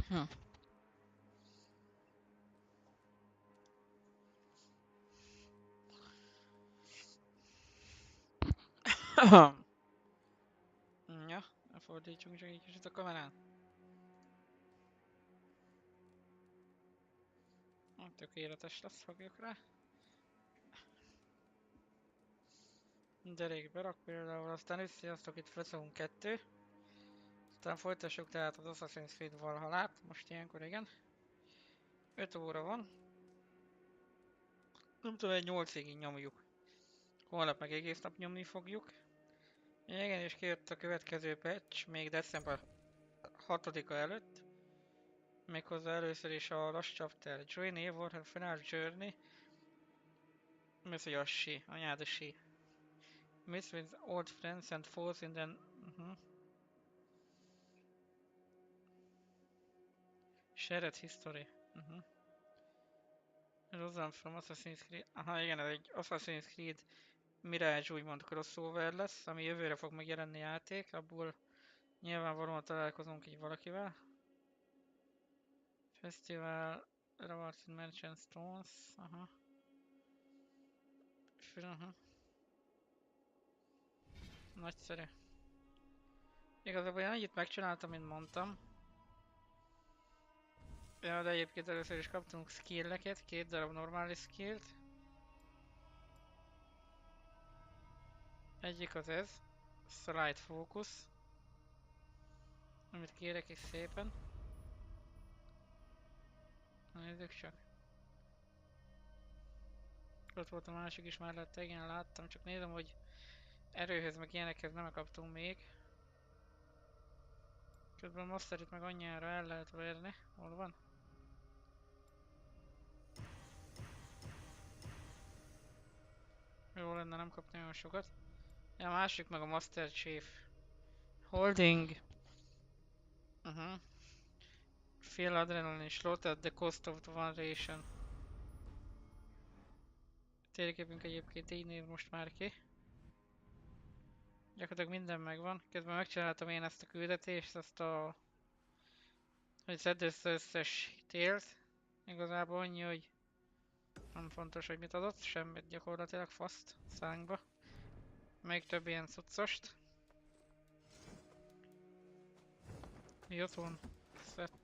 Hm. Ja, fordítsunk csak egy kicsit a kamerán. Tökéletes lesz, fogjuk rá. Derék berak például, aztán sziasztok, itt Flecon 2. Aztán folytassuk tehát az Assassin's Creed Valhallát, most ilyenkor igen. 5 óra van. Nem tudom, egy 8-ig nyomjuk. Holnap meg egész nap nyomni fogjuk. Igen, és kijött a következő patch, még december 6-a előtt. Méghozzá először is a Last Chapter. Join Eivor and Final Journey. Mi az, hogy a she? Anyád a she. Meet with old friends and foes in the... Shared history. Rosan from Assassin's Creed. Aha, igen, ez egy Assassin's Creed Mirage úgymond crossover lesz, ami jövőre fog megjelenni játék, abból nyilvánvalóan találkozunk így valakivel. Festival, Rewards in Merchant Stones, aha. Aha. Nagyszerű. Igazából én annyit megcsináltam, mint mondtam. Ja, de egyébként először is kaptunk skilleket, 2 darab normális skillt. Egyik az ez, Slide Focus, amit kérek is szépen. Nézzük csak. Ott volt a másik is mellette, igen, láttam, csak nézem, hogy erőhöz meg ilyenekhez nem kaptunk még. Közben a masterit meg annyiára el lehet verni. Hol van? Jó lenne nem kapni olyan sokat. Ja, a másik meg a Master Chief. Holding. Feel adrenaline slot at the cost of the one ration. Térképünk egyébként így néz most már ki. Gyakorlatilag minden megvan. Közben megcsináltam én ezt a küldetést, azt a... hogy szedd össze összes télt. Igazából annyi, hogy nem fontos, hogy mit adott, semmit gyakorlatilag faszt szánkba. Még több ilyen cuccost. Mi ott van? Set.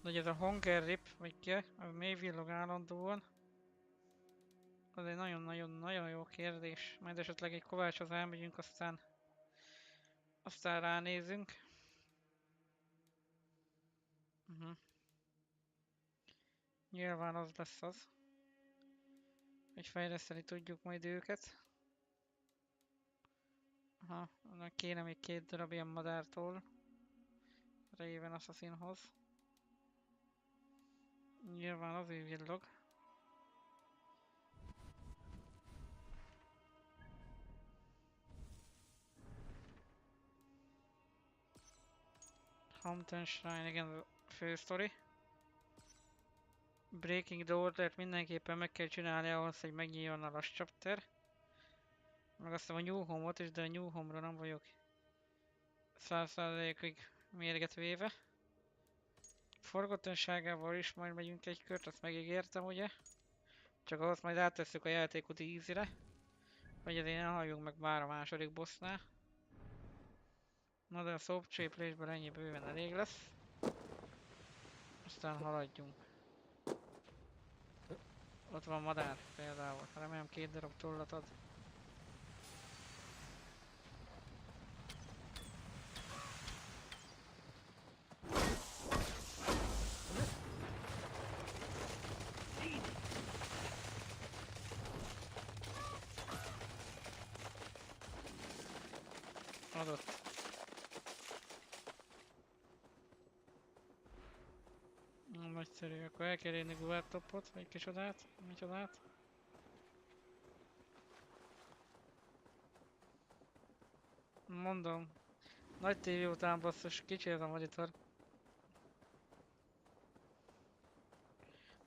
De ez a Hunger Rip, vagy ki, az mély villog állandóan. Az egy nagyon-nagyon-nagyon jó kérdés. Majd esetleg egy kovácshoz elmegyünk, aztán ránézünk. Nyilván az lesz az, hogy fejleszteni tudjuk majd őket. Aha, annak kéne még 2 darab ilyen madártól. Raven Assassinhoz. Nyilván az ő villog. Hampton Shrine, igen, a fő sztori. Breaking the Order-t mindenképpen meg kell csinálni ahhoz, hogy megnyíljon a Last Chapter. Meg azt a New Home-ot is, de a New Home-ra nem vagyok 100%-ig mérget véve. Forgottonságával is majd megyünk egy kört, azt megígértem ugye. Csak ahhoz majd áttesszük a játékot easy-re. Hogy ezért ne halljunk meg már a második bossnál. Na de a szobcséplésből ennyi bőven elég lesz. Aztán haladjunk. Ott van madár például, remélem 2 darab tollat ad. Adott. Nagyszerű, akkor el kell érni laptopot, vagy kicsodát, micsodát. Mondom, nagy tévé után basszus, kicsi ez a monitor.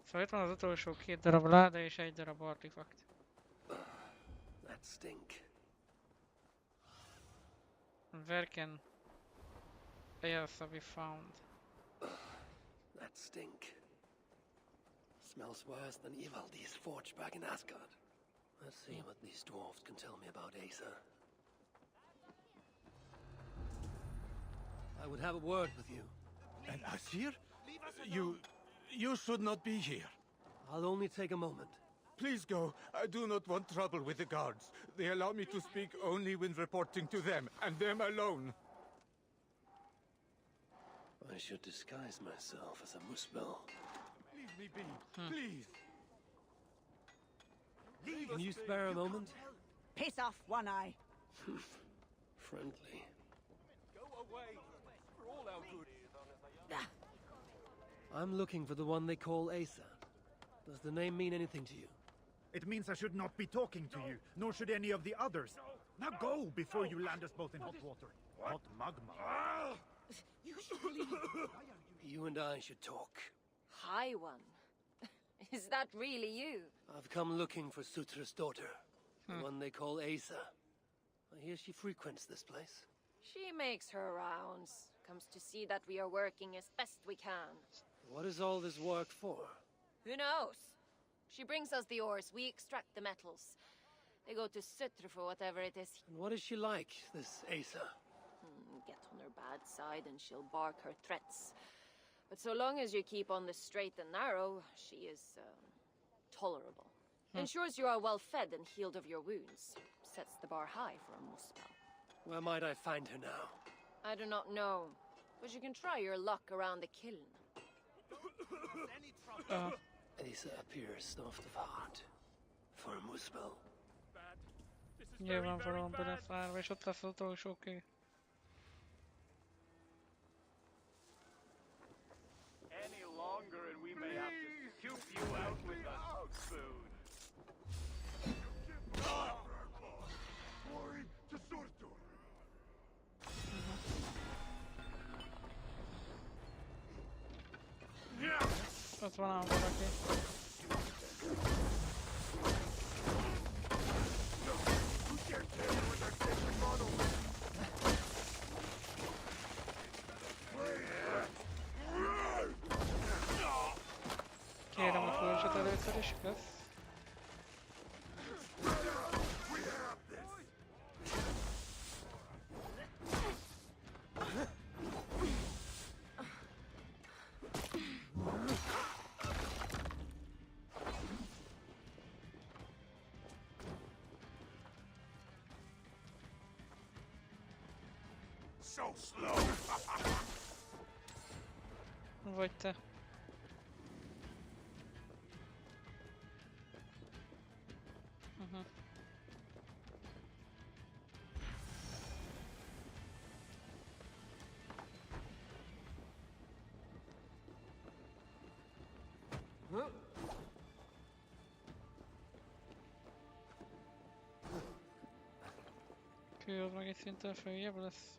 Szóval itt van az utolsó 2 darab láda és 1 darab artifakt. That stink. Where can Elsa be found? That stink. Smells worse than Ivaldi's forge back in Asgard. Let's see what these dwarves can tell me about Asa. I would have a word with you. And Asir? You should not be here. I'll only take a moment. Please go. I do not want trouble with the guards. They allow me to speak only when reporting to them, and them alone. I should disguise myself as a muspel. Leave me be, please. Can you spare a moment? Piss off, One Eye. Friendly. Go away. For all our good. I'm looking for the one they call Asa. Does the name mean anything to you? It means I should not be talking to you, nor should any of the others. Now go, before you land us both in hot water. Hot magma. You should leave. You and I should talk. High One. Is that really you? I've come looking for Sutra's daughter. The one they call Asa. I hear she frequents this place. She makes her rounds. Comes to see that we are working as best we can. What is all this work for? Who knows? She brings us the ores, we extract the metals. They go to Sutra for whatever it is. And what is she like, this Asa? Get on her bad side and she'll bark her threats. But so long as you keep on the straight and narrow, she is tolerable. Ensures you are well fed and healed of your wounds. Sets the bar high for a muspel. Where might I find her now? I do not know, but you can try your luck around the kiln. Asa appears soft of heart. For a muspel. Nyilvánvalóan beleszárva, és ott lesz az utolsó kő. Any longer and we may have to scoop you out with a spoon. Ott van ám valaki. Kérem a kulcsot először is, kösz. So slow. Vagy te. Kő az meg egy szinten följebb lesz.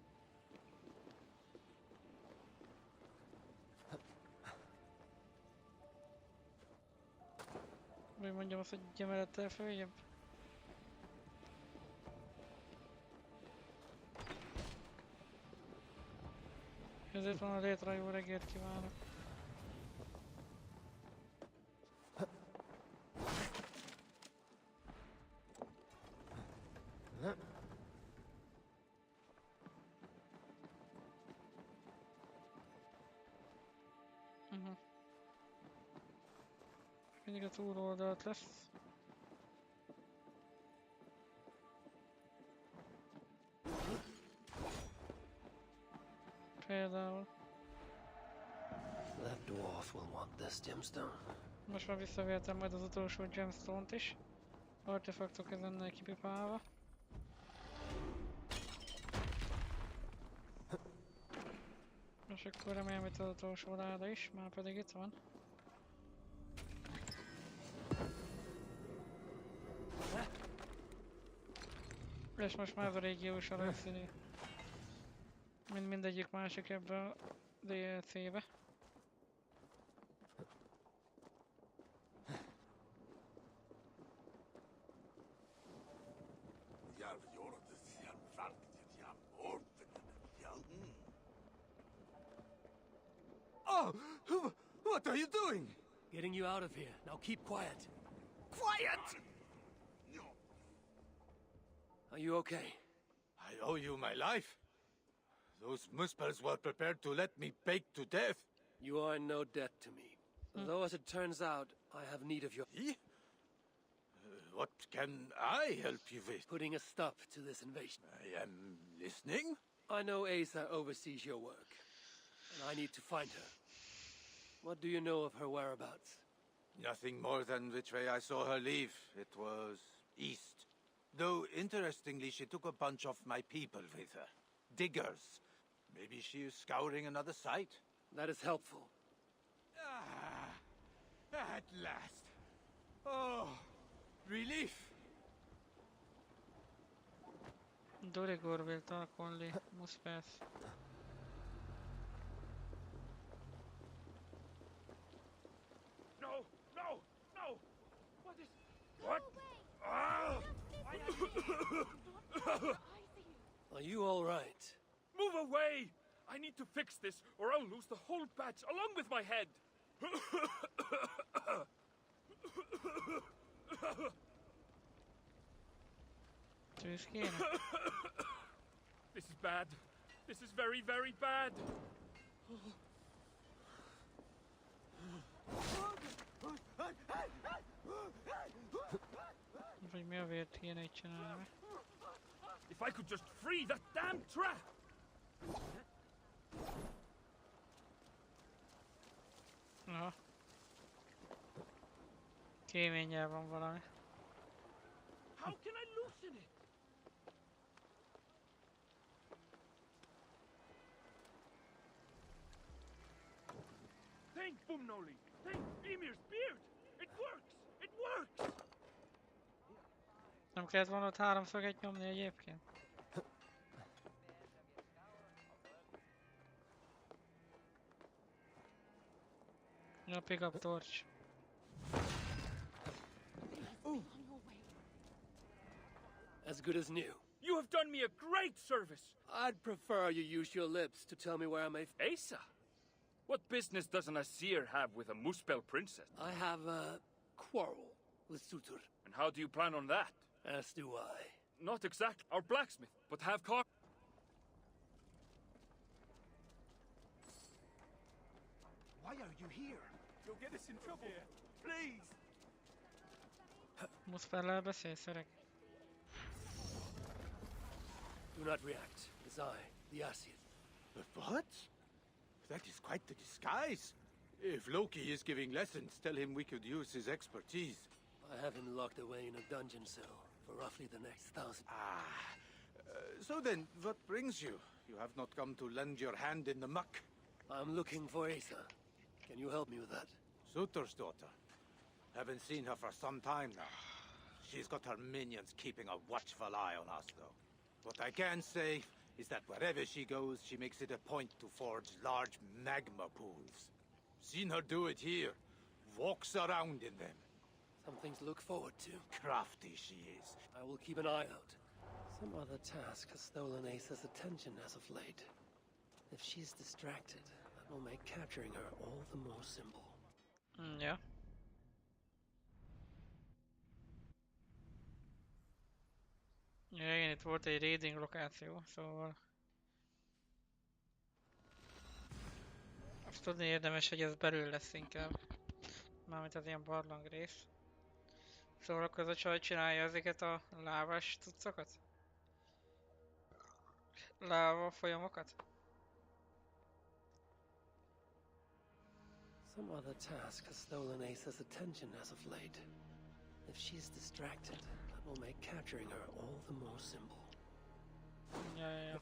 Vagy mondjam azt, hogy egy emelettel följebb. Ezért van a létre, jó reggelt kívánok. Mindig a túloldalt lesz. Például. That dwarf will want this gemstone. Most már visszavihetem majd az utolsó gemstone-t is. Artefaktok ezennel kipipálva. És akkor remélem itt az utolsó láda is, már pedig itt van. És most már ez a régiós a rögszínű. Mint mindegyik másik ebben a DLC-be. Oh! What are you doing? Getting you out of here. Now keep quiet. Quiet! Are you okay? I owe you my life. Those muspels were prepared to let me bake to death. You are in no debt to me. Though, as it turns out, I have need of your... Eh? What can I help you with? putting a stop to this invasion. I am listening. I know Asa oversees your work, and I need to find her. What do you know of her whereabouts? Nothing more than which way I saw her leave. It was east. Though, interestingly, she took a bunch of my people with her. Diggers. Maybe she is scouring another site. That is helpful. At last. Oh, relief. Dove gorvelta con le muspes. No! No! No! What is... What? Ah! Are you all right? Move away! I need to fix this, or I'll lose the whole batch along with my head. Tűzkéne? This is bad. This is very, very bad. Vagy mi a vért kéne itt csinálni? If I could just free that damn trap! Aha. Kéménnyel van valami. How can I loosen it? Think, Bumnoli! Think, Emir's beard! It works! It works! Nem kellett volna ott háromszöget nyomni egyébként? Ja, pick up torch. As good as new. You have done me a great service! I'd prefer you use your lips to tell me where I may... Asa? What business does an Asir have with a Muspel princess? I have a quarrel with Sutur. And how do you plan on that? As do I. Not exact our blacksmith, but have car... Why are you here? You'll get us in trouble. Please! Muszpellel beszélsz, öreg? Do not react. It is I, the Asir. What? That is quite the disguise. If Loki is giving lessons, tell him we could use his expertise. I have him locked away in a dungeon cell for roughly the next 1,000. So then, what brings you? You have not come to lend your hand in the muck. I'm looking for Asa. Can you help me with that? Sutor's daughter. Haven't seen her for some time now. She's got her minions keeping a watchful eye on us, though. What I can say is that wherever she goes, she makes it a point to forge large magma pools. Seen her do it here. Walks around in them. Something to look forward to. Crafty she is. I will keep an eye out. Some other task has stolen Asa's attention as of late. If she's distracted, that will make capturing her all the more simple. Ja. Ja, igen, itt volt egy raiding lokáció, szóval... Azt tudni érdemes, hogy ez belül lesz inkább. Mármint az ilyen barlang rész. Szóval akkor ez a csaj csinálja ezeket a lávás cuccokat? Láva folyamokat? Some other task has stolen Asa's attention as of late. If she's distracted, that will make capturing her all the more simple. Ja.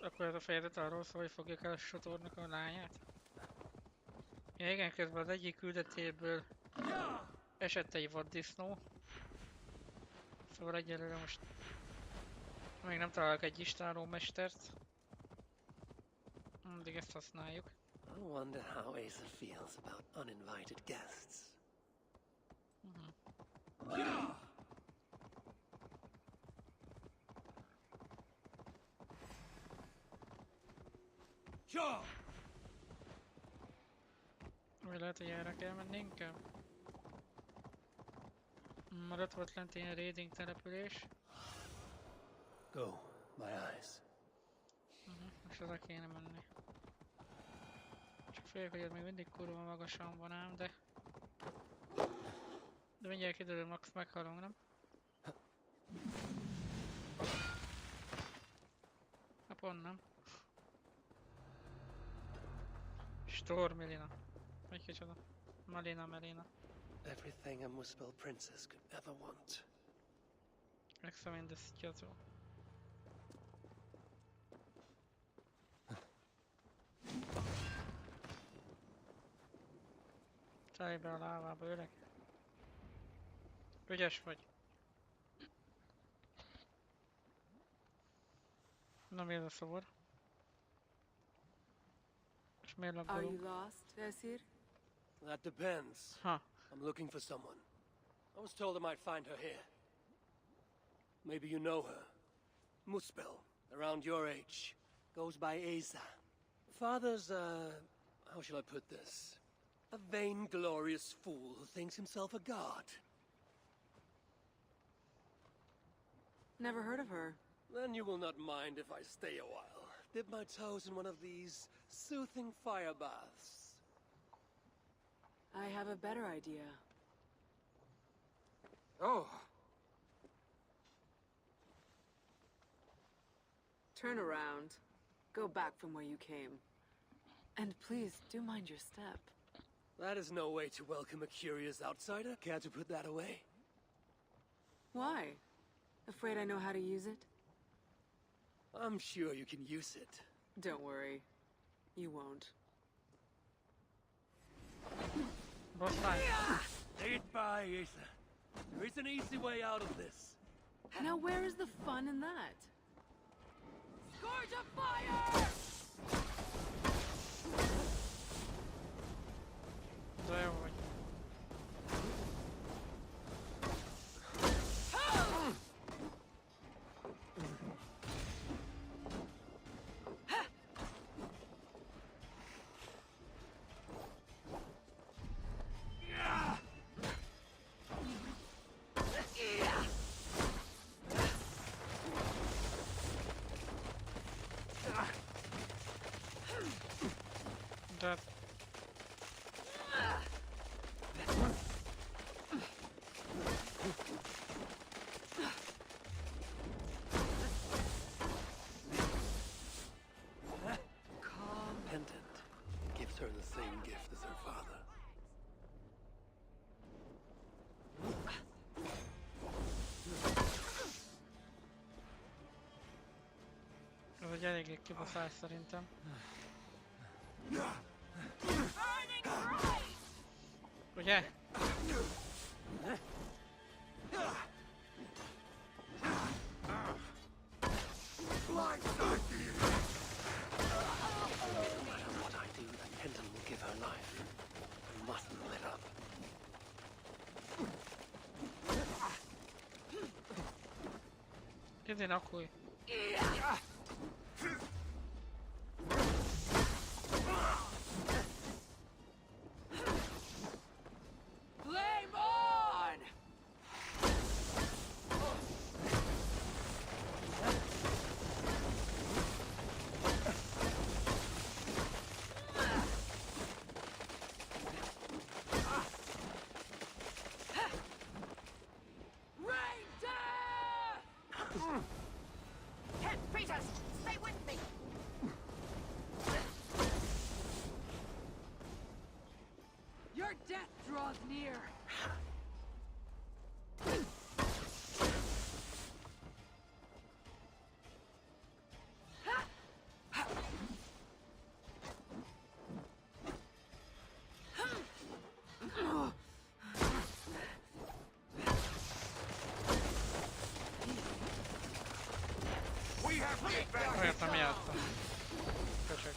Akkor ez a fejezet arról szól, hogy fogjuk el a Sotornak a lányát? Ja igen, közben az egyik küldetéből esett egy vaddisznó. Szóval egyelőre most még nem találok egy istálómestert. Addig ezt használjuk. I wonder how Asa feels about uninvited guests. Vagy lehet, hogy erre kell menni inkább. Ott volt lent ilyen raiding település. Go, my eyes. Most oda kéne menni. Csak félek, hogy ez még mindig kurva magasan van ám, de... De mindjárt kiderül, max meghalunk, nem? Hát pont nem. Stormilina. Vagy kicsoda? Melina. Everything a Muspel princess could ever want. Examine the schedule. Szállj be a lávába, öreg. Ügyes vagy. Na mi ez a szobor? És miért Are you laggolunk? lost, Vesir? That depends. Ha, I'm looking for someone. I was told I might find her here. Maybe you know her. Muspel, around your age. Goes by Asa. Father's, how shall I put this? A vainglorious fool who thinks himself a god. Never heard of her. Then you will not mind if I stay a while. Dip my toes in one of these soothing fire baths. I have a better idea. Oh, Turn around. Go back from where you came. And please, do mind your step. that is no way to welcome a curious outsider. Care to put that away? Why? Afraid I know how to use it? I'm sure you can use it. Don't worry. You won't. boss fight. Say it by, Asa. There is an easy way out of this. Now where is the fun in that? Scourge of fire! Zajó vagy. Dead. Pendant gives her the same gift as her father. Ez egy eléggé kibaszás szerintem. Ugye? No matter what I do, that pendant will give her life. I mustn't let up. Idén akkulj. Flame on! Rain down! Ken, Peters, stay with me! Your death draws near. Olyat nem játszom. Köcsög.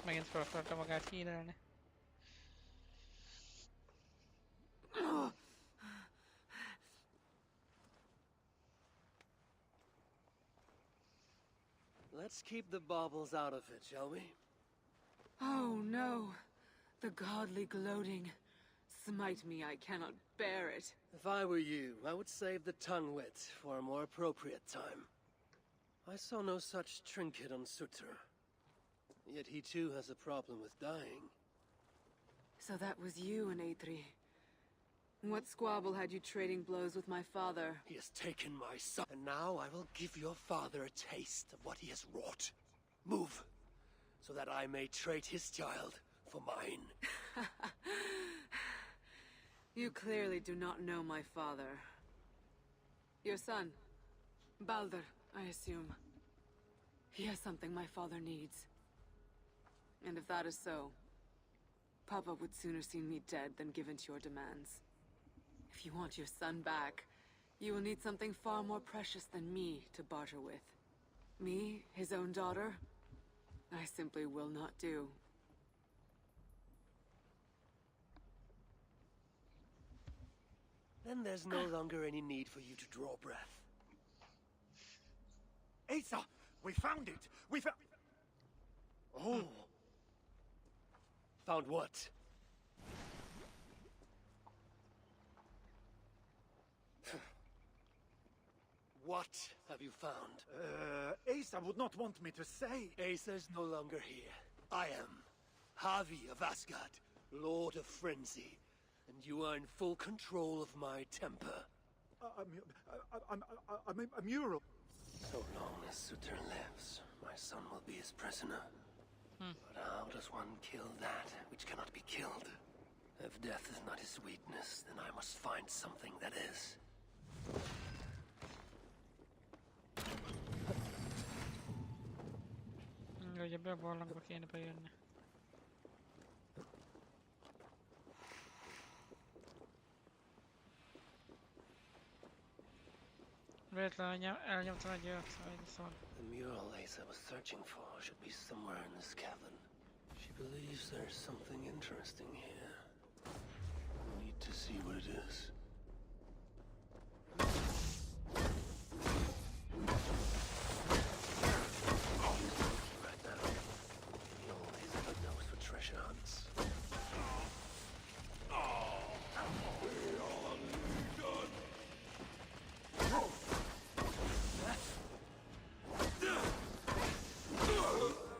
Megint fel akarta magát hírelni. Let's keep the baubles out of it, shall we? Oh no. The godly gloating. Smite me, I cannot bear it. If I were you, I would save the tongue wit for a more appropriate time. I saw no such trinket on Sutter. Yet he too has a problem with dying. So that was you and Aetri. What squabble had you trading blows with my father? He has taken my son, and now I will give your father a taste of what he has wrought. Move, so that I may trade his child for mine. You clearly do not know my father. Your son, Baldur, I assume. He has something my father needs. And if that is so, Papa would sooner see me dead than give in to your demands. If you want your son back, you will need something far more precious than me to barter with. Me, his own daughter? I simply will not do. Then there's no longer any need for you to draw breath. Asa! We found it! We found... Oh. Found what? What have you found? Asa would not want me to say. Asa's no longer here. I am Havi of Asgard, Lord of Frenzy, and you are in full control of my temper. A mural. So long as Sutter lives, my son will be his prisoner. But how does one kill that which cannot be killed? If death is not his weakness, then I must find something that is. Ugye be a barlangba kéne bejönni. Véletlenül elnyomtam egy olyat, szóval. The mural Asa was searching for should be somewhere in this cabin. She believes there's something interesting here. We need to see what it is. Right now, the old Asa knows for treasure hunts.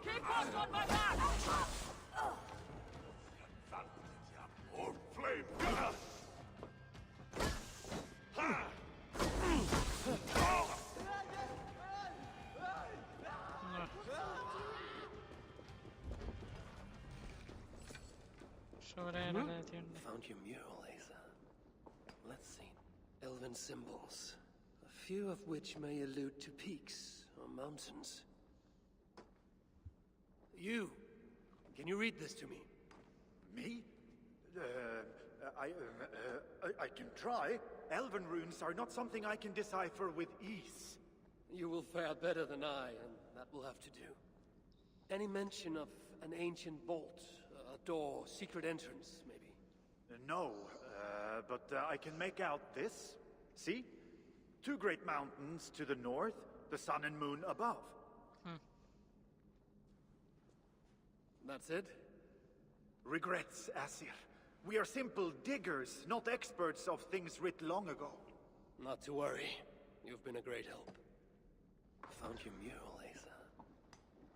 Keep us on my back! Or flame! Szóval erre lehet jönni. Found your mural, Asa. Let's see. Elven symbols, a few of which may allude to peaks or mountains. You! Can you read this to me? Me? I can try. Elven runes are not something I can decipher with ease. You will fare better than I, and that will have to do. Any mention of an ancient vault, a door, secret entrance, maybe? No, but I can make out this. See? Two great mountains to the north, the sun and moon above. That's it? Regrets, Asir. We are simple diggers, not experts of things writ long ago. Not to worry. You've been a great help. Found your mural, Asa.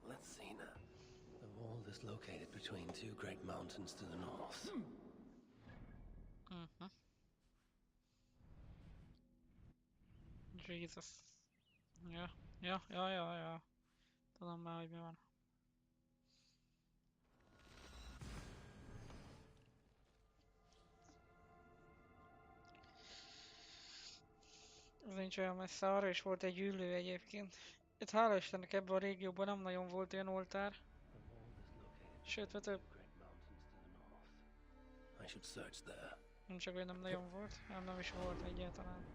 Let's see now. The vault is located between two great mountains to the north. Jesus. Ja. Tudom már, hogy mi van. Ez nincs olyan messze, arra is volt egy ülő egyébként. Itt hála Istennek ebben a régióban nem nagyon volt olyan oltár. Sőt, vagy több. I should search there. Nem csak, hogy nem nagyon volt, hanem nem is volt egyáltalán.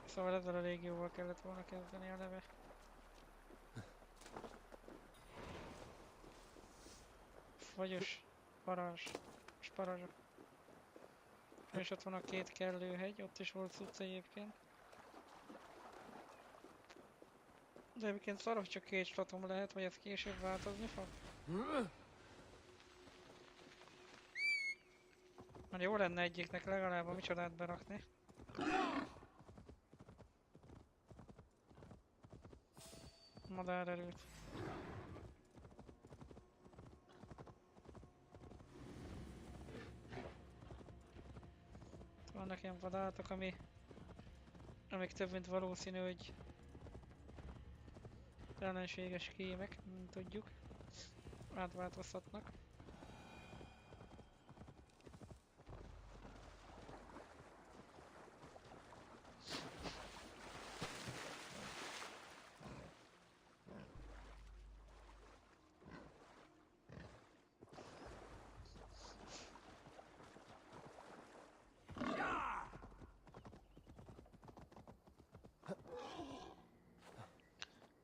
Szóval ezzel a régióval kellett volna kezdeni eleve. Fagyos, parázs, sparazsok. És ott van a két kellőhegy, ott is volt cucc egyébként. De egyébként szar, hogy csak 2 slatom lehet, vagy ez később változni fog? Mert jó lenne egyiknek legalább a micsodát berakni. Madárerőt. Vannak ilyen vadállatok, amik több mint valószínű, hogy ellenséges kémek, mint tudjuk. Átváltozhatnak.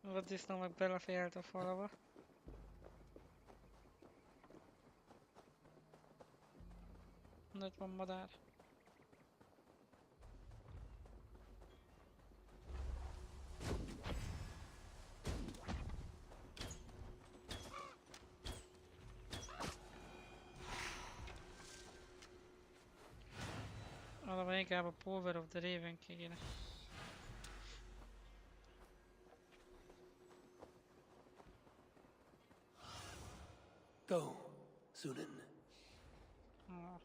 Vaddisznó meg belefélt a falba. Ott van madár. Valami inkább a Power of the Raven kéne. Go, Sunan. Ah.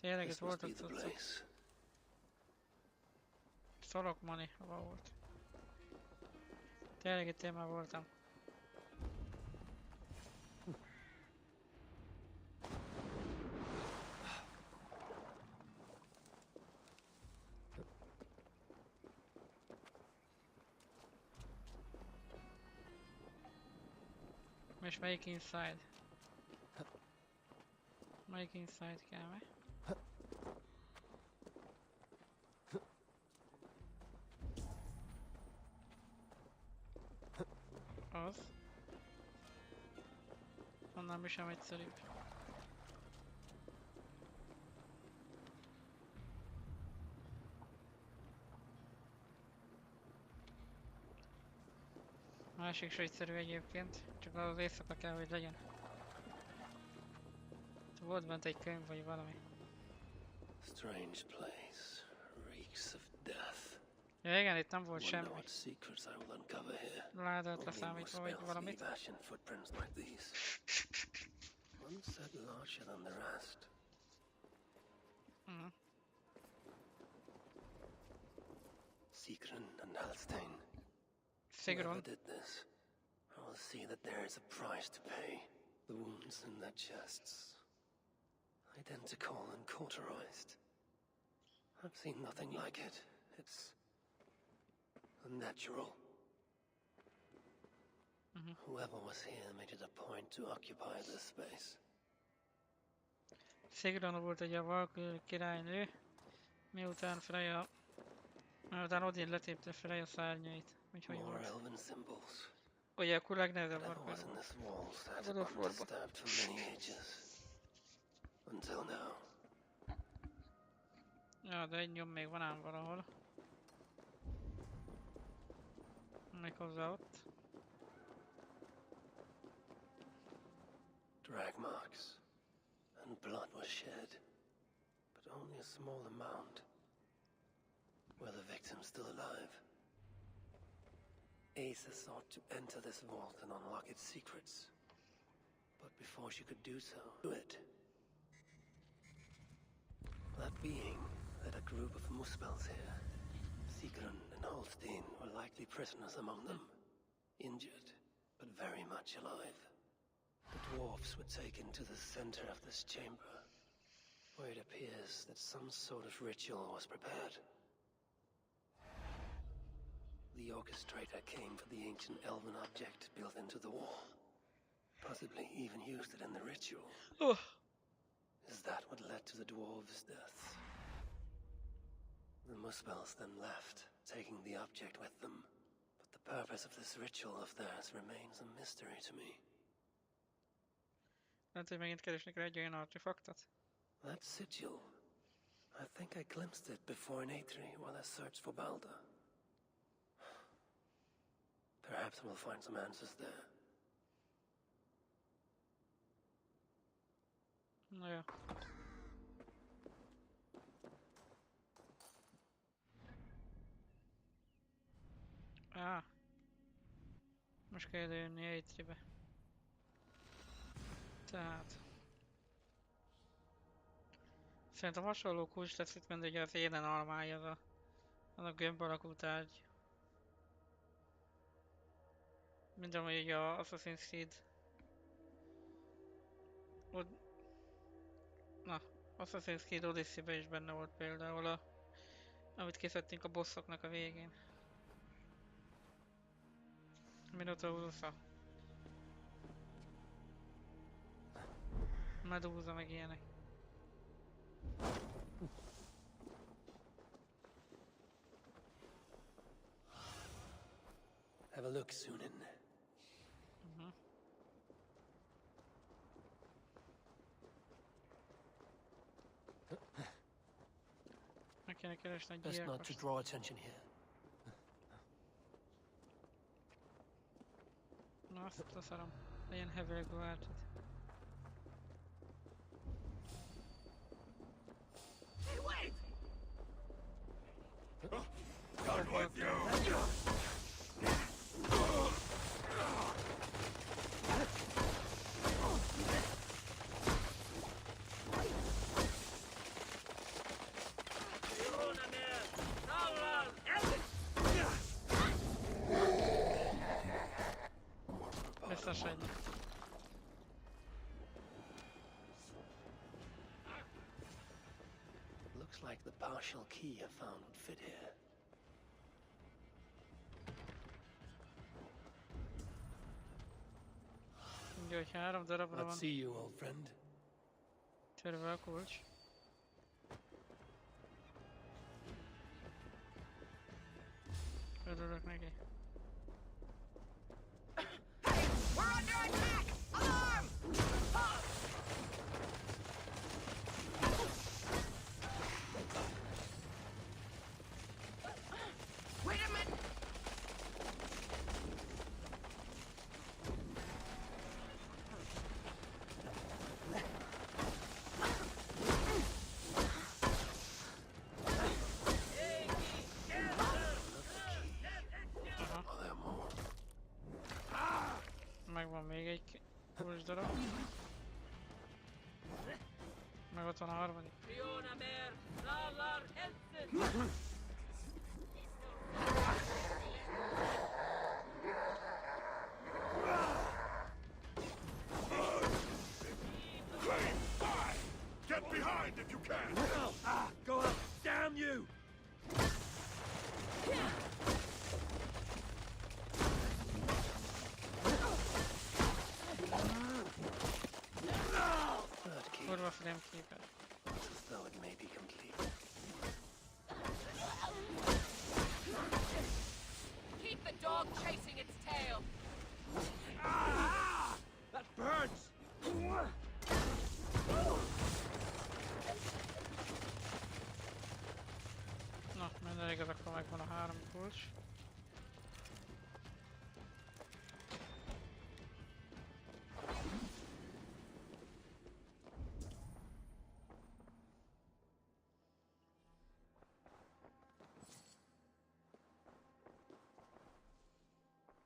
Tényleg This itt must volt be ott the place. Szalagmani, hova volt. Tényleg itt én már voltam. És melyik inside? Melyik inside kell meg? Az. Onnan mi sem egyszerűbb. Másik is egyszerű egyébként, csak az éjszaka kell, hogy legyen. Volt bent egy könyv vagy valami. Strange place. Reeks of death. Ja igen, itt nem volt Wonder semmi. what secrets I will uncover here. Ládát Only leszámítva vagy Muspel's valamit. leave ashen footprints like these. One set larger than the rest. Sigrun and Halstein. Sigrun. Whoever did this, I will see that there is a price to pay. The wounds in their chests. Identical and cauterized. I've seen nothing like it. It's unnatural. Whoever was here made it a point to occupy this space. Sigrun volt ugye a Valkyr királynő, miután Odin letépte Freya szárnyait. Úgyhogy More volt. elven symbols. Ugye akkor legnehezebb Whatever was Valkyr in volt. this wall sat God of War. undisturbed for many ages. Until now. Ja, de egy nyom még van ám valahol. Méghozzá ott. Drag marks. And blood was shed. But only a small amount. Were the victims still alive? Asa sought to enter this vault and unlock its secrets. But before she could do so, that being led a group of Muspels here. Sigrun and Holstein were likely prisoners among them. Injured, but very much alive. The dwarves were taken to the center of this chamber, where it appears that some sort of ritual was prepared. The orchestrator came for the ancient elven object built into the wall. Possibly even used it in the ritual. Oh. Is that what led to the dwarves' deaths? The Muspels then left, taking the object with them. But the purpose of this ritual of theirs remains a mystery to me. Lehet, hogy megint keresnek rá egy olyan artefaktot? That sigil. I think I glimpsed it before in Aetri while I searched for Balder. Perhaps we'll find some answers there. Na jó. Most kell jönni Eitri-be. Tehát... Szerintem hasonló kulcs lesz itt, mint ugye az élen almája, az a gömb alakú tárgy. Mint amúgy ugye a Assassin's Creed. Assassin's Creed Odyssey-ben is benne volt például amit kiszedtünk a bosszoknak a végén. Minotaurusa. Medúza meg ilyenek. Have a look, Sunan. Meg kéne keresni egy Best not to gyilkost. draw attention here. Na azt leszarom. Legyen hevergő átad. Hey, wait! Done with you! Bezaszedni. Looks like the partial key I found would fit here. Ugye, hogy 3 darabra Let's van see you, old friend. törve a kulcs. Örülök neki. We're under attack! Alarm! Wait a minute! Oh, there are more. Megvan még egy kulcs darab. Meg ott van a harmadik. Get behind if you can! Go up! Damn you! Third key. Kurva frémképet. Looks as though it may be complete. Keep the dog chasing its tail! That burns! Na, minden igaz, akkor megvan a 3 kulcs.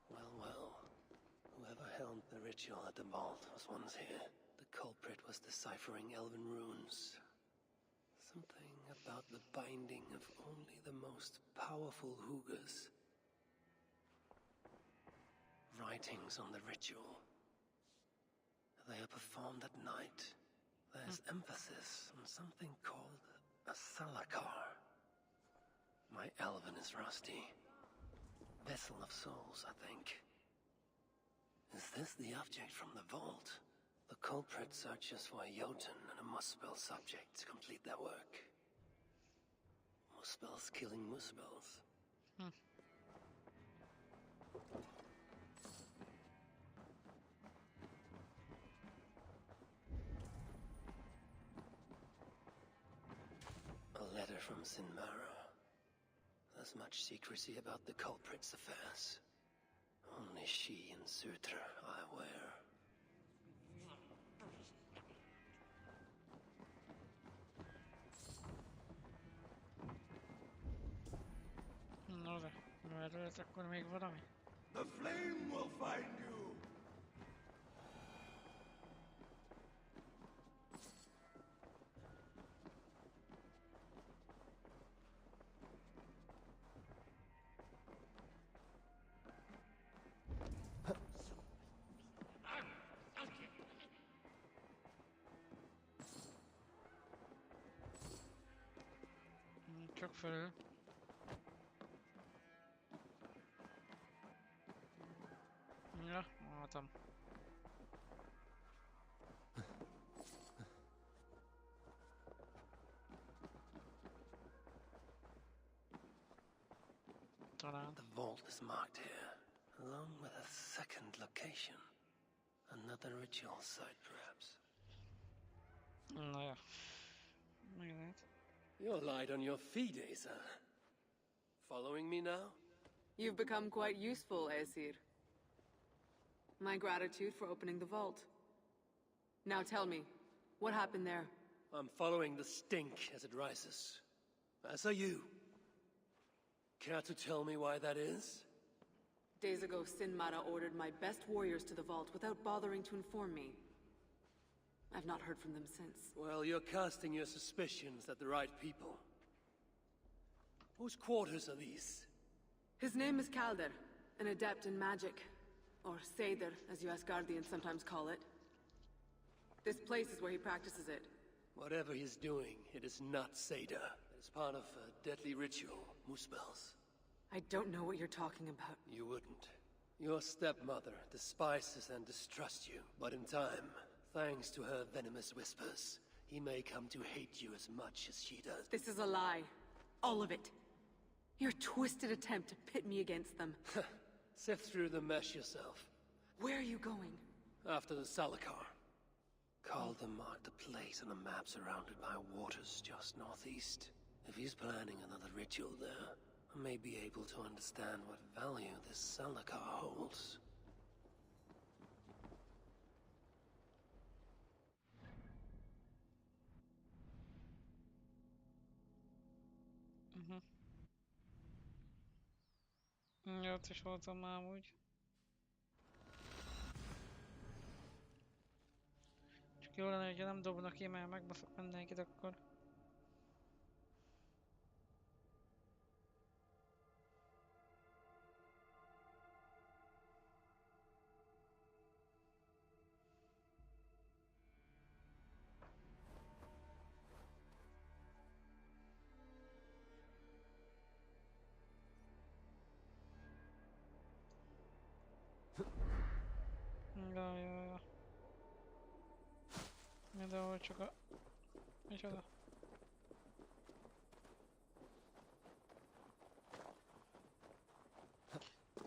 Well, well. Whoever helmed the ritual at the vault was once here. The culprit was deciphering elven runes. Something about the binding of only the most powerful Hugas. Writings on the ritual. They are performed at night. There's emphasis on something called a salakar. My elven is rusty. Vessel of souls, I think. Is this the object from the vault? The culprit searches for a Jotun and a Muspel subject to complete their work. Muspels killing Muspels. A letter from Sinmara. There's much secrecy about the culprit's affairs. Only she and Sutra are aware. No de, erről ez akkor még valami? The flame will find you. Csak fölül. Ja, látom. Talán. The vault is marked here, along with a second location. Another ritual site, perhaps. Na ja. Meg lehet. You're light on your feet, Asa. Following me now? You've become quite useful, Aesir. My gratitude for opening the vault. Now tell me, what happened there? I'm following the stink as it rises. As are you. Care to tell me why that is? Days ago, Sinmara ordered my best warriors to the vault without bothering to inform me. I've not heard from them since. Well, you're casting your suspicions at the right people. Whose quarters are these? His name is Kalder, an adept in magic. Or Seder, as you Asgardians sometimes call it. This place is where he practices it. Whatever he's doing, it is not Seder. It is part of a deadly ritual, Muspel's. I don't know what you're talking about. You wouldn't. Your stepmother despises and distrusts you, but in time, thanks to her venomous whispers, he may come to hate you as much as she does. This is a lie. All of it. Your twisted attempt to pit me against them. Sift through the mesh yourself. Where are you going? After the Salakar. Calder marked a place on a map surrounded by waters just northeast. If he's planning another ritual there, I may be able to understand what value this Salakar holds. Ja, ott is voltam már amúgy. Csak jó lenne, hogyha nem dobnak ki, mert megbaszok mindenkit akkor. Ja. Mindenhol csak a... Micsoda?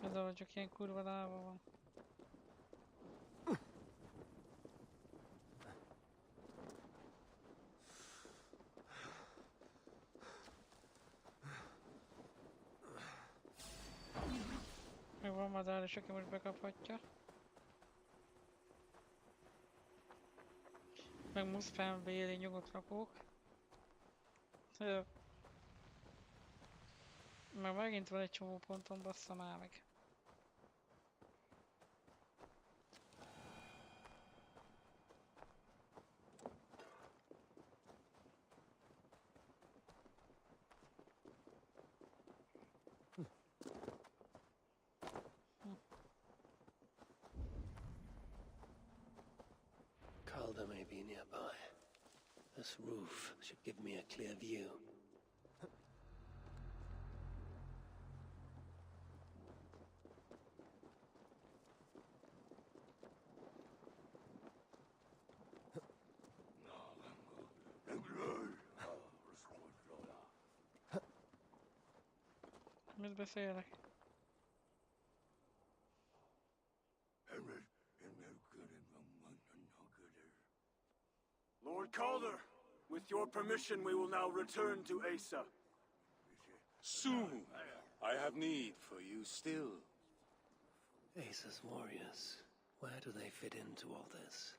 Mindenhol csak ilyen kurva láva van. Meg van madár is, aki most bekaphatja. Meg muszfán véli nyugodt lakók. Meg megint van egy csomó ponton, bassza már meg. Calder may be nearby. This roof should give me a clear view. Mit beszélek? Lord Calder, with your permission, we will now return to Asa. Soon. I have need for you still. Asa's warriors, where do they fit into all this?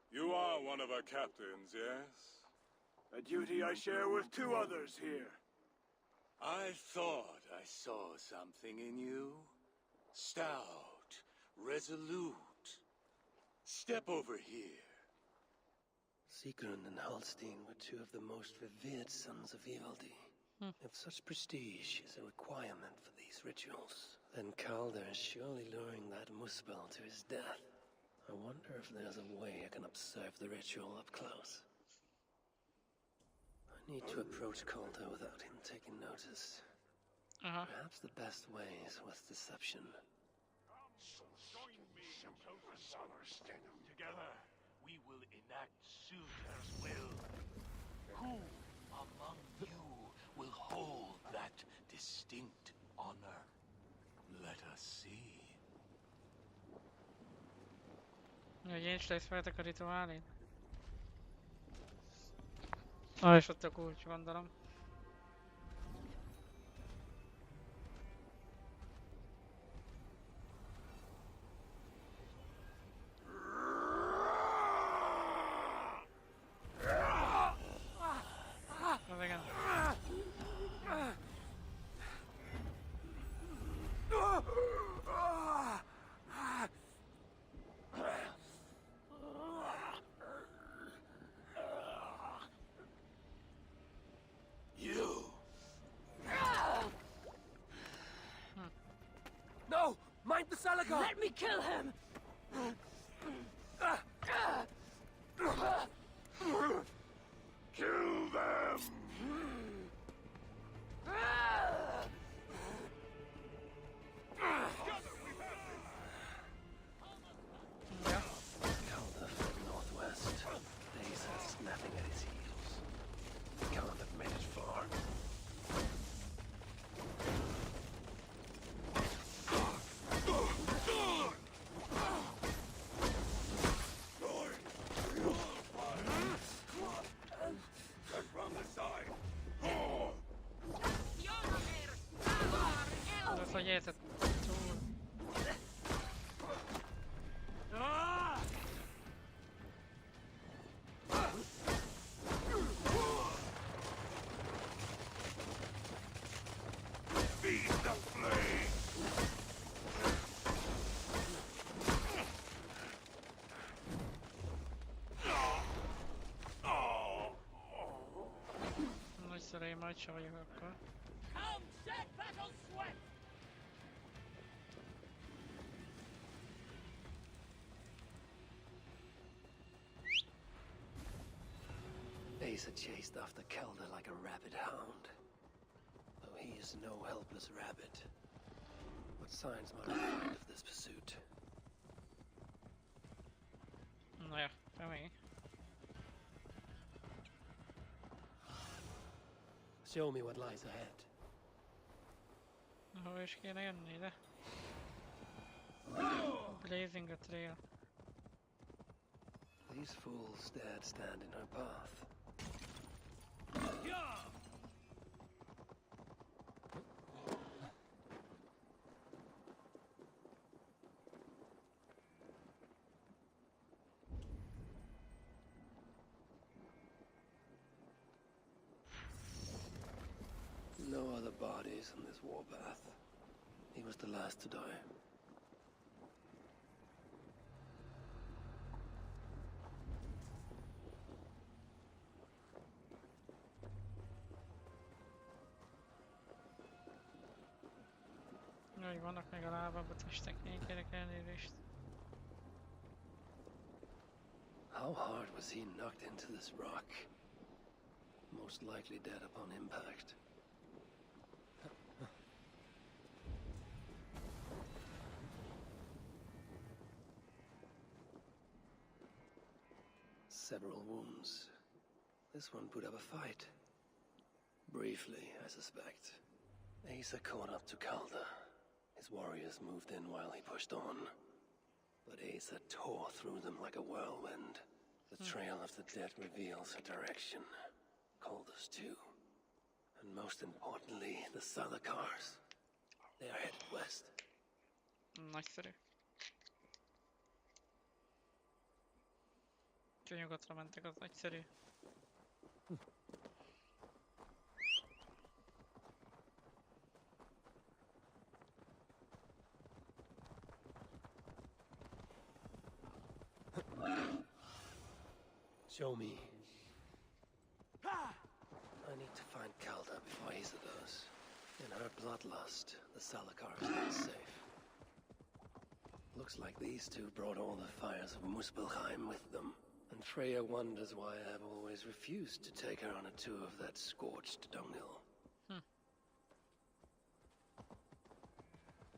You are one of our captains, yes? A duty I share with 2 others here. I thought I saw something in you. Stout, resolute. Step over here. Sigrun and Halstein were 2 of the most revered sons of Ivaldi. If such prestige is a requirement for these rituals, then Calder is surely luring that Muspel to his death. I wonder if there's a way I can observe the ritual up close. I need to approach Calder without him taking notice. Perhaps the best way is with deception. Join me, together, we will enact Suter's will. Who among you will hold that distinct honor? Let us see. Hogy én is részt a rituálén? És ott a kulcs, gondolom. Az igen. No! Mind the Salagar! Let me kill him! Kill them! Calder from northwest. Asa snapping at his heels. Can't have made it far. From the side! Az, hogy érted. Túl. Feed the flame! Nagyszerű, én majd se vagyok akkor. Come, set battle sweat! Asa chased after Calder like a rabid hound. Though he is no helpless rabbit. What signs might I find of this pursuit? Na ja, remény. Show me what lies ahead. Hova is kéne jönni ide? Blazing a trail. These fools dared stand in her path. No other bodies on this warpath. He was the last to die. Hogy vannak még a lábába testek, én kérek elnézést. How hard was he knocked into this rock? Most likely dead upon impact. Several wounds. This one put up a fight. Briefly, I suspect. Asa caught up to Calder. His warriors moved in while he pushed on. But Asa tore through them like a whirlwind. The trail of the dead reveals her direction. Calder's too. And most importantly, the Salakars. They are headed west. Nagyszerű. Úgyhogy nyugatra mentek, az nagyszerű. Show me. I need to find Calda before Asa does. In her bloodlust, the Salakar is not safe. Looks like these two brought all the fires of Muspelheim with them. And Freya wonders why I've always refused to take her on a tour of that scorched dunghill.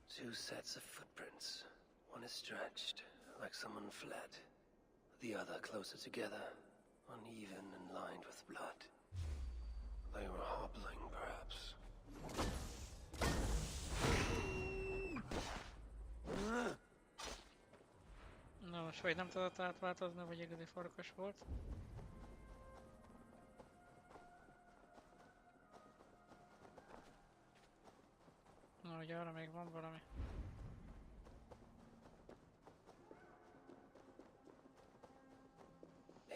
Two sets of footprints. One is stretched, like someone fled. The other closer together, uneven and lined with blood. They were hobbling, perhaps. Na most vagy nem tudott átváltozni, vagy igazi farkas volt. Na, ugye arra még van valami.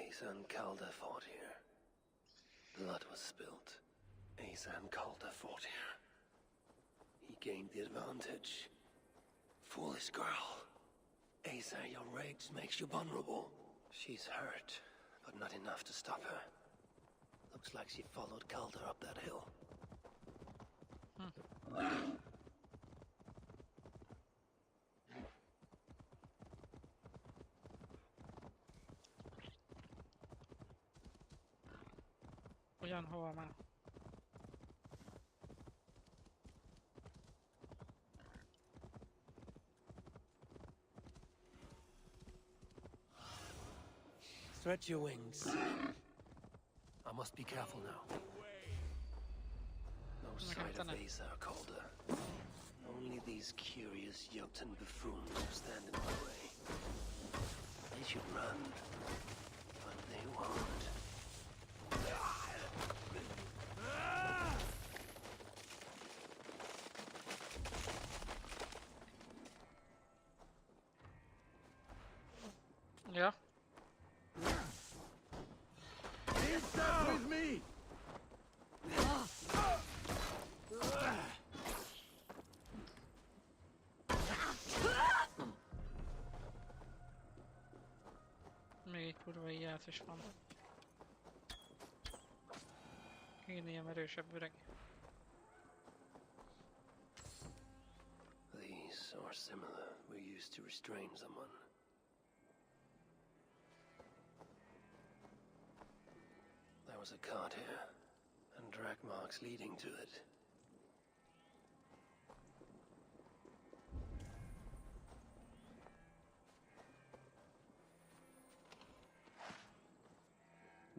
Asa and Calda fought here. Blood was spilt. Asa and Calda fought here. He gained the advantage. Foolish girl. Asa, your rage makes you vulnerable. She's hurt, but not enough to stop her. Looks like she followed Calda up that hill. Ugyan hova már? Stretch your wings. I must be careful now. No sight of Asa or Calder. Only these curious Jotun buffoons who stand in my way. They should run, but they won't. Ja. With me! Még egy kurva ijász is van. Én ilyen erősebb öreg. These are similar. We're used to restrain someone. There was a cart here, and track marks leading to it.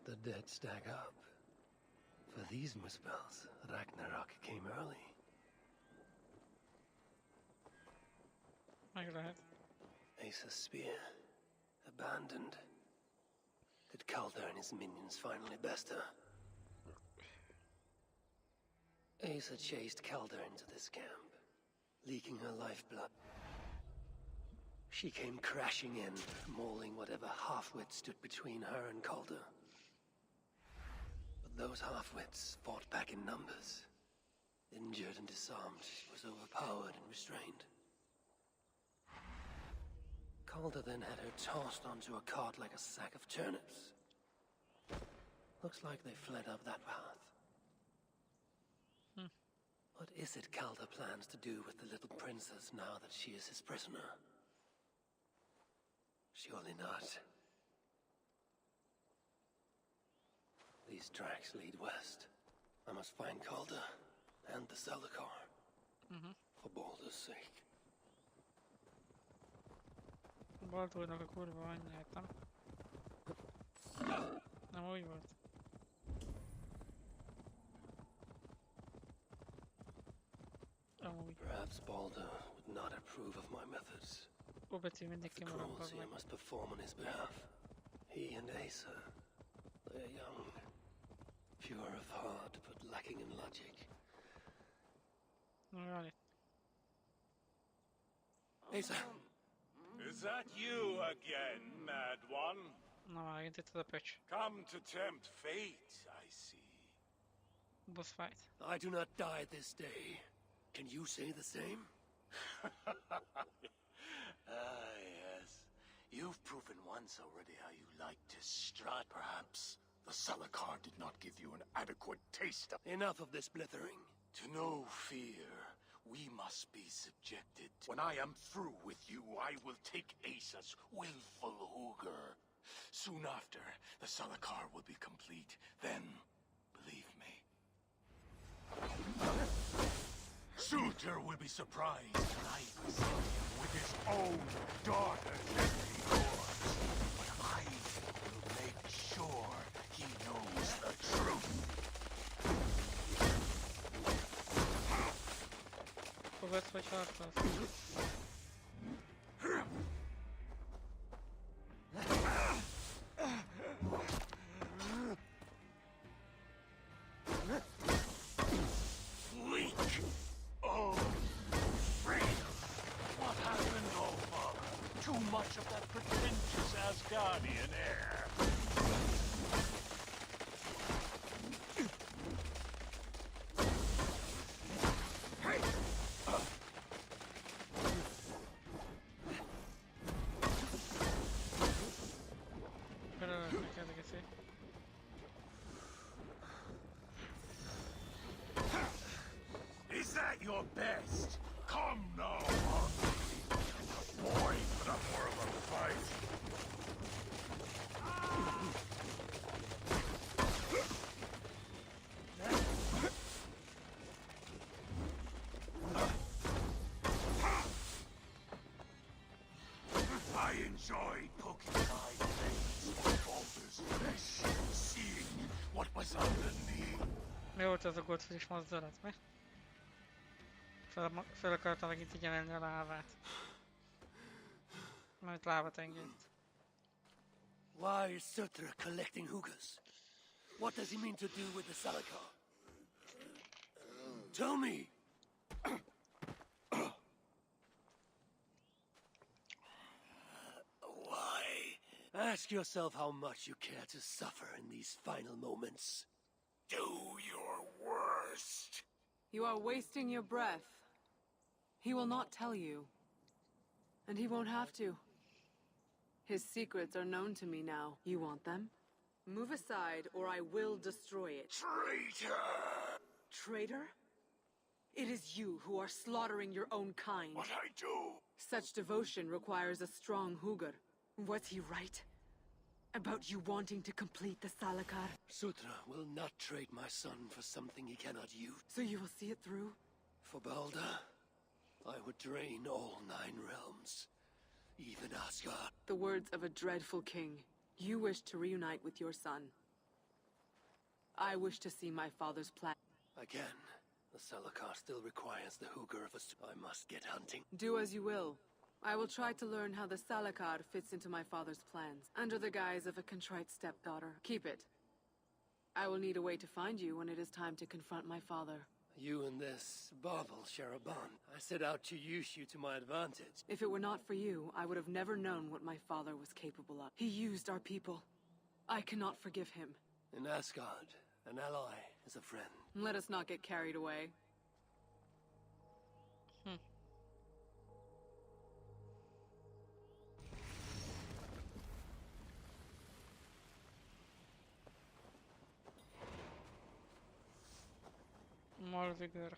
The dead stack up. For these Muspels, Ragnarok came early. Meg lehet. Asa's spear, abandoned. Did Calder and his minions finally best her? Asa chased Calder into this camp, leaking her lifeblood. She came crashing in, mauling whatever half-wit stood between her and Calder. But those half-wits fought back in numbers. Injured and disarmed, she was overpowered and restrained. Calder then had her tossed onto a cart like a sack of turnips. Looks like they fled up that path. What is it Calder plans to do with the little princess now that she is his prisoner? Surely not. These tracks lead west. I must find Calder and the Salakar. For Baldur's sake. Baldurnak a kurva anyját, nem? Nem úgy volt. Amúgy. Perhaps Baldur would not approve of my methods. Óbeci mindig The kimarad cruelty I meg. must perform on his behalf. He and Asa, they are young. Pure of heart, but lacking in logic. Na, van itt. Asa. Is that you again, mad one? Na megint itt az a pöcs. Come to tempt fate, I see. Boss fight. I do not die this day. Can you say the same? Ah, yes. You've proven once already how you like to strut. Perhaps the Salakar did not give you an adequate taste of... Enough of this blithering. To no fear, we must be subjected. When I am through with you, I will take Asa's willful Hooger. Soon after, the Salakar will be complete. Then, believe me, Suitor will be surprised tonight to see him with his own daughter's empty doors. But I will make sure he knows the truth. Powiedz choć harpas. Leak! Oh, freedom! What happened, oh father? Too much of that pretentious Asgardian air. Is that your best? Come now, the boy put up more of a fight. I enjoy poking my face on Balder's flesh, seeing what was underneath. Mi volt ez a godfish mozdulat, mi? Fel akartam megint így emelni a lávát. Majd lávatengelyt. Why is Sutra collecting hookahs? What does he mean to do with the Salakar? Tell me! Why? Ask yourself how much you care to suffer in these final moments. Do your worst. You are wasting your breath. He will not tell you. And he won't have to. His secrets are known to me now. You want them? Move aside, or I will destroy it. Traitor! Traitor? It is you who are slaughtering your own kind. What I do? Such devotion requires a strong Hugr. Was he right? About you wanting to complete the Salakar? Sutra will not trade my son for something he cannot use. So you will see it through? For Balder, I would drain all 9 realms. Even Asgard. The words of a dreadful king. You wish to reunite with your son. I wish to see my father's plan. Again, the Salakar still requires the Hooger of us. I must get hunting. Do as you will. I will try to learn how the Salakar fits into my father's plans, under the guise of a contrite stepdaughter. Keep it. I will need a way to find you when it is time to confront my father. You and this bauble share a bond. I set out to use you to my advantage. If it were not for you, I would have never known what my father was capable of. He used our people. I cannot forgive him. In Asgard, an ally is a friend. Let us not get carried away. More vigor.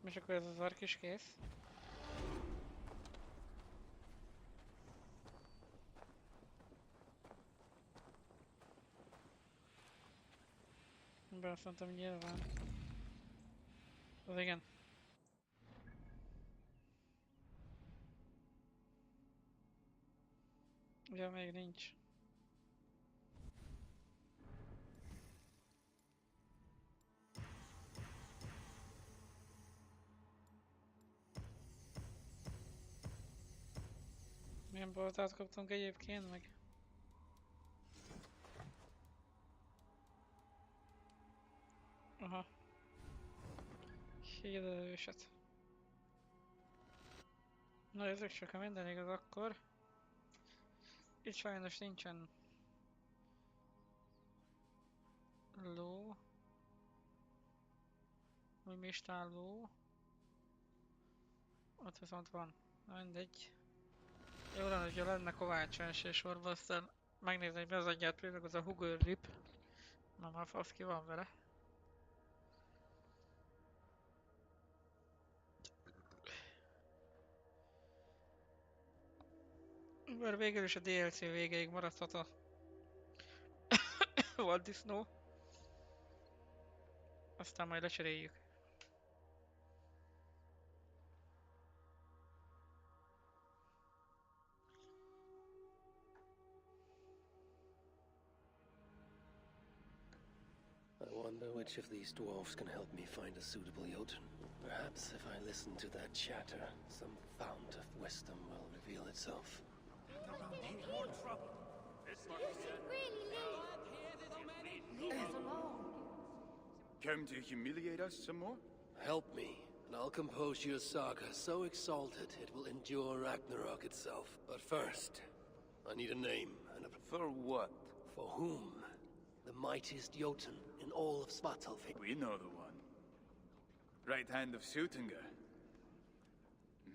És akkor ez az ark is kész. Bár szerintem nyilván. Az igen. Ugye még nincs. Milyen baltát kaptunk egyébként meg? Hírőset. Na ezek csak a minden igaz akkor. Itt sajnos nincsen ló. Vagy mistálló. Ott viszont van. Na mindegy. Jó lenne, hogyha lenne kovács első sorban, aztán megnézni, hogy mi az adját, például az a Hugger Rip. Na már fasz ki van vele. Mert végül is a DLC végéig maradhat a vaddisznó. Aztán majd lecseréljük. I wonder which of these dwarfs can help me find a suitable Jotun. Perhaps if I listen to that chatter, some fount of wisdom will reveal itself. Come to humiliate us some more? Help me, and I'll compose your saga so exalted it will endure Ragnarok itself. But first, I need a name and a... For what? For whom? The mightiest Jotun in all of Svartalfheim. We know the one. Right hand of Sutinga.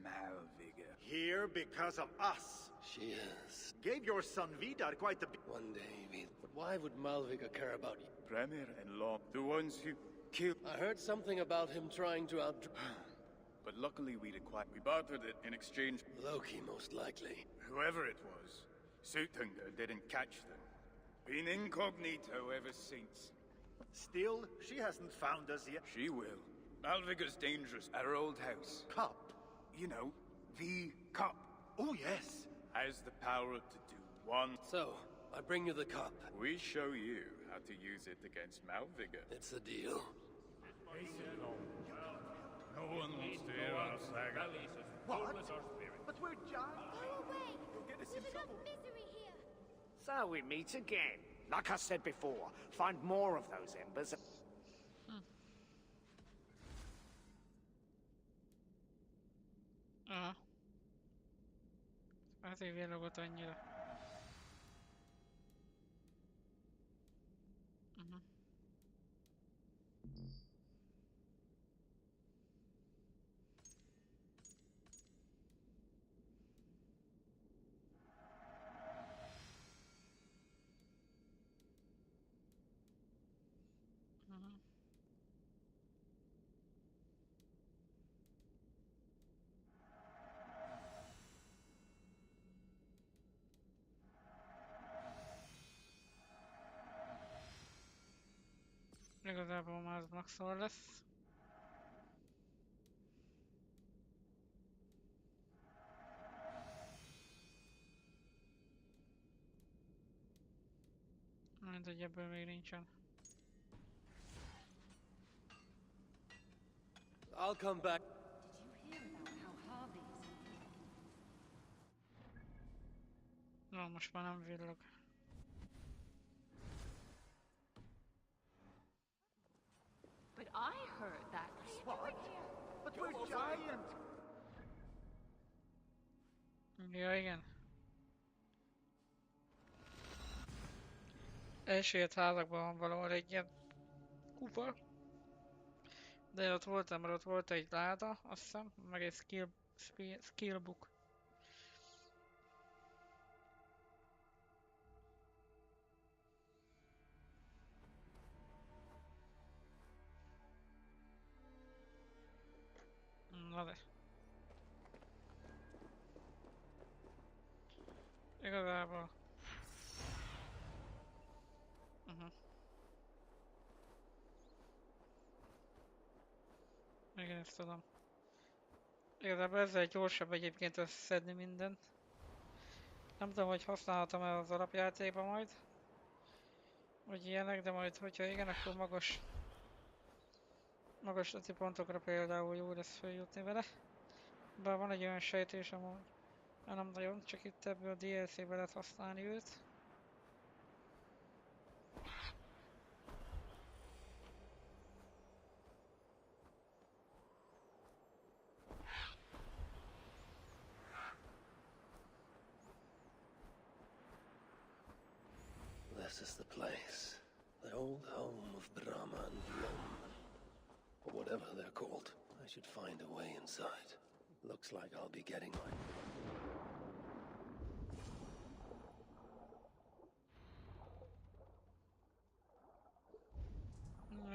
Malviga. Here because of us. She is. Gave your son Vidar quite the... One day, but why would Malviga care about you? Premier and Law. The ones who killed... I heard something about him trying to out... But luckily we bartered it in exchange. Loki, most likely. Whoever it was, Sutinga didn't catch them. Been incognito ever since. Still, she hasn't found us yet. She will. Malviga's dangerous at her old house. Cup? You know, the cup. Oh, yes. Has the power to do one. So, I bring you the cup. We show you how to use it against Malviga. It's a deal. No one wants to hear our saga. What? But we're giants. Go away! You'll get us There's in enough trouble. misery here! So we meet again. Like I said before, find more of those embers. Aha. Azért villogott annyira. Igazából már az maxol lesz. Mindegy, ebből még nincsen. I'll come back. Did you hear about how Harvey's... No, most már nem villog. But I heard that... What? But we're giants. Ja, igen. Elsőjött házakban van valahol egy ilyen kupa. De ott voltam, mert ott volt egy láda, azt hiszem, meg egy skill book. Na de. Igazából. Igen, ezt tudom. Igazából ezzel gyorsabb egyébként összeszedni mindent. Nem tudom, hogy használhatom-e az alapjátékba majd. Vagy ilyenek, de majd, hogyha igen, akkor magas leti pontokra például jó lesz feljutni vele. Bár van egy olyan sejtésem, hogy nem nagyon, csak itt ebből a DLC-be lehet használni őt. find a way inside. Looks like I'll be getting mine.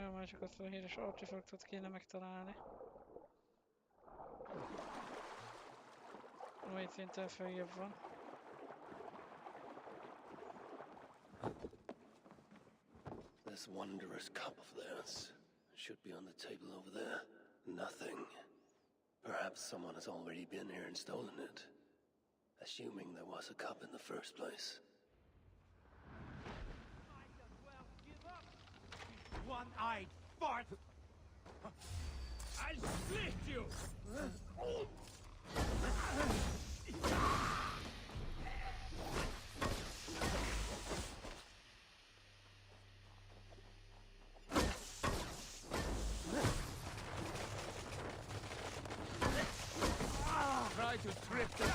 Jó, már csak azt a híres artefaktot kéne megtalálni. Ami itt szinten följebb van. This wondrous cup of theirs should be on the table over there. Nothing. Perhaps someone has already been here and stolen it. Assuming there was a cup in the first place. One-eyed fart! I'll split you! Try to trip them.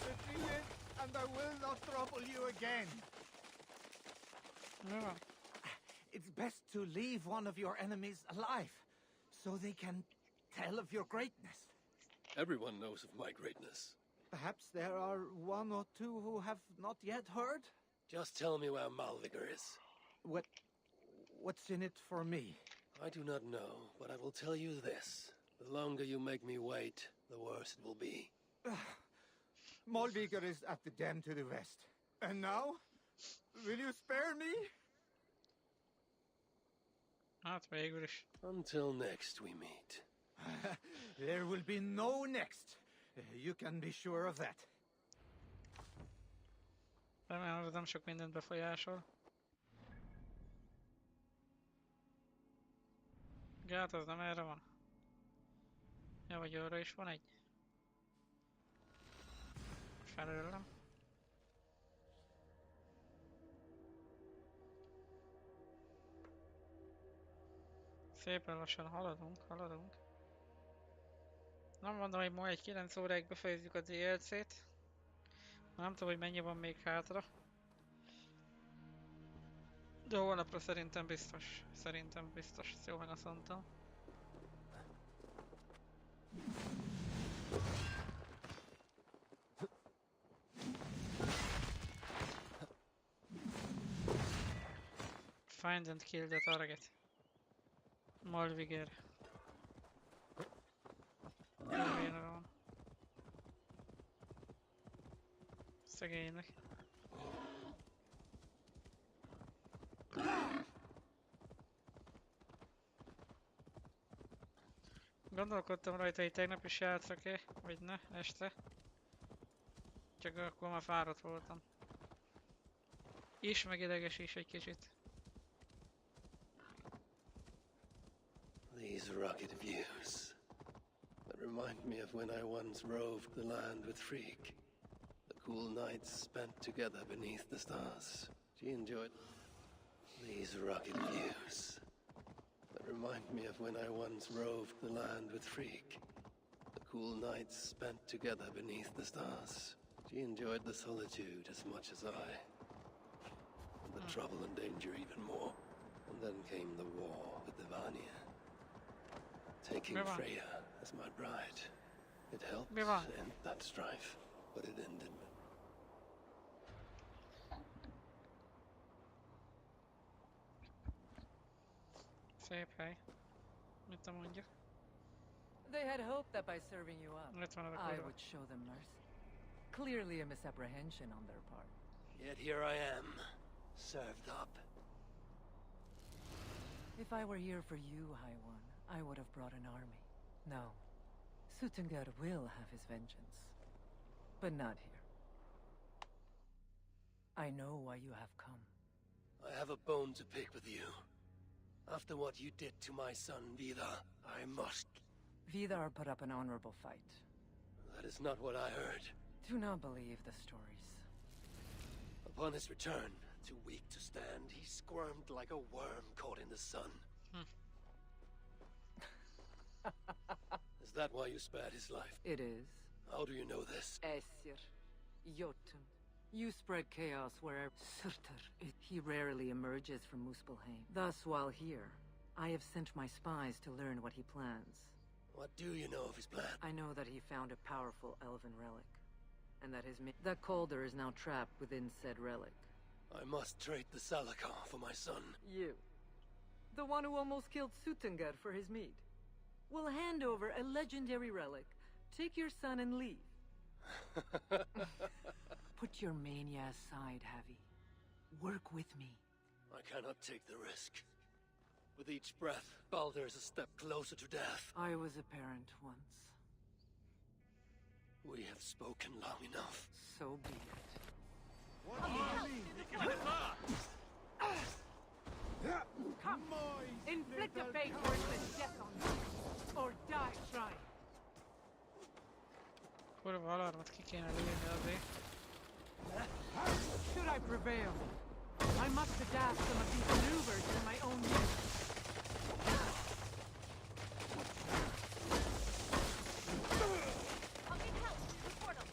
Resilient, and I will not trouble you again. Jó. It's best to leave one of your enemies alive, so they can tell of your greatness. Everyone knows of my greatness. Perhaps there are one or two who have not yet heard? Just tell me where Malvigar is. What's in it for me? I do not know, but I will tell you this. The longer you make me wait, the worse it will be. Malvigar is at the den to the west. And now? Will you spare me? Hát végül is. Until next we meet. There will be no next. You can be sure of that. Remélem, hogy nem sok mindent befolyásol. Gát az nem erre van. Ja, vagy arra is van egy. Felőlem. Szépen lassan haladunk. Nem mondom, hogy ma egy 9 óráig befejezzük a DLC-t. Nem tudom, hogy mennyi van még hátra. De holnapra szerintem biztos. Ezt jól meg azt mondtam. Find and kill the target. Malvigar. Körülbelül van. Szegénynek. Gondolkodtam rajta, hogy tegnap is játszok-e, vagy ne, este. Csak akkor már fáradt voltam. És meg ideges is egy kicsit. These rugged views that remind me of when I once roved the land with Freak. The cool nights spent together beneath the stars. She enjoyed these rugged views that remind me of when I once roved the land with Freak. The cool nights spent together beneath the stars. She enjoyed the solitude as much as I. And the trouble and danger even more. And then came the war with the Vanya. Taking Freya as my bride. It helped end that strife, but it ended. Szép hely. Mit te mondjuk? They had hoped that by serving you up, Itt van a I kurva. would show them mercy. Clearly a misapprehension on their part. Yet here I am, served up. If I were here for you, High One, I would have brought an army. No. Suttungr will have his vengeance. But not here. I know why you have come. I have a bone to pick with you. After what you did to my son, Vidar, I must... Vidar put up an honorable fight. That is not what I heard. Do not believe the stories. Upon his return, too weak to stand, he squirmed like a worm caught in the sun. Is that why you spared his life? It is. How do you know this? Esir. Jotun. You spread chaos wherever... Surtur. He rarely emerges from Muspelheim. Thus, while here, I have sent my spies to learn what he plans. What do you know of his plan? I know that he found a powerful elven relic, and that that Calder is now trapped within said relic. I must trade the Salakar for my son. You, the one who almost killed Suttungr for his mead, will hand over a legendary relic, take your son and leave. Put your mania aside, Javi. Work with me. I cannot take the risk. With each breath, Baldur is a step closer to death. I was a parent once. We have spoken long enough. So be it. Come, inflict a fate worse than death on me, or die trying. Kurva alarmot ki kéne lőni azért. Should I prevail, I must adapt some of these maneuvers to my own use. I'll need help through the portal.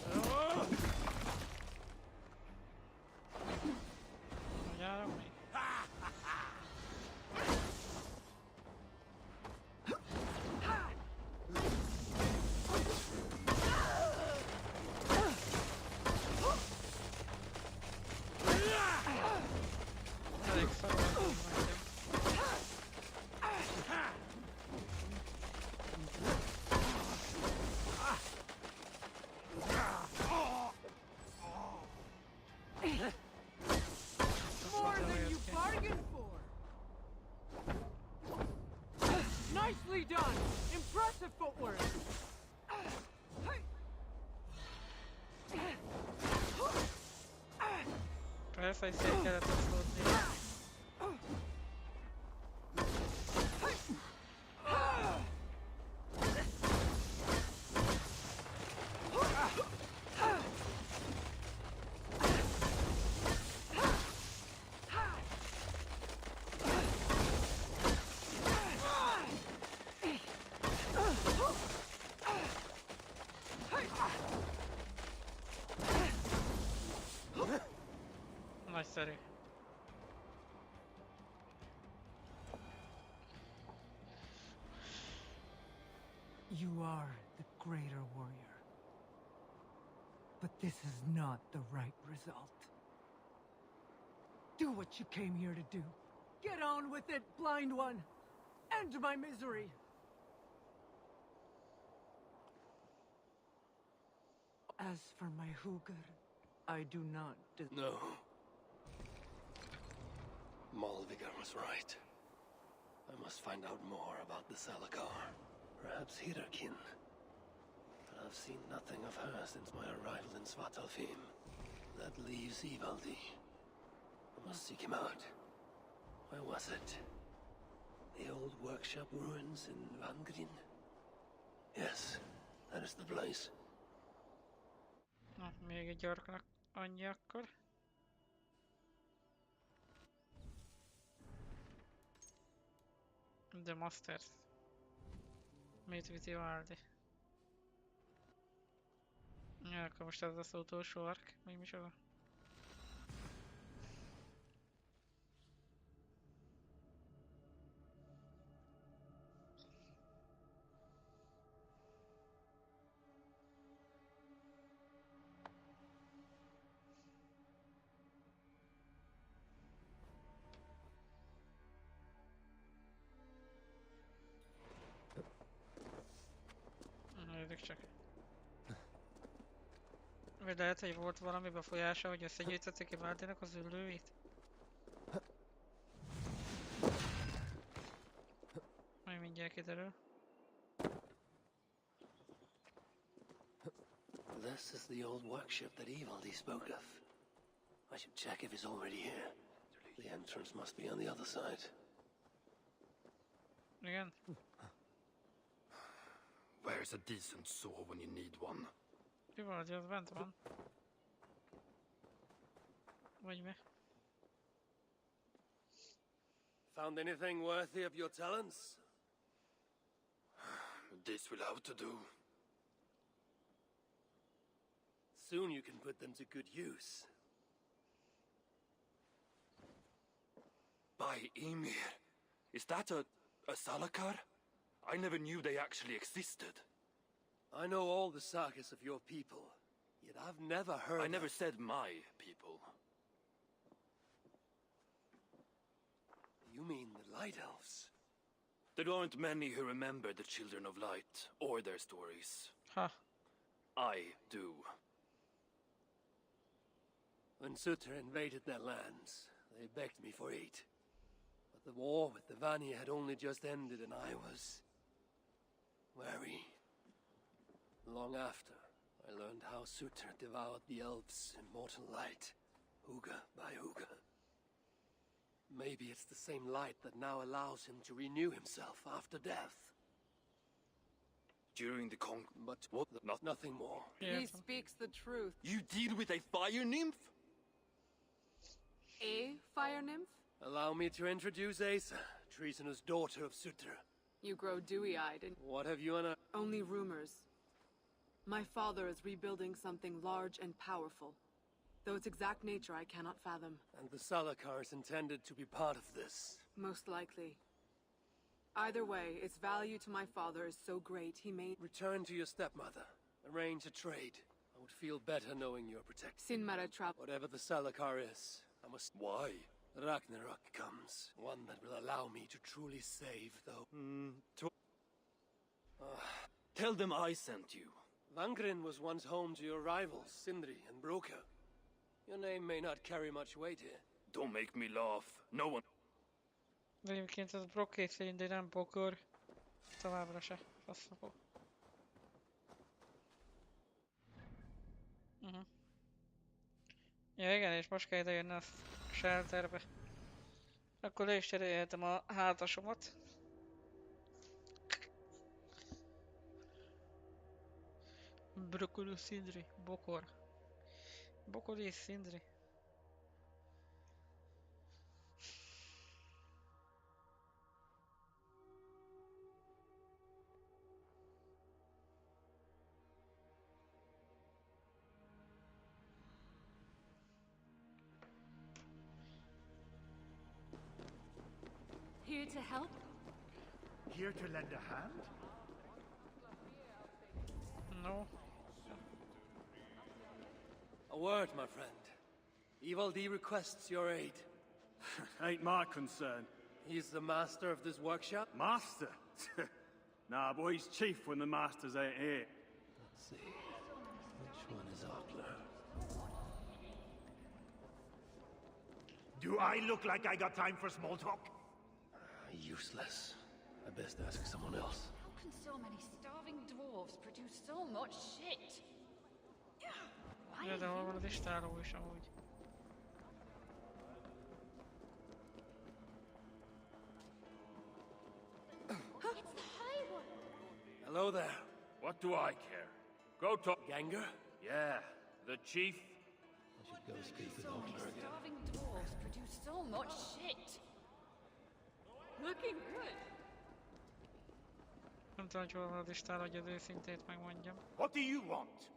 Mondjára még. Elég szarul van nekem. More than you bargained for. Nicely done. Impressive footwork. Persze, hogy szét kellett oszlódni. Nagyszerű. You are the greater warrior. But this is not the right result. Do what you came here to do. Get on with it, blind one! End my misery! As for my Hugr, I do not No. Malvigar was right. I must find out more about the Salakar. Perhaps Hirarkin. But I've seen nothing of her since my arrival in Svartalfheim. That leaves Ivaldi. I must seek him out. Where was it? The old workshop ruins in Vangrin? Yes, that is the place. Na, még egy orknak annyi akkor. The Masters. Meet with Ivaldi. Ja, akkor most ez az utolsó ark. Még mi is az? Nézzük csak. Vagy lehet, hogy volt valami befolyása, hogy összegyűjtötték Ivaldinak az üllőit? Majd mindjárt kiderül. This is the old workshop that Ivaldi spoke of. I should check if he's already here. The entrance must be on the other side. Igen? Where's a decent saw when you need one? Ivaldi az bent van. Vagy mi? Found anything worthy of your talents? This will have to do. Soon you can put them to good use. By Ymir. Is that a Salakar? I never knew they actually existed. I know all the sagas of your people, yet I've never heard I never said my people. You mean the Light Elves? There aren't many who remember the Children of Light, or their stories. Huh. I do. When Sutter invaded their lands, they begged me for aid. But the war with the Vani had only just ended and I was... wary. Long after, I learned how Sutter devoured the elves' immortal light, Huga by Huga. Maybe it's the same light that now allows him to renew himself after death. During the But what? Nothing more. Yeah. He speaks the truth. You deal with a fire nymph? A fire nymph? Allow me to introduce Asa, treasonous daughter of Sutter. You grow dewy-eyed and... What have you on a... Only rumors. My father is rebuilding something large and powerful. Though its exact nature I cannot fathom. And the Salakar is intended to be part of this. Most likely. Either way, its value to my father is so great he may... Return to your stepmother. Arrange a trade. I would feel better knowing you're protected. Sin Mara travel. Whatever the Salakar is, I must... Why? Ragnarok comes. One that will allow me to truly save, though. Tell them I sent you. Vangrin was once home to your rivals, Sindri and Broka. Your name may not carry much weight here. Don't make me laugh. No one... De egyébként az Brokkét Szindri nem pokor. Továbbra se. Faszapó. Ja igen, és most kell idejönni a shelterbe. Akkor le is cserélhetem a hátasomat. Brokkoli Szindri. Bokor. Bokor és Szindri. Here to help? Here to lend a hand? No. A word, my friend. Ivaldi requests your aid. Ain't my concern. He's the master of this workshop? Master? Nah, boy, he's chief when the masters ain't here. Let's see. Which one is Arkler? Do I look like I got time for small talk? Useless. I best ask someone else. How can so many starving dwarves produce so much shit? Why Ja, are de hol you... van az istáló is amúgy? It's the High One! Hello there. What do I care? Go talk. Ganger? Yeah, the chief. I should go speak with So many Arkler again. starving dwarves produce so much shit. Looking good. Nem tudom, hogy hol van az istáló, hogy az őszintét megmondjam. What do you want?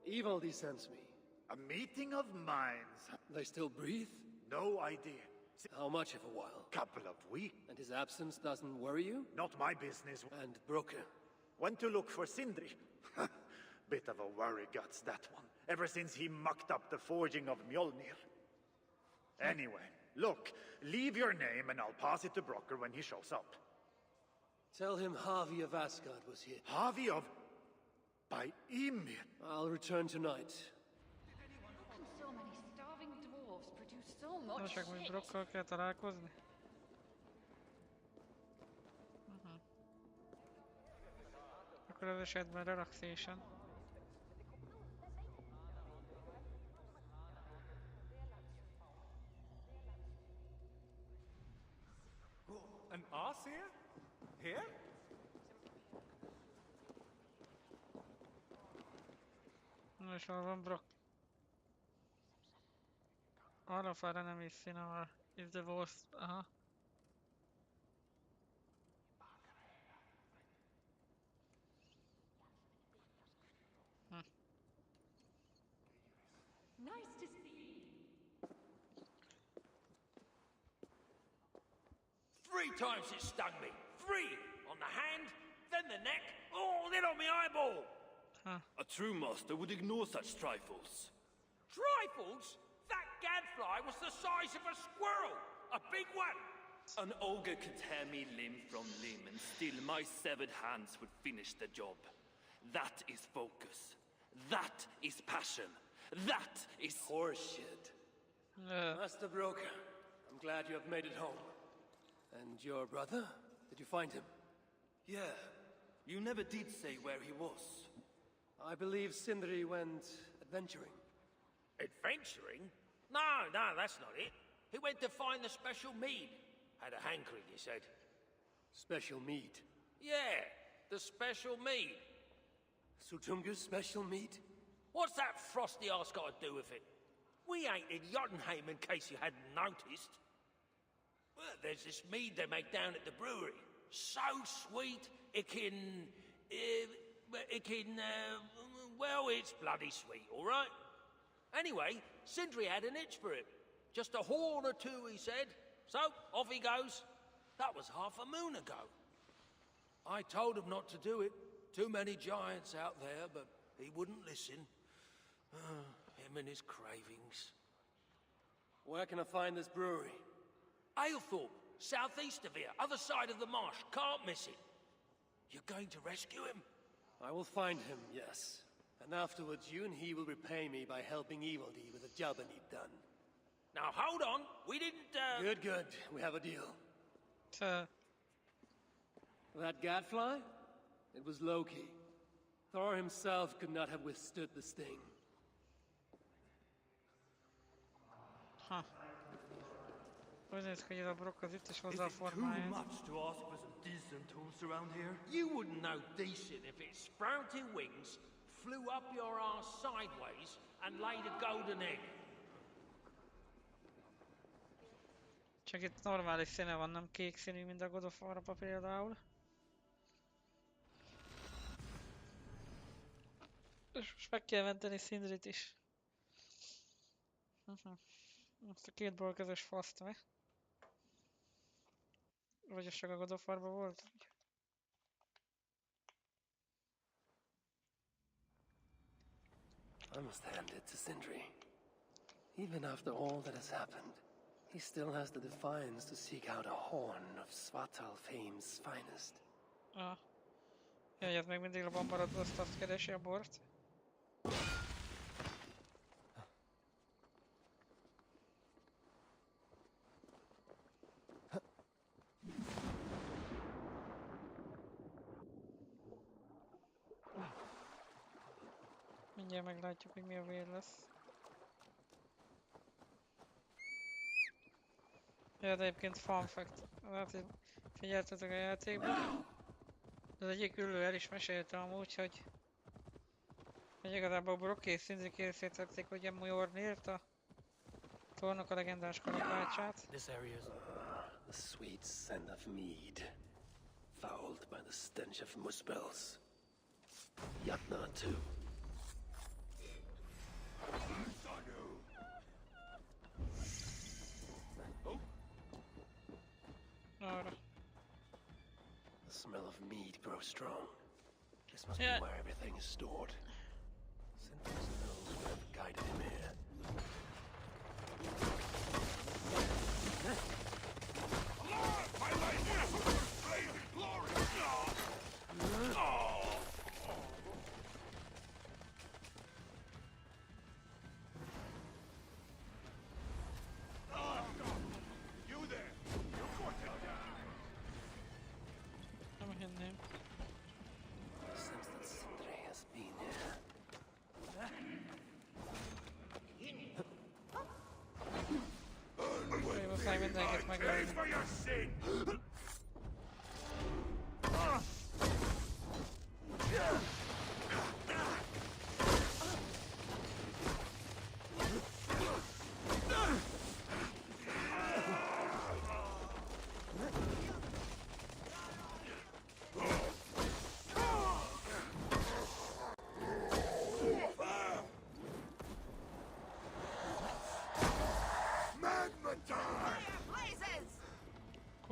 Ivaldi sends me. A meeting of minds. They still breathe? No idea. How much of a while? Couple of weeks. And his absence doesn't worry you? Not my business. And Broka? Went to look for Sindri. Bit of a worry guts, that one. Ever since he mucked up the forging of Mjolnir. Anyway, look, leave your name and I'll pass it to Brocker when he shows up. Tell him Harvey of Asgard was here. Harvey of... by Ymir. I'll return tonight. How can so many starving dwarves produce so Na much csak még shit? Brokkal kell találkozni. Akkor az esetben relaxation. An ass here? Here? Na és hol van Brock? Arra felre nem is színem, if the worst, aha. Nice to see you. 3 times it stung me. 3 on the hand, then the neck, oh, then on my eyeball. A true master would ignore such trifles. Trifles? That gadfly was the size of a squirrel. A big one. An ogre could tear me limb from limb, and still my severed hands would finish the job. That is focus. That is passion. That is horseshit. Master Broker, I'm glad you have made it home. And your brother? Did you find him? Yeah. You never did say where he was. I believe Sindri went adventuring. Adventuring? No, that's not it. He went to find the special mead. Had a hankering, he said. Special mead? Yeah, the special mead. Sutunga's special mead? What's that frosty arse got to do with it? We ain't in Jotunheim, in case you hadn't noticed. Well, there's this mead they make down at the brewery. So sweet, well, it's bloody sweet, all right? Anyway, Sindri had an itch for it. Just a horn or 2, he said. So, off he goes. That was half a moon ago. I told him not to do it. Too many giants out there, but he wouldn't listen. Him and his cravings. Where can I find this brewery? Aylthorpe, southeast of here, other side of the marsh. Can't miss it. You're going to rescue him? I will find him, yes. And afterwards, you and he will repay me by helping Evildee with the job I need done. Now, hold on. We didn't, Good. We have a deal. That gadfly? It was Loki. Thor himself could not have withstood the sting. Úgy néz ki, hogy ez a brokk az itt is Is hozzá a it too formáját. much to ask for some decent tools around here? You wouldn't know decent if it sprouted wings, flew up your arse sideways, and laid a golden egg. Csak itt normális színe van, nem kék színű, mint a God of War-ba például. És most meg kell menteni Sindrit is. Azt a 2 bal-kezes faszt meg. Vagy az csak a God of War-ba volt? I must hand it to Sindri. Even after all that has happened, he still has the defiance to seek out a horn of Svartal fame's finest. Jaj, ez még mindig labban maradva, azt keresi a bort. Mindjárt meglátjuk, hogy mi a vér lesz. Ja, de egyébként fun fact. Hát, hogy figyeltetek a játékban. Az egyik ülő el is mesélte amúgy, hogy igazából Brock és Sindri készítették, hogy Mjolnirt, a Thornak a legendás kalapácsát. The sweet scent of mead, fouled by the stench of muspels. Jatna too. Arra. The smell of mead grows strong. This must be where everything is stored. Sindri's nose would have guided him here. My life is flaming glory! You there! You're going to die! Nem hinném. I sense that Sindri has been here. Muszáj mindenkit megölni. For your sin!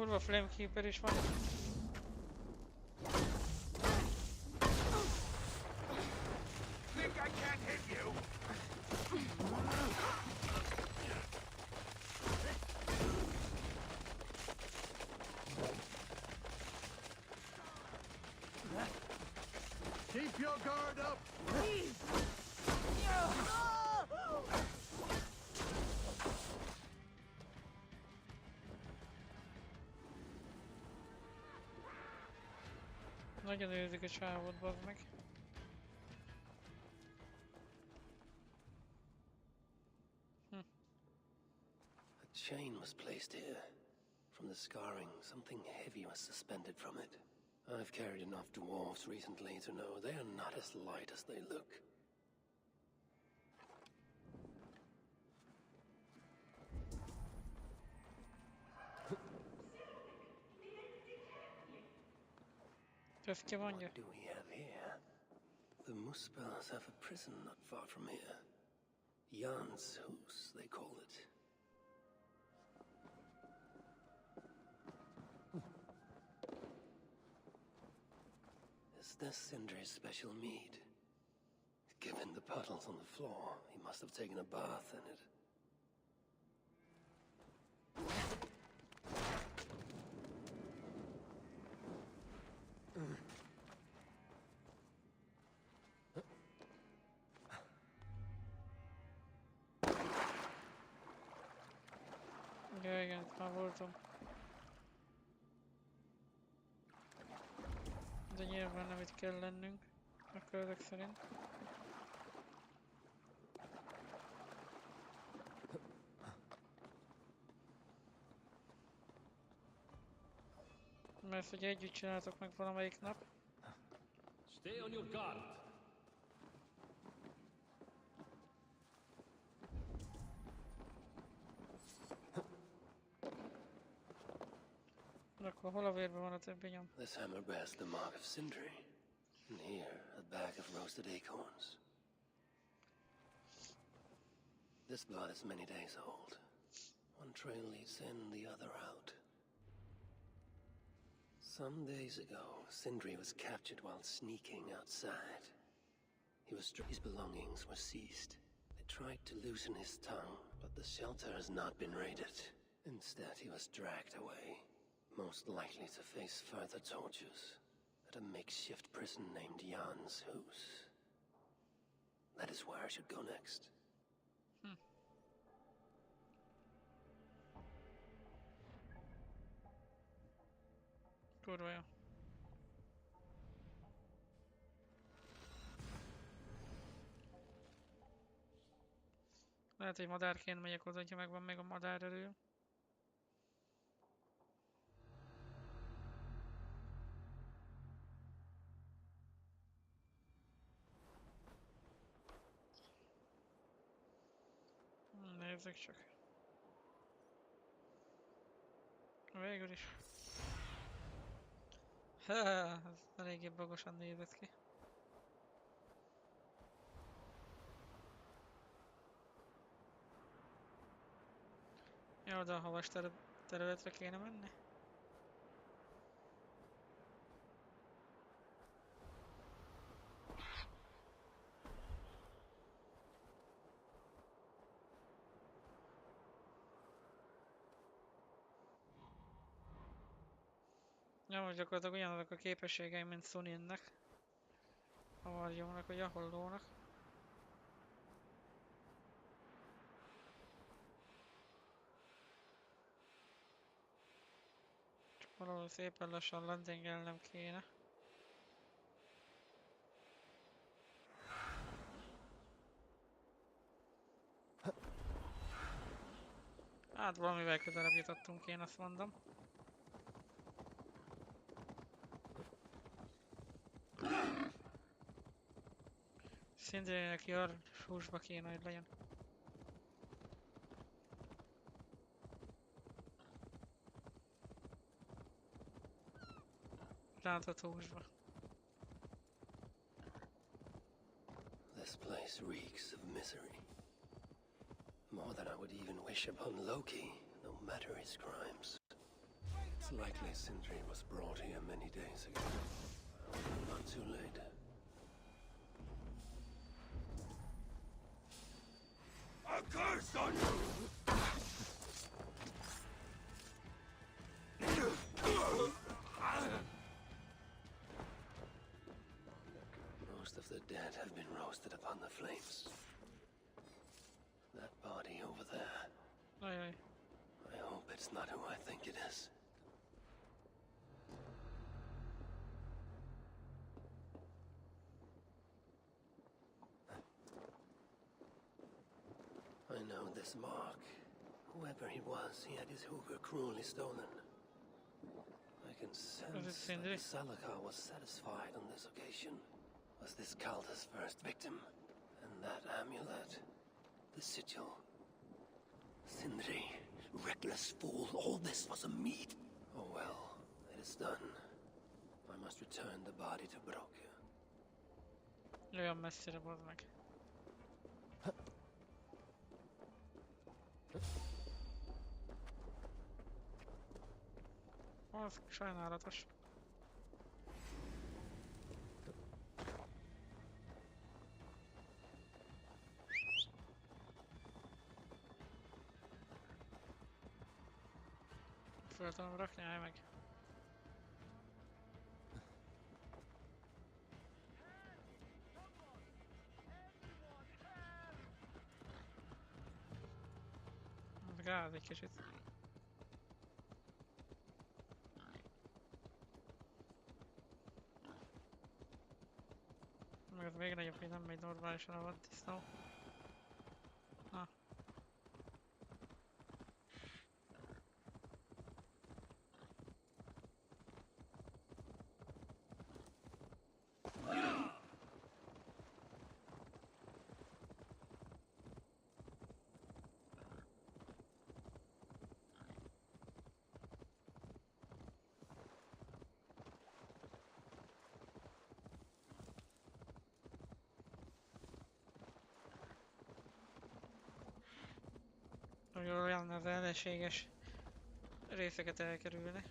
Kurva Flamekeeper is van. Think I can't hit you? Keep your guard up! Nagyon őrzik a csávot, bazd meg. A chain was placed here. From the scarring, something heavy was suspended from it. I've carried enough dwarves recently to know they are not as light as they look. Ezt ki mondja? What do we have here? The Muspels have a prison not far from here. Jan's House, they call it. Is this Sindri's special mead? Given the puddles on the floor, he must have taken a bath in it. Ja, igen, itt már voltam. De nyilván nem itt kell lennünk, akkor ezek szerint. Mert hogy együtt csináltok meg valamelyik nap. Stay on your guard. Akkor hol a vérben van a többi nyom? This hammer bears the mark of Sindri. And here, a bag of roasted acorns. This blood is many days old. One trail leads in, the other out. Some days ago, Sindri was captured while sneaking outside. His belongings were seized. They tried to loosen his tongue, but the shelter has not been raided. Instead, he was dragged away, most likely to face further tortures at a makeshift prison named Jan's House. That is where I should go next. Kurva jó. Lehet, hogy madárként megyek oda, hogyha megvan még a madárerő. Nézzük csak. Végül is. Ez eléggé bagosan nézett ki. Jó, de a havas területre kéne menni. Ja, most gyakorlatilag ugyanazok a képességeim, mint Suninnek. A varjónak, vagy a hollónak. Csak valahol szépen lassan landingelnem kéne. Hát valamivel közelebb jutottunk, én azt mondom. Szindrének húsba kéne, hogy legyen. Rántott húsba. This place reeks of misery. More than I would even wish upon Loki, no matter his crimes. It's likely Sindri was brought here many days ago. Not too late. A curse on you! Most of the dead have been roasted upon the flames. That body over there. Aye, aye. I hope it's not who I think it is. I know this mark. Whoever he was, he had his hooker cruelly stolen. I can sense that the Salakar was satisfied on this occasion. Was this Calder's first victim? And that amulet, the sigil. Sindri, reckless fool, all this was a meat. Oh well, it is done. I must return the body to Broke. Olyan messzire bazd meg. Az sajnálatos. Föl tudom rakni, állj meg. Gáz egy kicsit. Meg az még nagyobb, hogy nem megy normálisan a vaddisznó. Na. Olyan az ellenséges részeket elkerülni.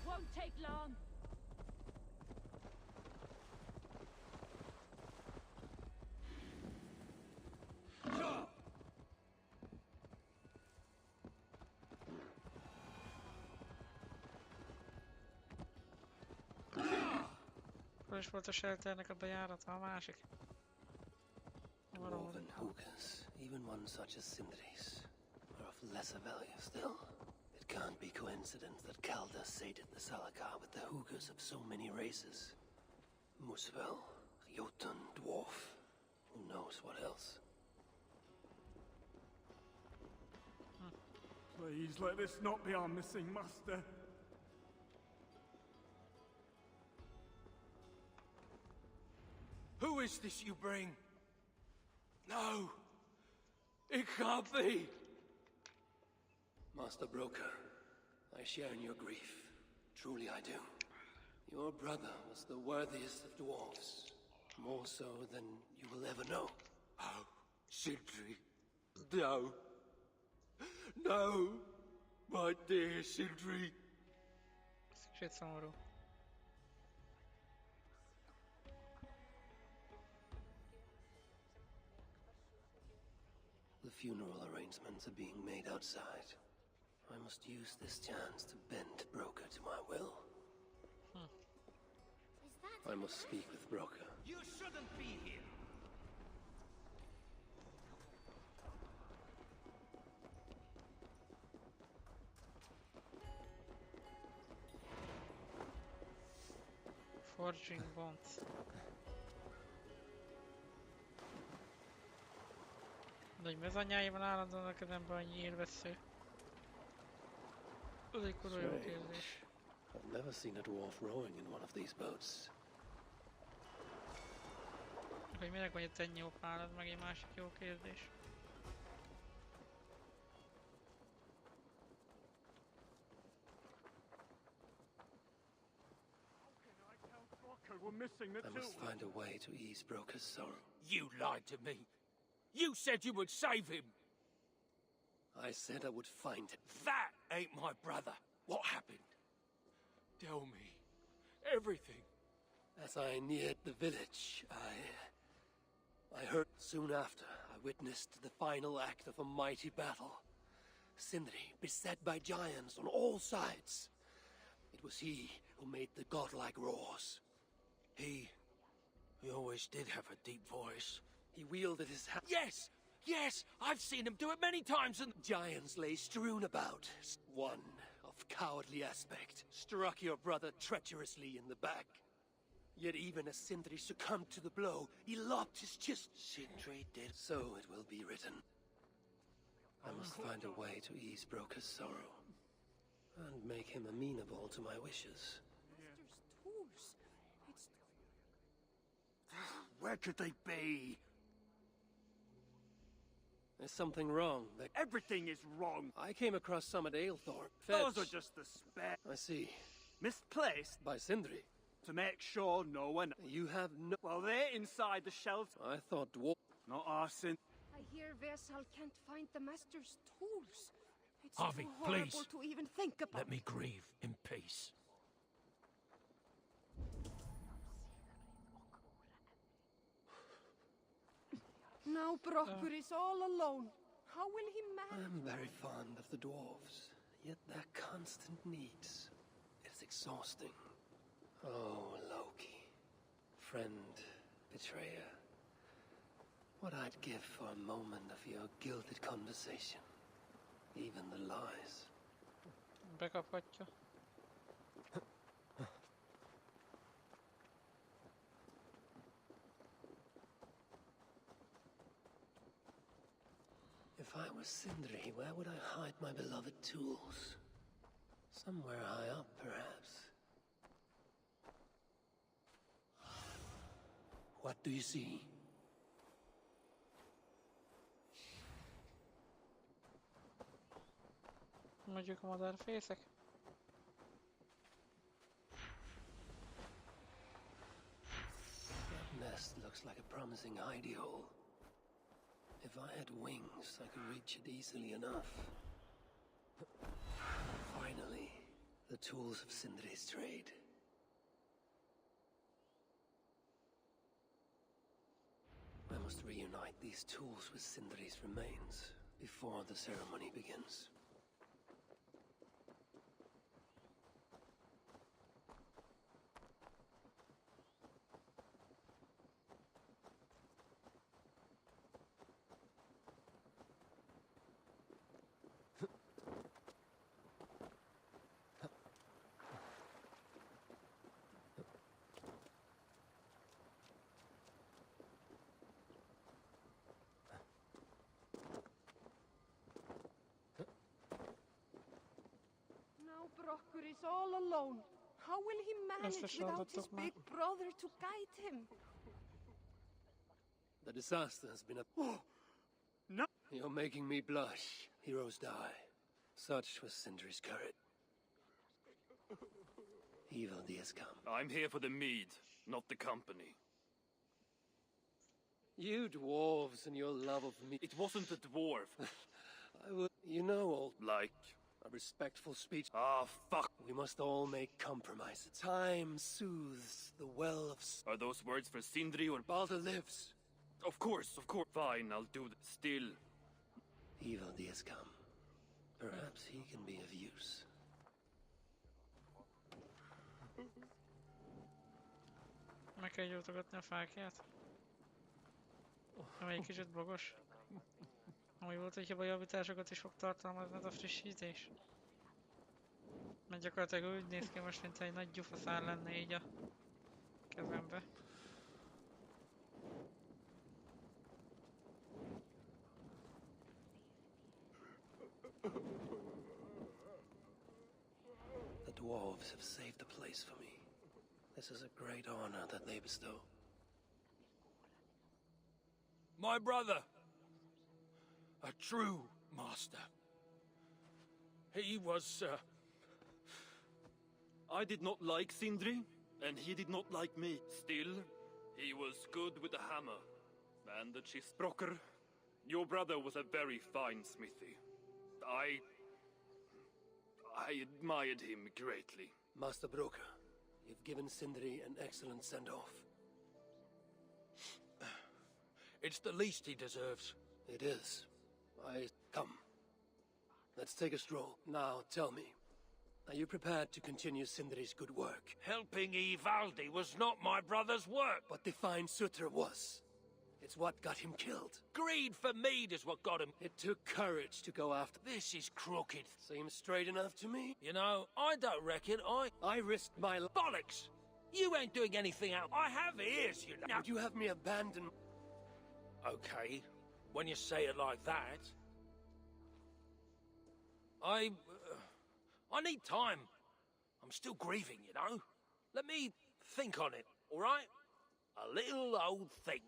Won't take long. Hol is volt a shelternek a bejárata, a másik? Dwarven hookahs, even one such as Sindri's, are of lesser value still. It can't be coincidence that Calder sated the Salakar with the hookahs of so many races. Muspel, Jotun, Dwarf, who knows what else. Please let this not be our missing master. Who is this you bring? No! It can't be! Master Broker, I share in your grief. Truly I do. Your brother was the worthiest of dwarves. More so than you will ever know. Oh, Sindri. No. No! My dear Sindri. Kicsit szomorú. The funeral arrangements are being made outside. I must use this chance to bend Broker to my will. I must speak with Broker. You shouldn't be here. Forging bonds. De hogy mezanyáiban állandóan a kezemben annyi élvesző. Ez egy kurva jó kérdés. I've never seen a dwarf rowing in one of these boats. Hogy minek van itt ennyi opál, ez meg egy másik jó kérdés. missing the I must find a way to ease Broker's sorrow. You lied to me. You said you would save him. I said I would find him. That ain't my brother. What happened? Tell me. Everything. As I neared the village, I heard. Soon after, I witnessed the final act of a mighty battle. Sindri, beset by giants on all sides. It was he who made the godlike roars. He always did have a deep voice. He wielded his hand. Yes! Yes! I've seen him do it many times and... Giants lay strewn about. One, of cowardly aspect, struck your brother treacherously in the back. Yet even as Sindri succumbed to the blow, he lopped his chest. Sindri did. So it will be written. I must find a way to ease Broker's sorrow. And make him amenable to my wishes. Master's tools. It's... Where could they be? There's something wrong. Everything is wrong. I came across some at Aylthorpe. Those are just the spare. I see. Misplaced by Sindri. To make sure no one... You have no... Well, they're inside the shelter. I thought dwarf... Not our sin. I hear Versal can't find the Master's tools. It's Harvey, too horrible please. to even think about. Let me grieve in peace. Now Brocker is all alone. How will he manage? I'm very fond of the dwarves, yet their constant needs is exhausting. Oh, Loki. Friend, betrayer. What I'd give for a moment of your gilded conversation. Even the lies. Bekaphatja. If I were Sindri, where would I hide my beloved tools? Somewhere high up, perhaps. What do you see? Mondjuk a madárfészek. That nest looks like a promising hidey hole. If I had wings, I could reach it easily enough. Finally, the tools of Sindri's trade. I must reunite these tools with Sindri's remains before the ceremony begins. Brocker is all alone. How will he manage without his big brother to guide him? The disaster has been a... Oh, no! You're making me blush. Heroes die. Such was Sindri's courage. Evil has come. I'm here for the mead, not the company. You dwarves and your love of me. It wasn't a dwarf. I would... You know, old... Like... A respectful speech. Ah, fuck. We must all make compromises. Time soothes the well of... Are those words for Sindri or... Balder lives. Of course. Fine, I'll do that. Still. Evil has come. Perhaps he can be of use. Meg kell gyújtogatni a fákját. Amelyik kicsit blogos. Amúgy volt, hogy hibajavításokat is fog tartalmazni ez a frissítés. Mert gyakorlatilag úgy néz ki most, mint egy nagy gyufaszál lenne így a kezembe. The dwarves have saved the place for me. This is a great honor that they bestow. My brother! A true master. He was, I did not like Sindri, and he did not like me. Still, he was good with the hammer. And the chief Broker, your brother was a very fine smithy. I admired him greatly. Master Broker, you've given Sindri an excellent send-off. It's the least he deserves. It is. Come. Let's take a stroll. Now, tell me, are you prepared to continue Sindri's good work? Helping Ivaldi was not my brother's work. But to find Sutter was. It's what got him killed. Greed for mead is what got him. It took courage to go after... This is crooked. Seems straight enough to me. You know, I don't reckon I risked my... Bollocks! You ain't doing anything out. I have ears, you know. Would you have me abandon... Okay, when you say it like that. I need time. I'm still grieving, you know. Let me think on it, all right? A little old think.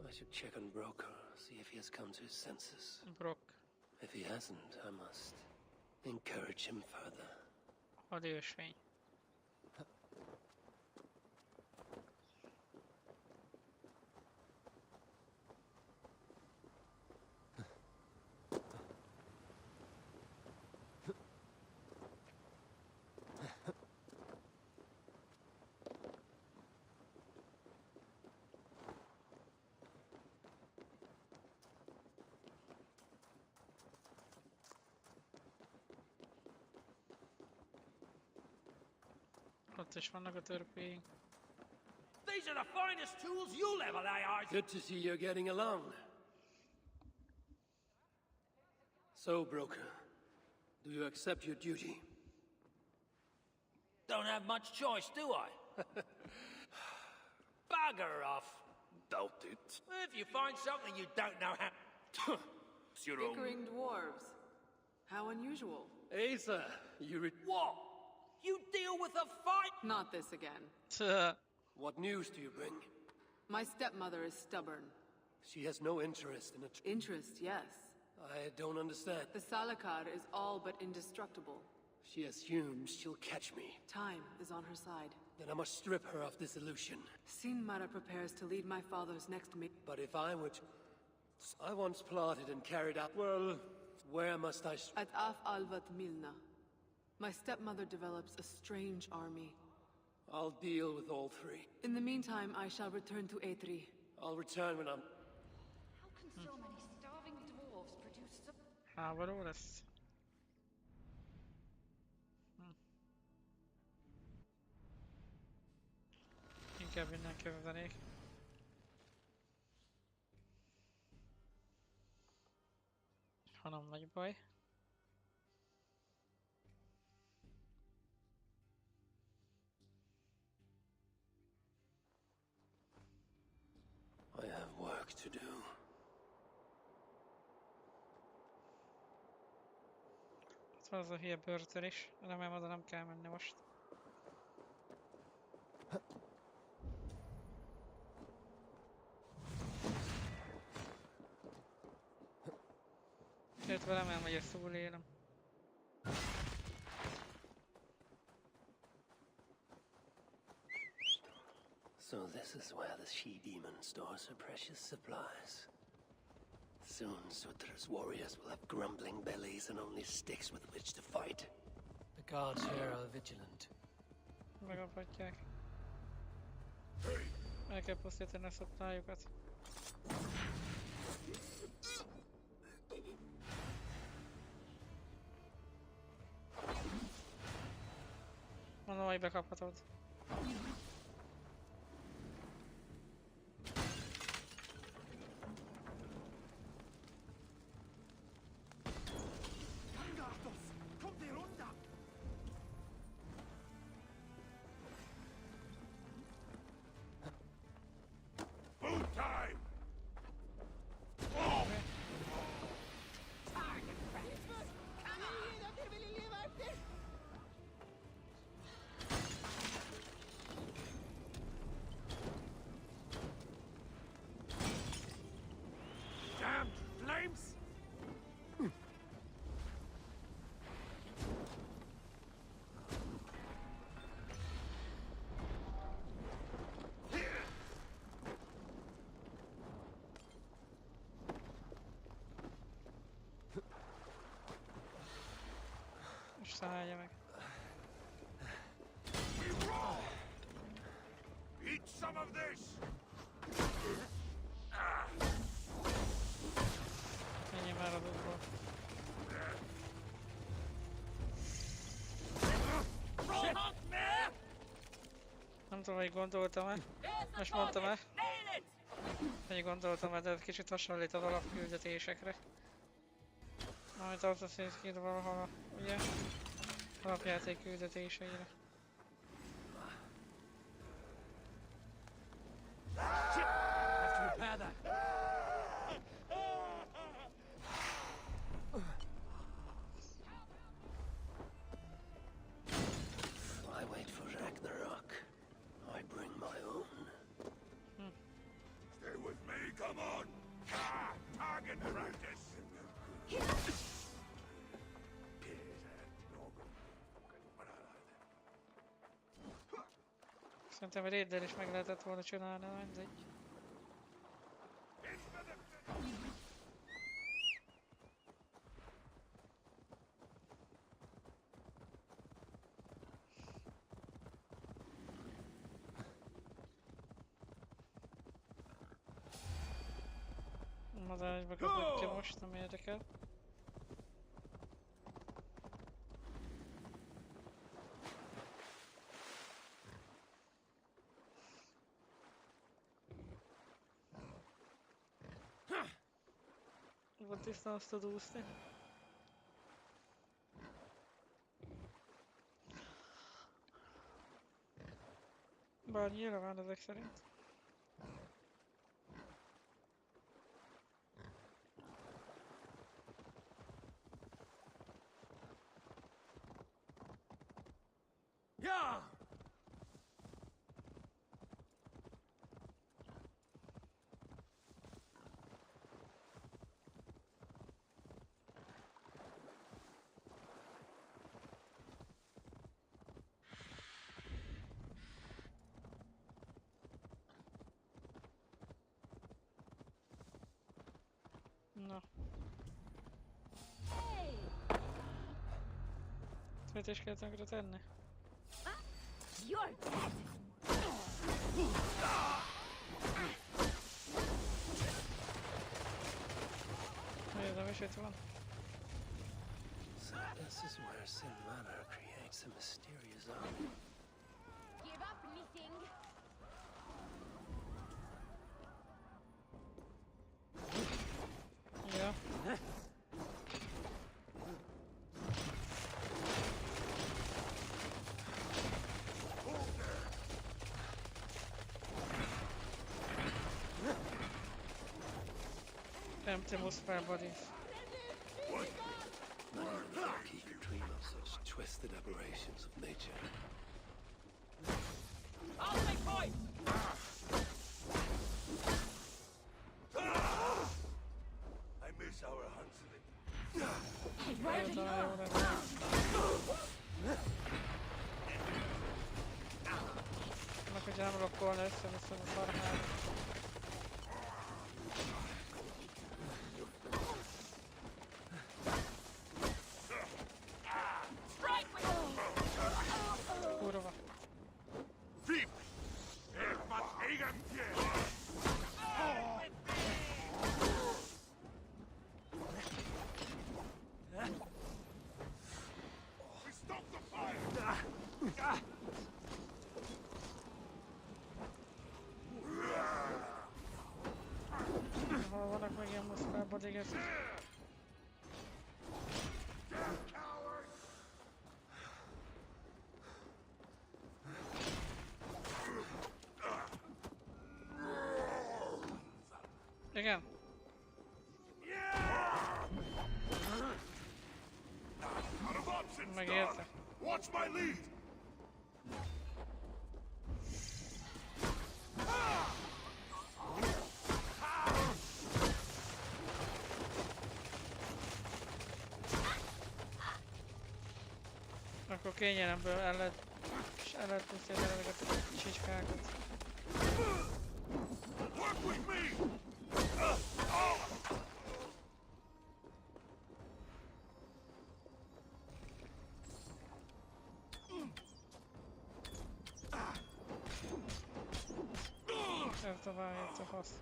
I should check on Broker, see if he has come to his senses. Brok. If he hasn't, I must encourage him further. Hadősvény. Ott is vannak a törpéink. These are the finest tools you'll ever lay eyes. Good to see you're getting along. So, Broker, do you accept your duty? Don't have much choice, do I? Bugger off. Doubt it. If you find something you don't know how... It's your own. Bickering dwarves. How unusual. Asa, you What? You deal with a fight? Not this again. What news do you bring? My stepmother is stubborn. She has no interest in it. Interest, yes. I don't understand. The Salakar is all but indestructible. She assumes she'll catch me. Time is on her side. Then I must strip her of this illusion. Sinmara prepares to lead my father's next But if I were to... I once plotted and carried out... Well, where must I... At Af Alvat Milna. My stepmother develops a strange army. I'll deal with all three. In the meantime, I shall return to Aetri. I'll return when I'm... How can so many starving dwarves produce so... Háború lesz. Inkább innen kezdenék. Ha nem nagy baj. I have work to do. Ott van az a hülye börtön is. Remélem oda nem kell menni most. Illetve remélem, hogy ezt túlélem. So this is where the she-demon stores her precious supplies. Soon Sutra's warriors will have grumbling bellies and only sticks with which to fight. The guards here are vigilant. Megapatják. El kell pusztítani a szoptájukat. Mondom, hogy bekaphatod. szállja meg. Eat some of this. Menjél már a dugból. Nem tudom, hogy gondoltam-e. Most mondtam-e. Hogy gondoltam-e, de ez kicsit hasonlít az alapküldetésekre. Amit az a Creed Valhalla, ugye? Alapjáték küldetéseire. I wait for Ragnarok. I bring my own. Stay with me, come on. Target practice. Szerintem egy raiddel is meg lehetett volna csinálni, mindegy. Mazásba kapott ki most, nem érdekel. Volt tisztán azt tud úszni. Bár nyilván ezek szerint. Yeah! Na. Mit is kell tönkre tenni? You're dead. Nézem is itt van. So this is where Sin Manor creates a mysterious army. Give up, missing. Ja. Empty spare bodies. Not even the Darky can dream of such twisted aberrations of nature. I'll take point! I miss our huntsman. Where did you Annak, hogy nem rokkolna össze-vissza a farmára. Kurva. Hol vannak még ilyen muszkálbodigek? Igen. Megérte. Watch my lead. Akkor kényelemből el lehet pusztítani ezeket a csicskákat. Work with me. tovább, a fasz.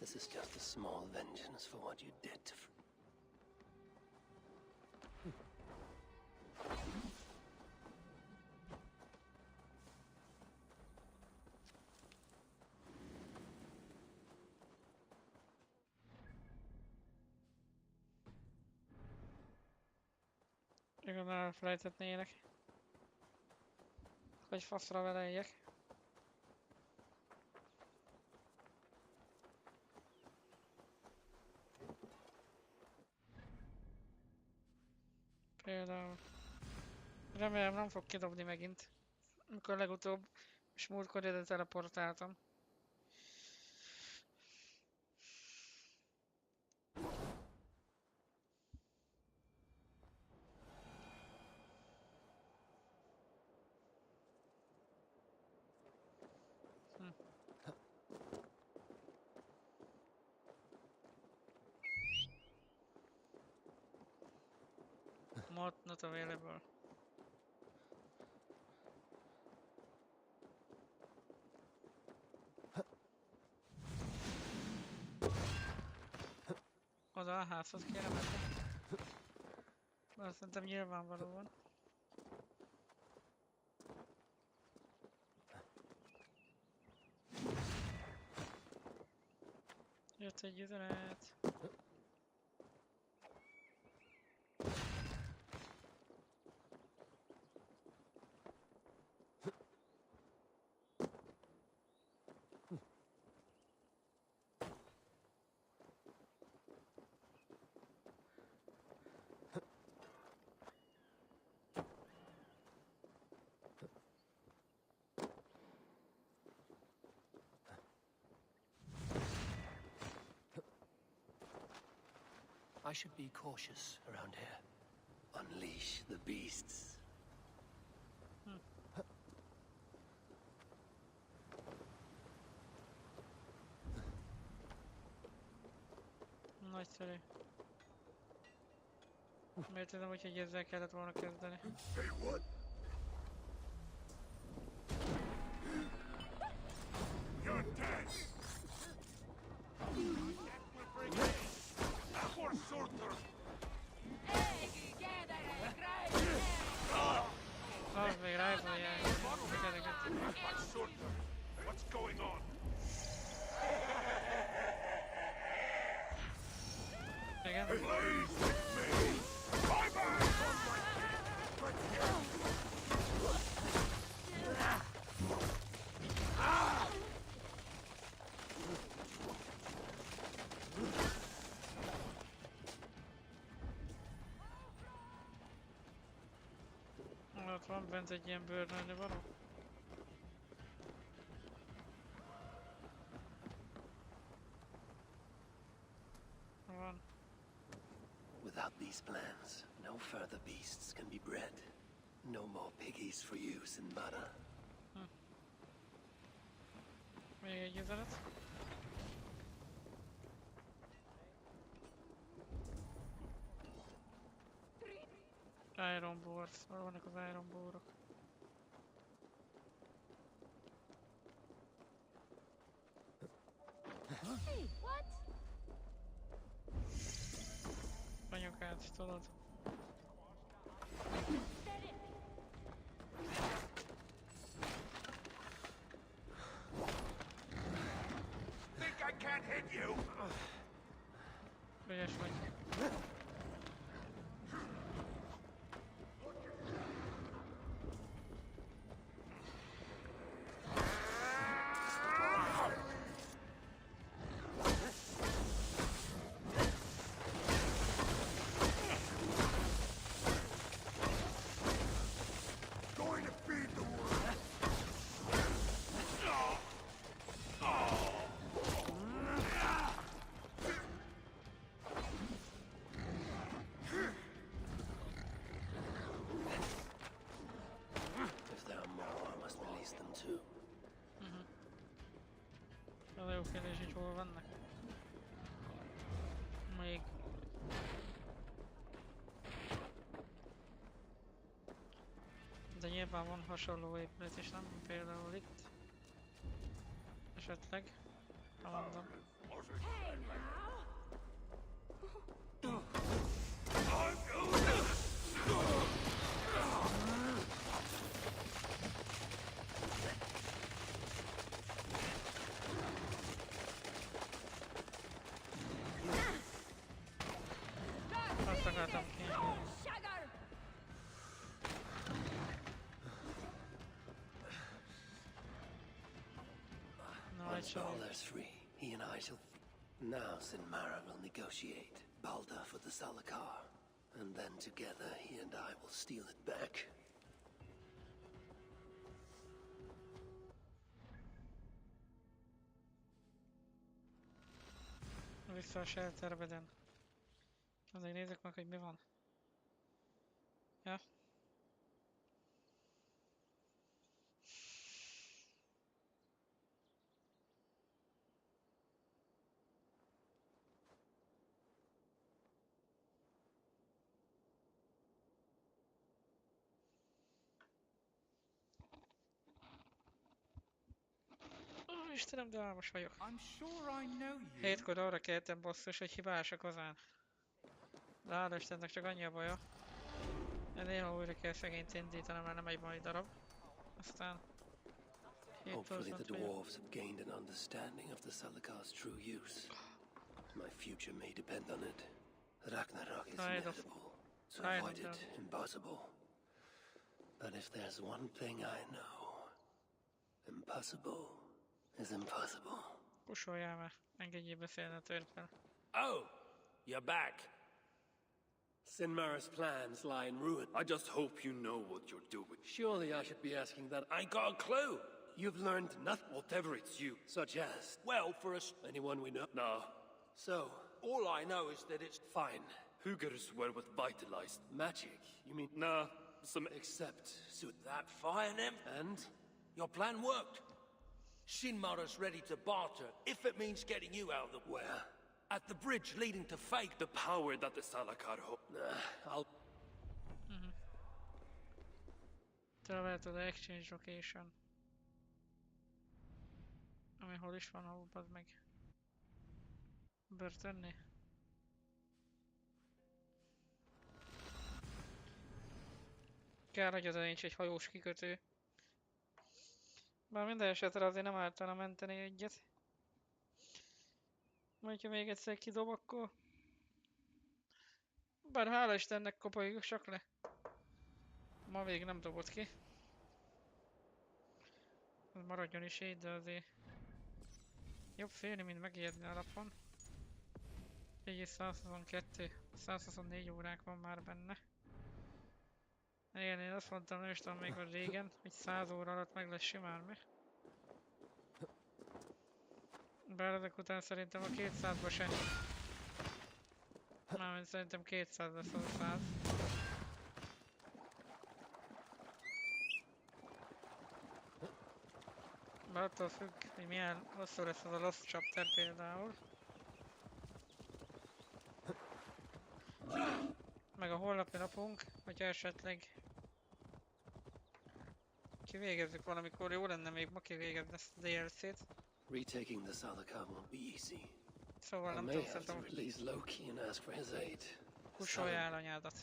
This is just a small vengeance for what you did to... Igazán elfelejtetnének, hogy faszra veleljek. Például. Remélem nem fog kidobni megint, amikor legutóbb és múltkor ide teleportáltam. Mod not available. Oda a házhoz kéne menni. Bár szerintem nyilvánvaló van. Jött egy üzenet. I should be cautious around here. Unleash the beasts. Nagyszerű. Miért tudom, hogy ezzel kellett volna kezdeni? Hey, what? You're dead! Az még rajzolják. What's going on? Igen. Please, me! Bye bye! Ott van bent egy ilyen bőrnölni való. Van. Without these plans, no further beasts can be bred. No more piggies for you, Sinbad. Még egy üzenet. Iron Boars, hol vannak az Iron Boarok? Hey, what? Anyukát, tudod? Think I can't hit you? Ügyes vagy. hajókérés is hol vannak? Még... De nyilván van hasonló épület is, nem? Például itt. Esetleg. Ha mondom. Azt akartam ki. Once Balder's free, he and I shall... Now Sinmara will negotiate Balder for the Salakar. And then together he and I will steal it back. Vissza a shelterbeden. Azért nézzük meg, hogy mi van. Ja. Istenem, de álmos vagyok. 7-kor arra keltem, basszus, hogy hibás a kazán. De hála Istennek csak annyi a baja. De néha újra kell szegényt indítanom, mert nem egy mai darab. Aztán... Hopefully the dwarves have gained an understanding of the Salakar's true use. My future may depend on it. Ragnarok is inevitable. To avoid it, impossible. But if there's one thing I know, impossible is impossible. Kusoljál már, engedjél beszélni a törpel. Oh, you're back. Sinmara's plans lie in ruin. I just hope you know what you're doing. Surely I should be asking that. I ain't got a clue. You've learned nothing. Whatever it's you. Such as? Well, for us... Anyone we know? No. So? All I know is that it's... Fine. Hugers were with vitalized. Magic, you mean? Nah, some... Except... that fire nymph? And? Your plan worked. Sinmara's ready to barter, if it means getting you out of the... Where? At the bridge leading to fate. The power that the Salakar hold. I'll... Travel to the exchange location. Ami hol is van, ahol az meg... Börtönni? Kár, hogy oda nincs egy hajós kikötő. Bár minden esetre azért nem ártana menteni egyet. Majd ha még egyszer kidob, akkor... Bár hála Istennek kopoljuk csak le. Ma még nem dobott ki. Ez maradjon is így, de azért... Jobb félni, mint megijedni alapon. Így 122, 124 órák van már benne. Igen, én azt mondtam, nem is tudom még a régen, hogy 100 óra alatt meg lesz simán mi. Bár ezek után szerintem a 200-ba se. Mármint szerintem 200 lesz az a 100. Bár attól függ, hogy milyen hosszú lesz az a Lost Chapter például. Meg a holnapi napunk, hogyha esetleg kivégezzük valamikor, jó lenne még ma kivégezni ezt a DLC-t. Retaking the Salakar won't be easy. Szóval nem tudom, szerintem kusoljál anyádat.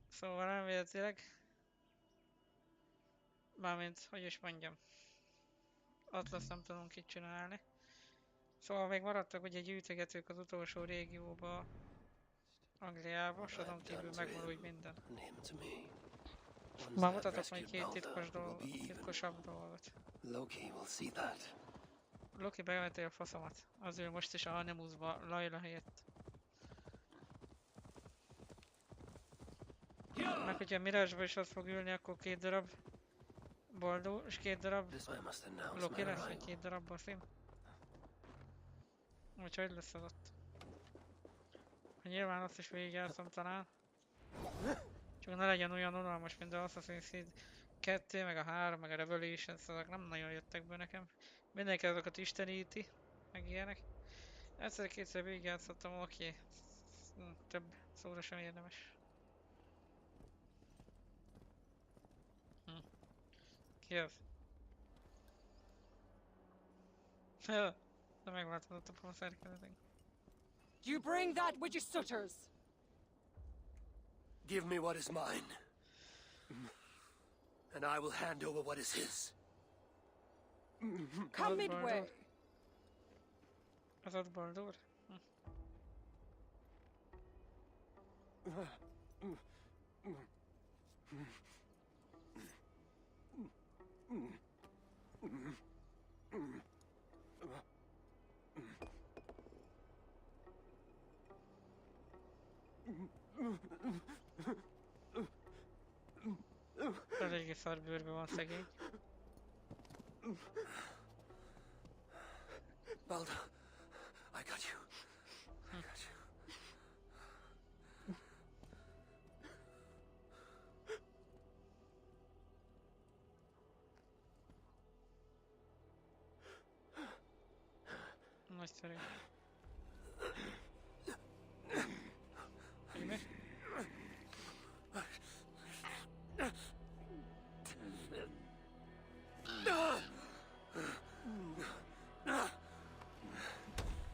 Szóval elméletileg, mármint, hogy is mondjam, Atlas nem tudunk itt csinálni. Szóval még maradtak ugye gyűjtögetők az utolsó régióba, Angliába, s azon kívül megvan úgy minden. Már mutatok majd két titkosabb dolgot. Loki beveti a faszomat. Az ő most is a Nemusba, Layla helyett. Meg hogyha Mirage-ba is az fog ülni, akkor 2 darab Baldur és 2 darab Loki lesz, vagy 2 darab Basim. Úgyhogy lesz az ott. Nyilván azt is végigjátszom talán. Csak ne legyen olyan unalmas, mint az Assassin's Creed 2, meg a 3, meg a Revelations, azok nem nagyon jöttek be nekem. Mindenki azokat isteníti, meg ilyenek. Egyszer-kétszer végigjátszottam, oké. Több szóra sem érdemes. Ki az? De megváltozott a szerkezetünk. Do you bring that which is Sutter's? Give me what is mine, and I will hand over what is his. Come midway. Az ott Baldur? Eléggé szar bőrben van szegény. Baldur, I got you. I got you. Nagyszerű. Íme?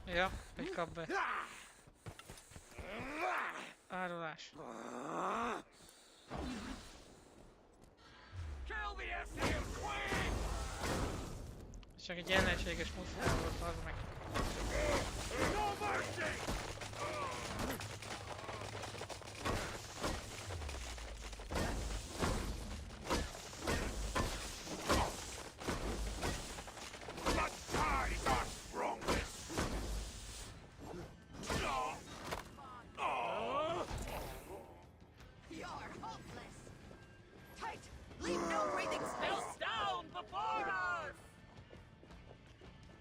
Ja, hogy kap be. Árulás. Csak egy ellenséges muszkál volt, az meg.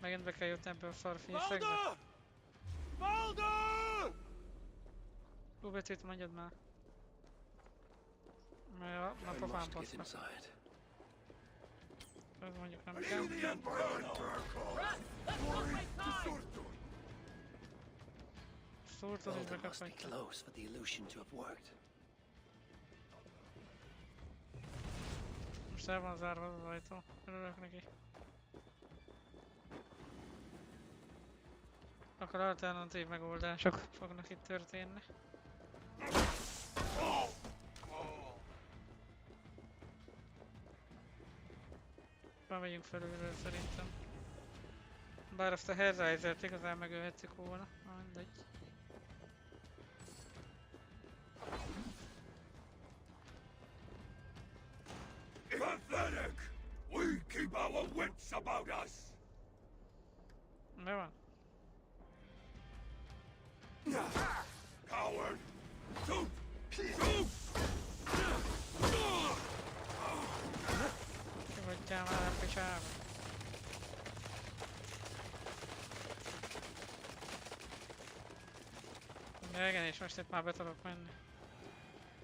Megint be kell jutni ebből a szarfényszegbe. Baldur! Ú, betűt mondjad már. Mert a pofám basznak. Ez mondjuk nem kell. Szúrtod is bekaphatja. Most el van zárva az ajtó. Örülök neki. Akkor alternatív megoldások fognak itt történni. Bemegyünk felülről szerintem. Bár azt a Hellraisert igazán megölhettük volna. Na mindegy. Pathetic! We keep our wits about us! Mi van? Coward! Shoot! Shoot! Kivagyjál már a picsába. Igen, és most itt már be tudok menni.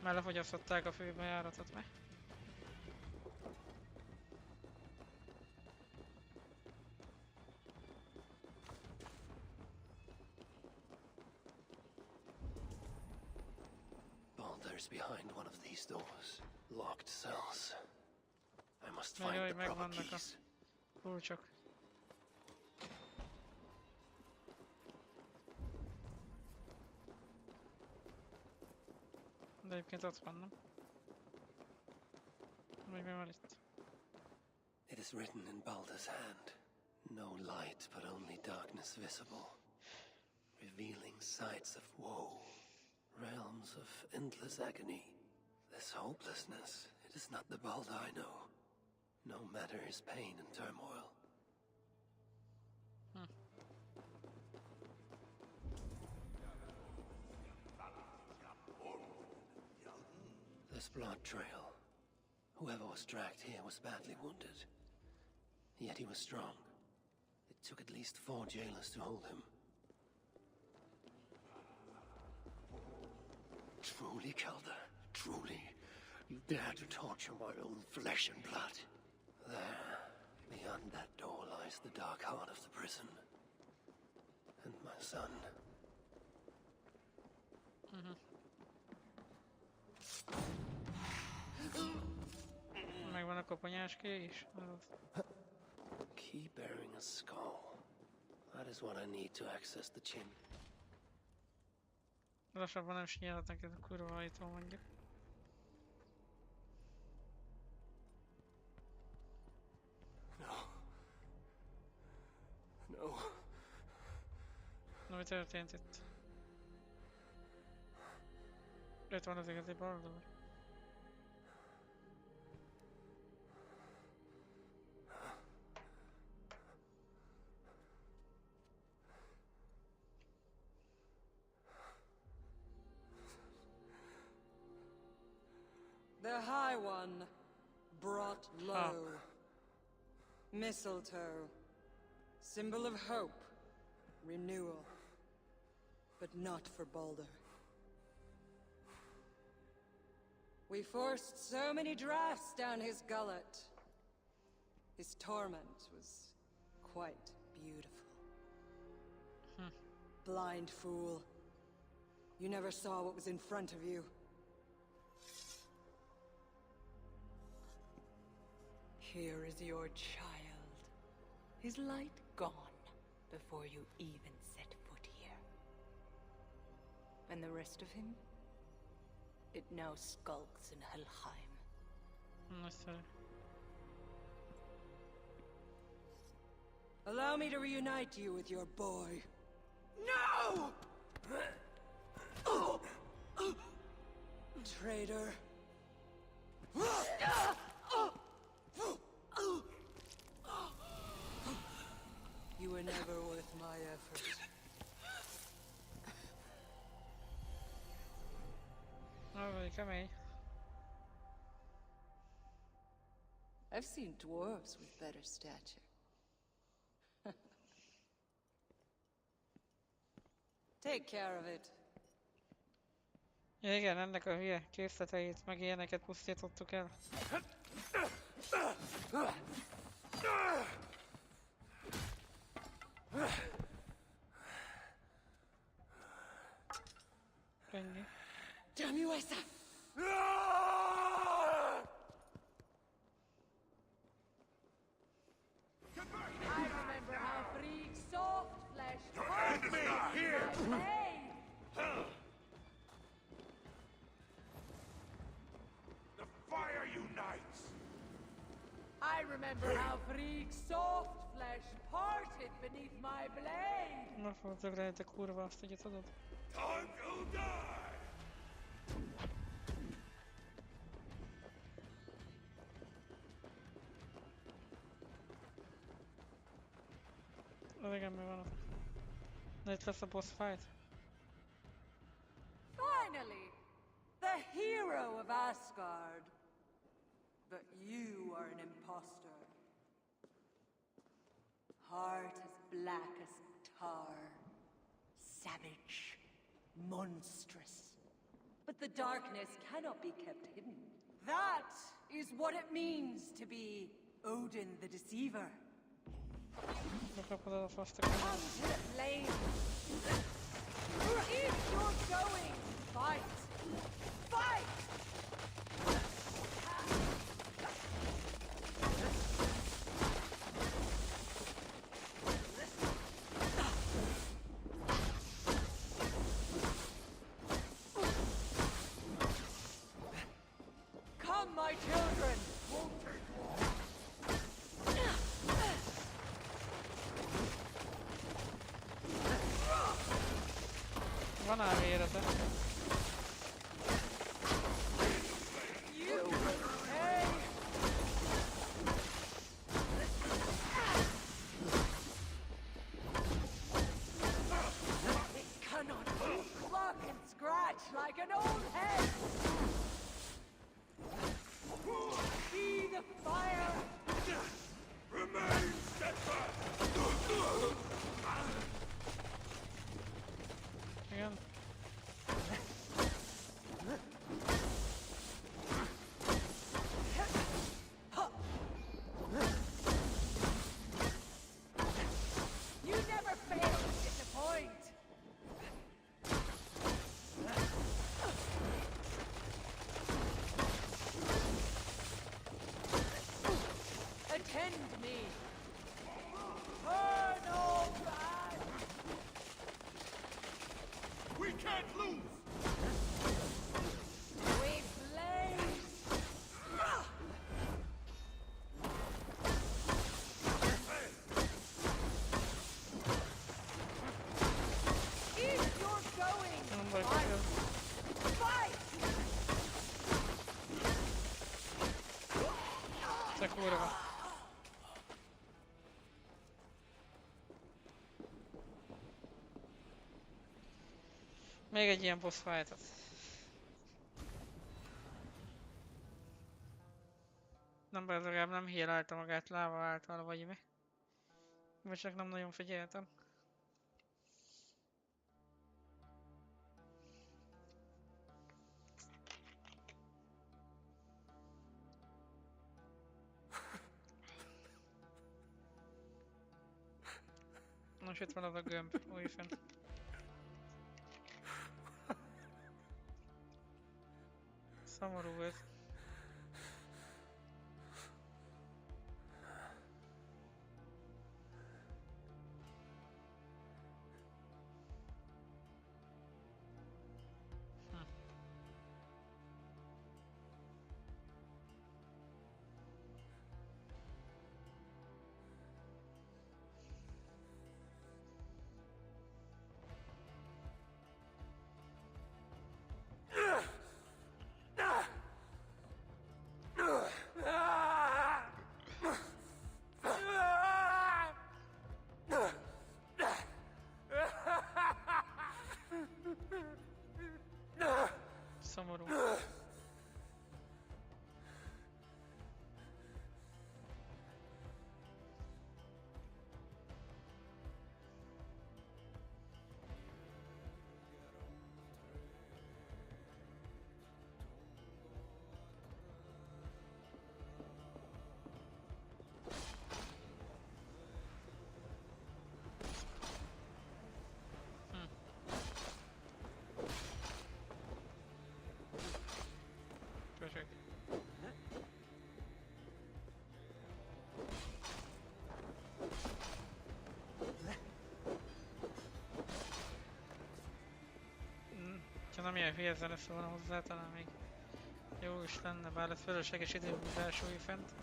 Már lefogyasztották a főbejáratot, meg. Baldur's behind one of these doors. Locked cells. I must Meg find hogy the proper megvannak a keys. kulcsok. De egyébként ott van, nem? Vagy mi van itt? It is written in Baldur's hand. No light, but only darkness visible. Revealing sights of woe. Realms of endless agony. This hopelessness, it is not the Baldur I know. No matter his pain and turmoil. This blood trail. Whoever was dragged here was badly wounded. Yet he was strong. It took at least 4 jailers to hold him. Truly, Calder, truly, you dare to torture my own flesh and blood. There, beyond that door lies the dark heart of the prison. and my son. Megvan a koponyáské is. Key bearing a skull. That is what I need to access the chimney. Lassabban nem sinyelhetnek ez a kurva ajtó mondjuk. No. Na mi történt itt? Itt van az igazi Baldur. The High One brought low. Mistletoe. Symbol of hope. Renewal. But not for Baldur. We forced so many drafts down his gullet. His torment was quite beautiful. Blind fool. You never saw what was in front of you. Here is your child. His light gone before you even set foot here. And the rest of him? It now skulks in Helheim. Allow me to reunite you with your boy. No! Traitor. You were never worth my effort. Oh, kemény. I've seen dwarves with better stature. Take care of it. Ja, igen, ennek a hülye készleteit, meg ilyeneket pusztítottuk el. Könnyű. Damn you, Asa! I remember how freak soft flesh End me here! The fire unites! I remember how freak soft flesh parted beneath my blade. Na fogod rá, te kurva, azt ugye tudod? Time will die! Az igen, mi van ott? Na itt lesz a boss fight. Finally, the hero of Asgard. But you are an imposter. Heart as black as tar. Savage. Monstrous. But the darkness cannot be kept hidden. That is what it means to be Odin the Deceiver. Bekapod a faszt a Come to the flame. If you're going, fight. Fight! Come, my children! Van ám érete. You will pay! It cannot cluck and scratch like an old head! See the fire! Remain steadfast! Igen. You never fail to disappoint! Kurva. Még egy ilyen boss fight-ot. Nem bár legalább nem healálta magát láva által, vagy mi. Vagy csak nem nagyon figyeltem. Most itt van az a gömb, újfent. Szomorú ez. Szomorú. Köszönjük. Ha nem ilyen hülye zene szólna hozzá, talán még jó is lenne, bár ez fölösleges időhúzás újfent.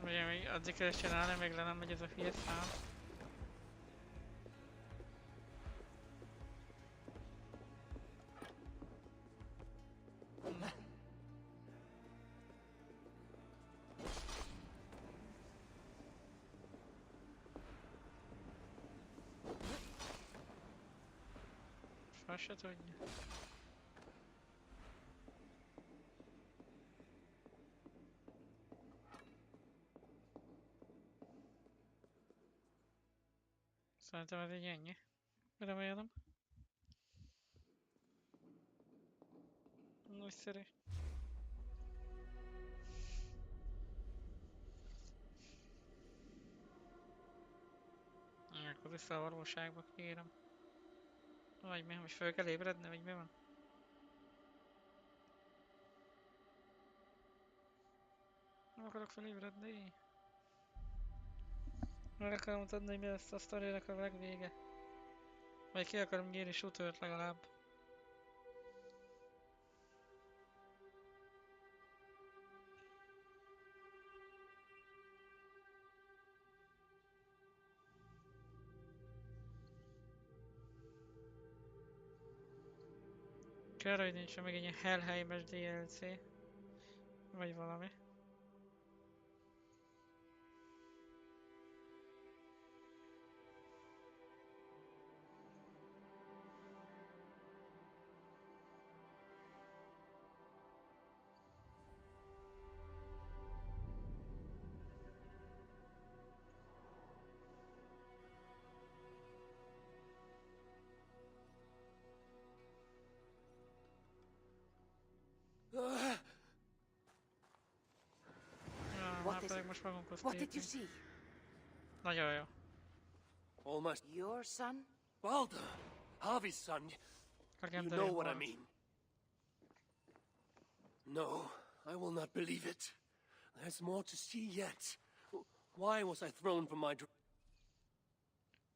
Ugye még addig kell csinálni, még le nem megy ez a hülye szám. Azt se tudja. Szerintem ez így ennyi. Remélem. Nagyszerű. Akkor vissza a valóságba, kérem. Vagy mi, most fel kell ébredni, vagy mi van? Nem akarok felébredni. Meg akarom mutatni, hogy mi lesz a sztorinak a legvége. Vagy ki akarom nyírni shootert legalább. Kár, hogy nincs meg egy ilyen Helheim-es DLC. Vagy valami. Ja, már pedig most magunkhoz tértünk. Nagyon jó. Almost. Your son? Balder, Harvey's son. You know what I mean. No, I will not believe it. There's more to see yet. Why was I thrown from my...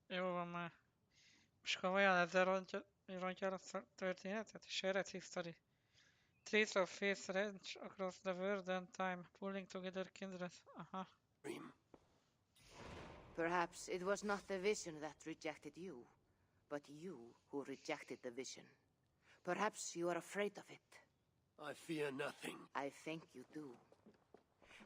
Jó van már. Most komolyan ezzel rontja a történetet? Shared history. Traits of face range across the world and time, pulling together kindred. Aha. Perhaps it was not the vision that rejected you, but you who rejected the vision. Perhaps you are afraid of it. I fear nothing. I think you do.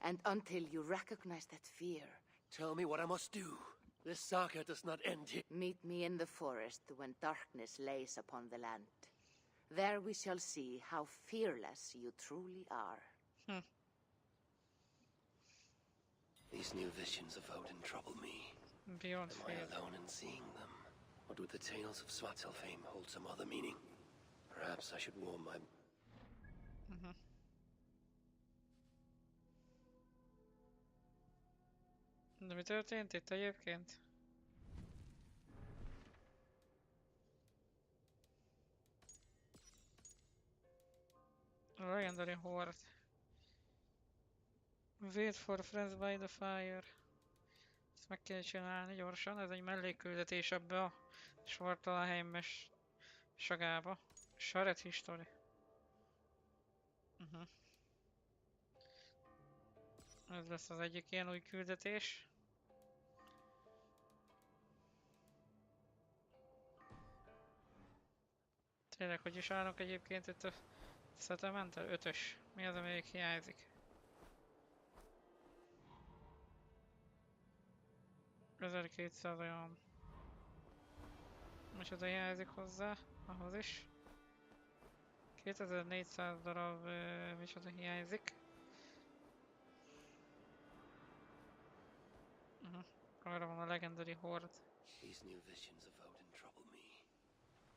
And until you recognize that fear... Tell me what I must do. This saga does not end here. Meet me in the forest when darkness lays upon the land. There we shall see how fearless you truly are. These new visions of Odin trouble me. Beyond Am I alone in seeing them? Or do the tales of Svartalfheim hold some other meaning? Perhaps I should warn my... De mi történt itt egyébként? A Legendary Horde. Wait for friends by the fire. Ezt meg kell csinálni gyorsan, ez egy mellékküldetés ebbe a Svartalfheim-es sagába. Shared history. Ez lesz az egyik ilyen új küldetés. Tényleg, hogy is állunk egyébként itt a Settlement-tel? 5-ös. Mi az, amelyik hiányzik? 1200 olyan. Micsoda hiányzik hozzá? Ahhoz is. 2400 darab micsoda hiányzik. Arra van a Legendary Horde. These new visions of Odin trouble me.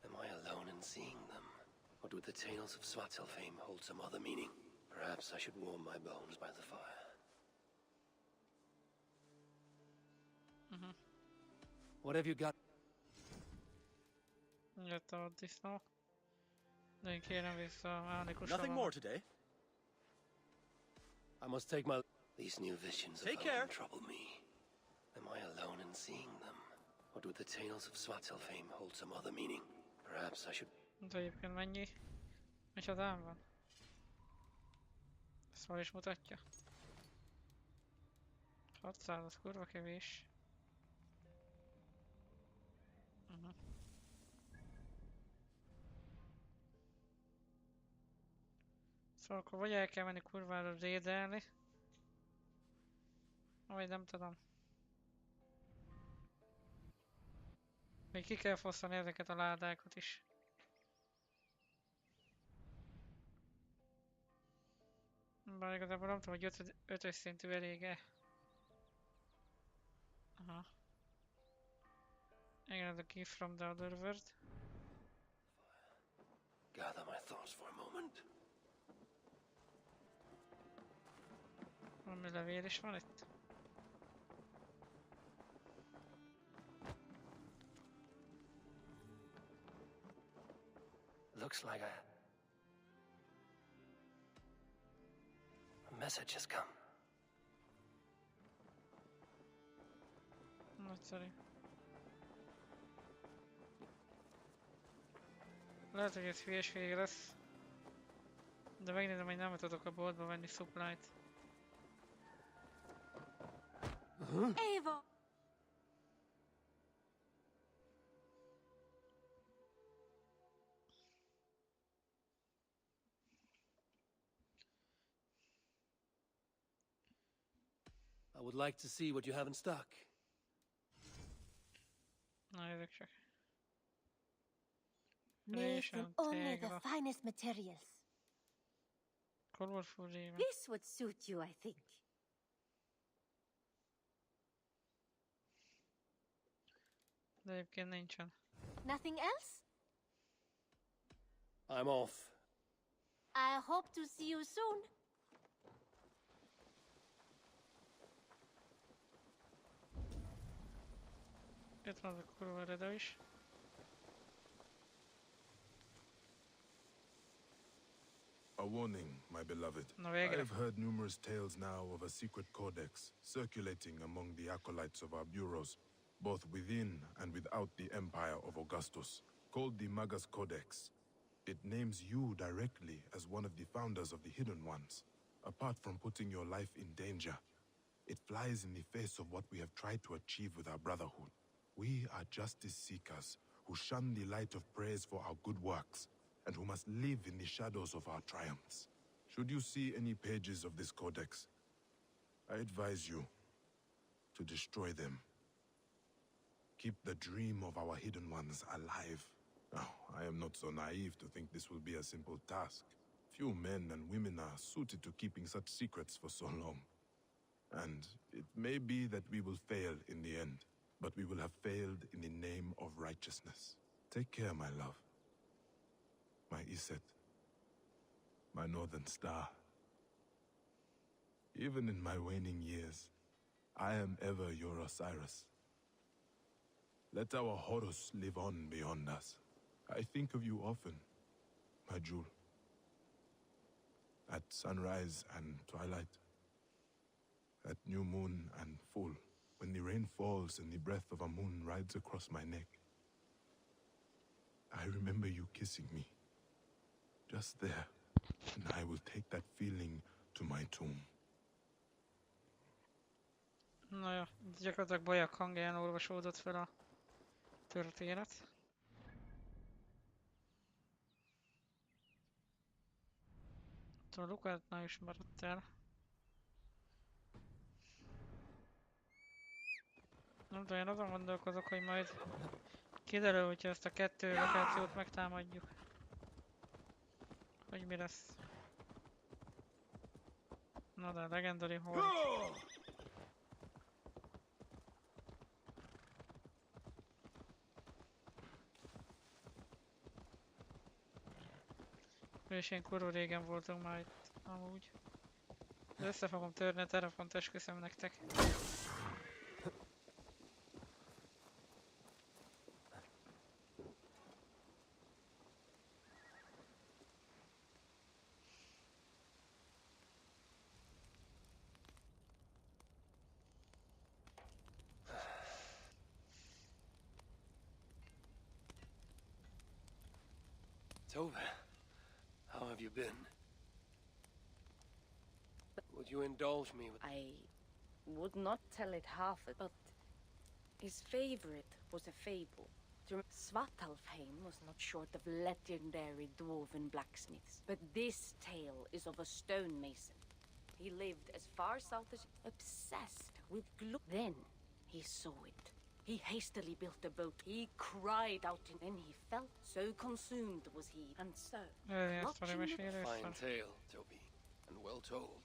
Am I alone in seeing them? Or do the tales of Svartalfheim hold some other meaning? Perhaps I should warm my bones by the fire. What have you got? Jött a disznó. De én kérem vissza a mánikusra. Nothing more today. I must take my... These new visions of Odin trouble me. Am I alone in seeing them? Or do the tales of Svartalfheim hold some other meaning? Perhaps I should... De egyébként mennyi? Micsodám van? Ezt hol is mutatja? 600, az kurva kevés. Szóval akkor vagy el kell menni kurvára raidelni, vagy nem tudom. Még ki kell fosztani ezeket a ládákat is. Bár igazából nem tudom, hogy 5-ös szintű elég-e. Aha. Igen, ez a gift from the other world. Gather my thoughts for a moment. Valami levél is van itt. Looks like a message has come. Nagyszerű. Lehet, hogy ez hülyeség lesz. De megnézem, hogy nem tudok a boltba venni supply-t. Eva! I would like to see what you have in stock. Na, ezek csak. Made from only the finest materials. Colorful even. This would suit you, I think. De egyébként nincsen. Nothing else? I'm off. I hope to see you soon. Itt van az a kurva eredő is. A warning, my beloved. Na I végre. have heard numerous tales now of a secret codex circulating among the acolytes of our bureaus, both within and without the empire of Augustus, called the Magus Codex. It names you directly as one of the founders of the Hidden Ones. Apart from putting your life in danger, it flies in the face of what we have tried to achieve with our brotherhood. We are justice seekers who shun the light of praise for our good works, and who must live in the shadows of our triumphs. Should you see any pages of this codex, I advise you to destroy them. Keep the dream of our hidden ones alive. Now, I am not so naive to think this will be a simple task. Few men and women are suited to keeping such secrets for so long. And it may be that we will fail in the end, but we will have failed in the name of righteousness. Take care, my love. My Iset, my northern star. Even in my waning years, I am ever your Osiris. Let our Horus live on beyond us. I think of you often, my jewel. At sunrise and twilight. At new moon and full, when the rain falls and the breath of a moon rides across my neck. I remember you kissing me. Just there, and I will take that feeling to my tomb. Na jó, gyakorlatilag bajak hangján olvasódott fel a történet. A Lukátnál is maradt el. Nem tudom, én azon gondolkozok, hogy majd kiderül, hogyha ezt a 2 lokációt megtámadjuk. Hogy mi lesz. Na de, Legendary Horde. És én kurva régen voltunk már itt, amúgy. De össze fogom törni a telefont, esküszöm nektek. Tova, how have you been? Would you indulge me with... I would not tell it half, but his favorite was a fable. Svartalfheim was not short of legendary dwarven blacksmiths, but this tale is of a stonemason. He lived as far south as obsessed with Then he saw it. He hastily built a boat. He cried out, and then he felt so consumed was he, and so. Fine tale, Toby, and well told.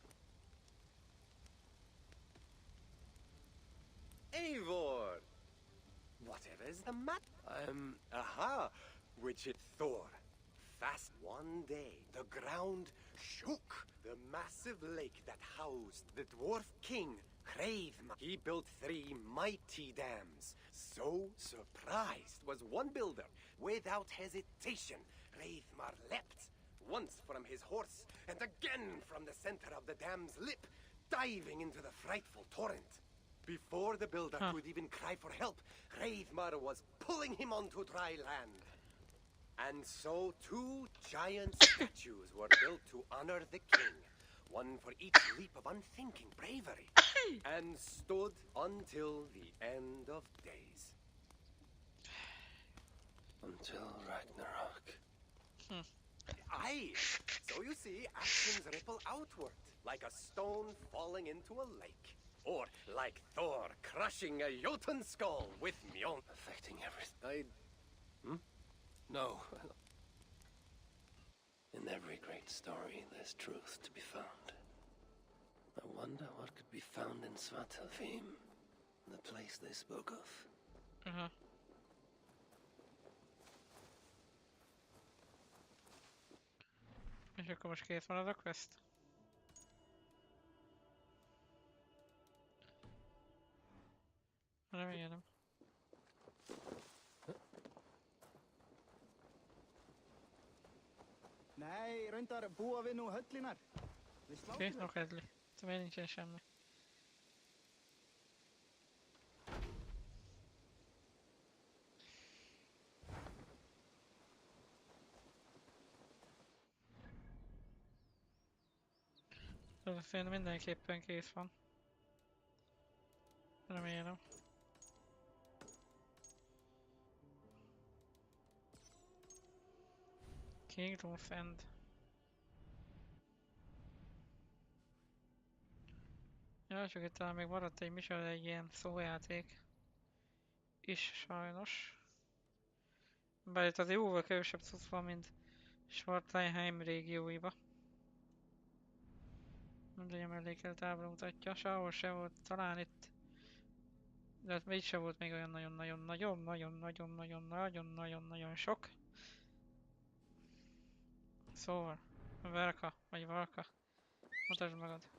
Eivor! Whatever's the matter? Aha! Which it Thor. Fast one day, the ground shook. The massive lake that housed the dwarf king, Hreidmar. He built 3 mighty dams. So surprised was one builder. Without hesitation, Hreidmar leapt, once from his horse, and again from the center of the dam's lip, diving into the frightful torrent. Before the builder could even cry for help, Hreidmar was pulling him onto dry land. And so 2 giant statues were built to honor the king, one for each leap of unthinking bravery, and stood until the end of days. Until Ragnarok. Aye! So you see, actions ripple outward, like a stone falling into a lake. Or like Thor crushing a Jotun skull with Mjolnir. Affecting everything. No. In every great story, there's truth to be found. I wonder what could be found in Svartalfheim, the place they spoke of. És akkor most kész van az a quest? Remélem. Nei, reyndar búa við nú höllinar. Við Oké, sláum nog helli. Terwijl nincsen semmi. Szerintem mindenképpen kész van. Remélem. Kingdom's End. Ja, csak itt talán még maradt egy mission, egy ilyen szójáték is sajnos. Bár itt az jóval kevesebb cucc van, mint Schwarzheim régióiba. Mindegy, a mellékelt ábra mutatja. Sehol se volt, talán itt. De hát így se volt még olyan nagyon sok. Szóval, Verka, vagy Valka, mutasd magad.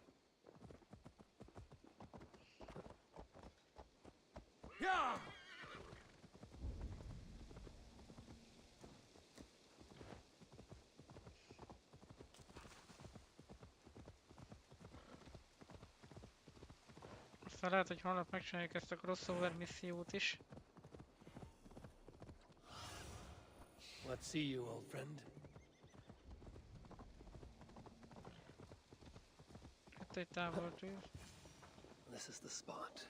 Yeah! Aztán lehet, hogy holnap megcsináljuk ezt a crossover missziót is. Let's see you, old friend. Itt egy tábortűz. This is the spot.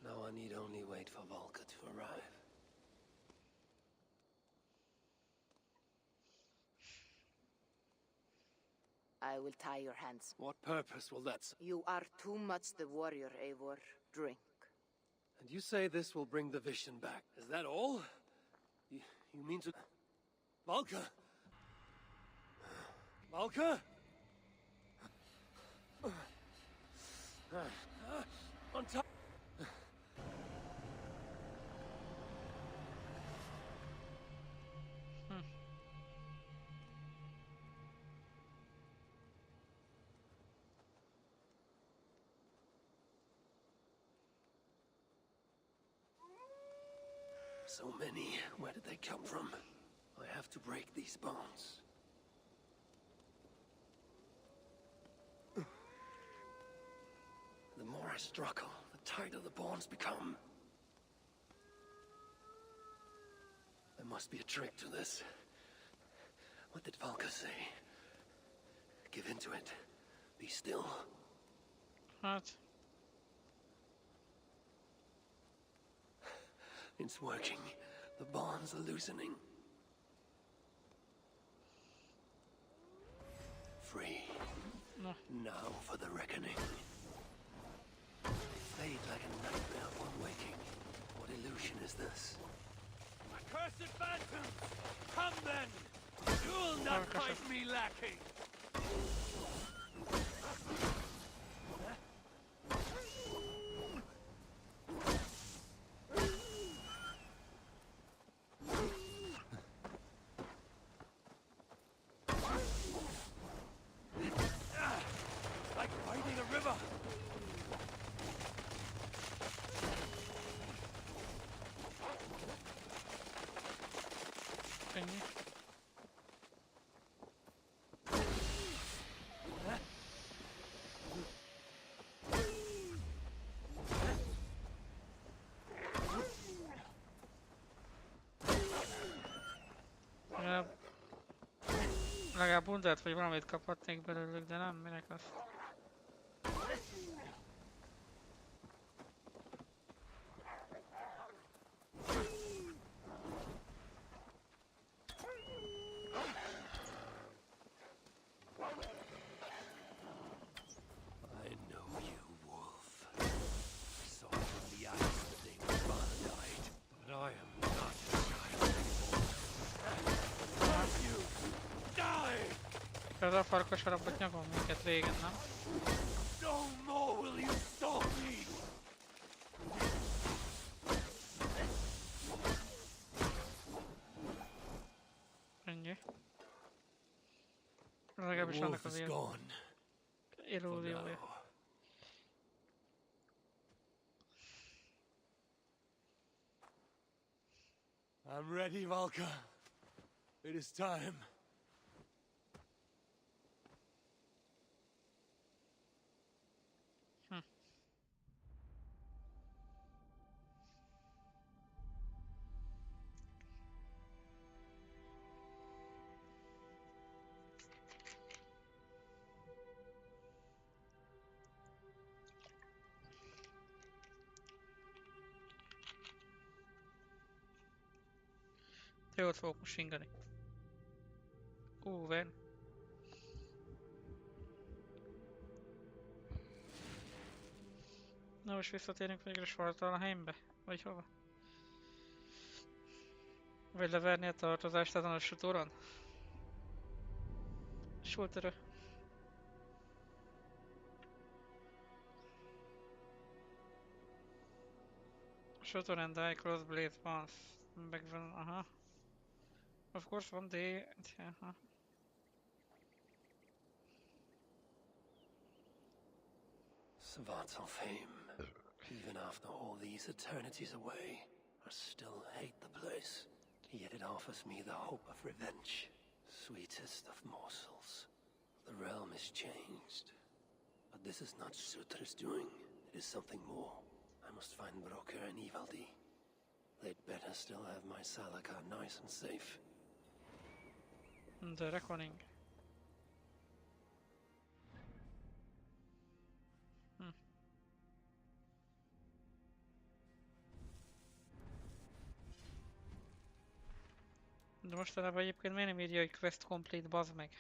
Now I need only wait for Valka to arrive. I will tie your hands. What purpose will that serve? You are too much the warrior, Eivor. Drink. And you say this will bring the vision back. Is that all? You mean to... Valka! Valka? On top... So many. Where did they come from? I have to break these bones. The more I struggle, the tighter the bonds become. There must be a trick to this. What did Valka say? Give in to it. Be still. What? It's working. The bonds are loosening. Free. No. Now for the reckoning. Fade like a nightmare upon waking. What illusion is this? Accursed phantoms! Come then! You'll not find me lacking! Like fighting a river! Ennyi. Legalább bundát vagy valamit kaphatnék belőlük, de nem, minek azt. I know you, wolf. I saw it in the eyes the day my father died. But I am not your child anymore. You die! Ez a farkas harapott nyakon minket régen, nem? No more will you stop me! Ennyi. Legalábbis annak az illúziója. I'm ready, Valka. It is time. Jó, ott fogok most ingani. Ven. Na most visszatérünk végre Svartalheimbe? Vagy hova? Vagy leverni a tartozást ezen a sutoron? Sultörö. Shutter and die cross blades once. Back when, Of course one day, Svartalfheim, even after all these eternities away, I still hate the place. Yet it offers me the hope of revenge. Sweetest of morsels. The realm is changed. But this is not Sutra's doing. It is something more. I must find Broker and Ivaldi. They'd better still have my Salaka nice and safe. The Reckoning. De mostanában egyébként miért nem írja, hogy quest complete, bazd meg?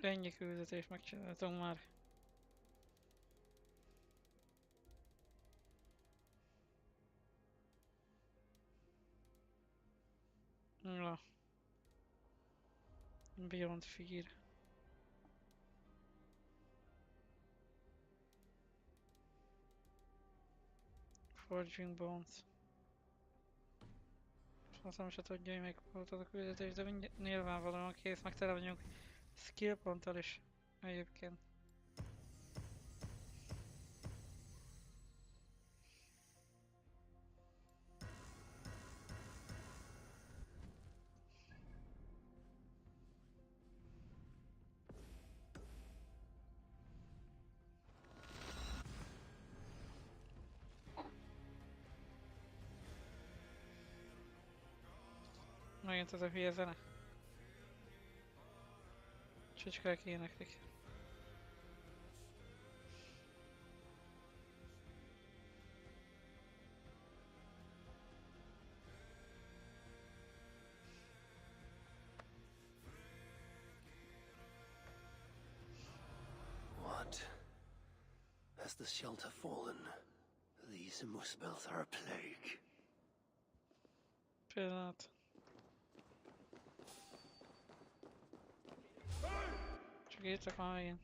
Ennyi küldetést megcsináltunk már. Ja. Beyond Fear. Forging Bones. Azt nem se tudja, hogy megpróbáltad a küldetést, de nyilvánvalóan kész, meg tele vagyunk skill ponttal is egyébként. Megint ez a hülye zene. Csicskák éneklik. What? Has the shelter fallen? These muspels are a plague. Pillanat. Csak írtak már megint.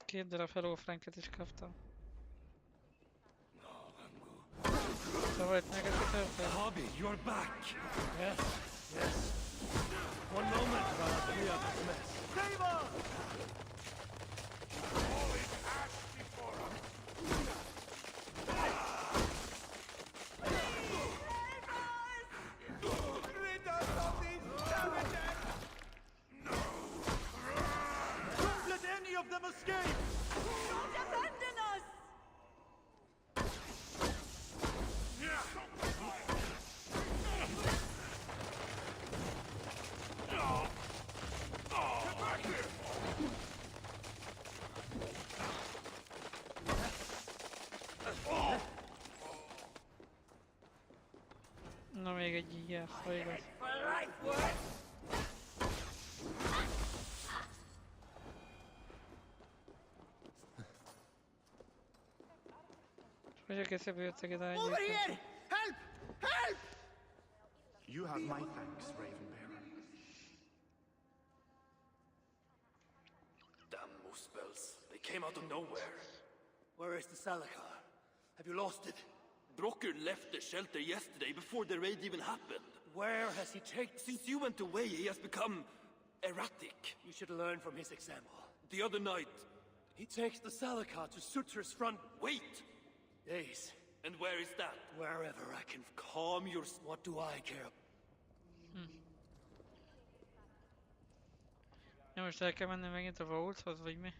Két darab Hello Franket is kaptam. Szóval itt neked kitörtént. Hobby, you're back! Yes, yes. One moment while I clear up this mess. Save us! Falling ash before us! Rid us of these savages! No! Don't let any of them escape! Don't abandon us! Get back here! Na még egy ilyen, ha igaz. Hogy egész ebből jöttek ide Over here! egyébként. Help! Help! You have my thanks, Ravenbearer. Damn muspels. They came out of nowhere. Where is the Salakar? Have you lost it? Brocker left the shelter yesterday before the raid even happened. Where has he taken? Since you went away, he has become erratic. You should learn from his example. The other night... He takes the Salakar to Sutra's front. Wait! Days. And where is that? Wherever I can Calm your... What do I care? Ja, most el kell menni megint a Vaulthoz, vagy mi?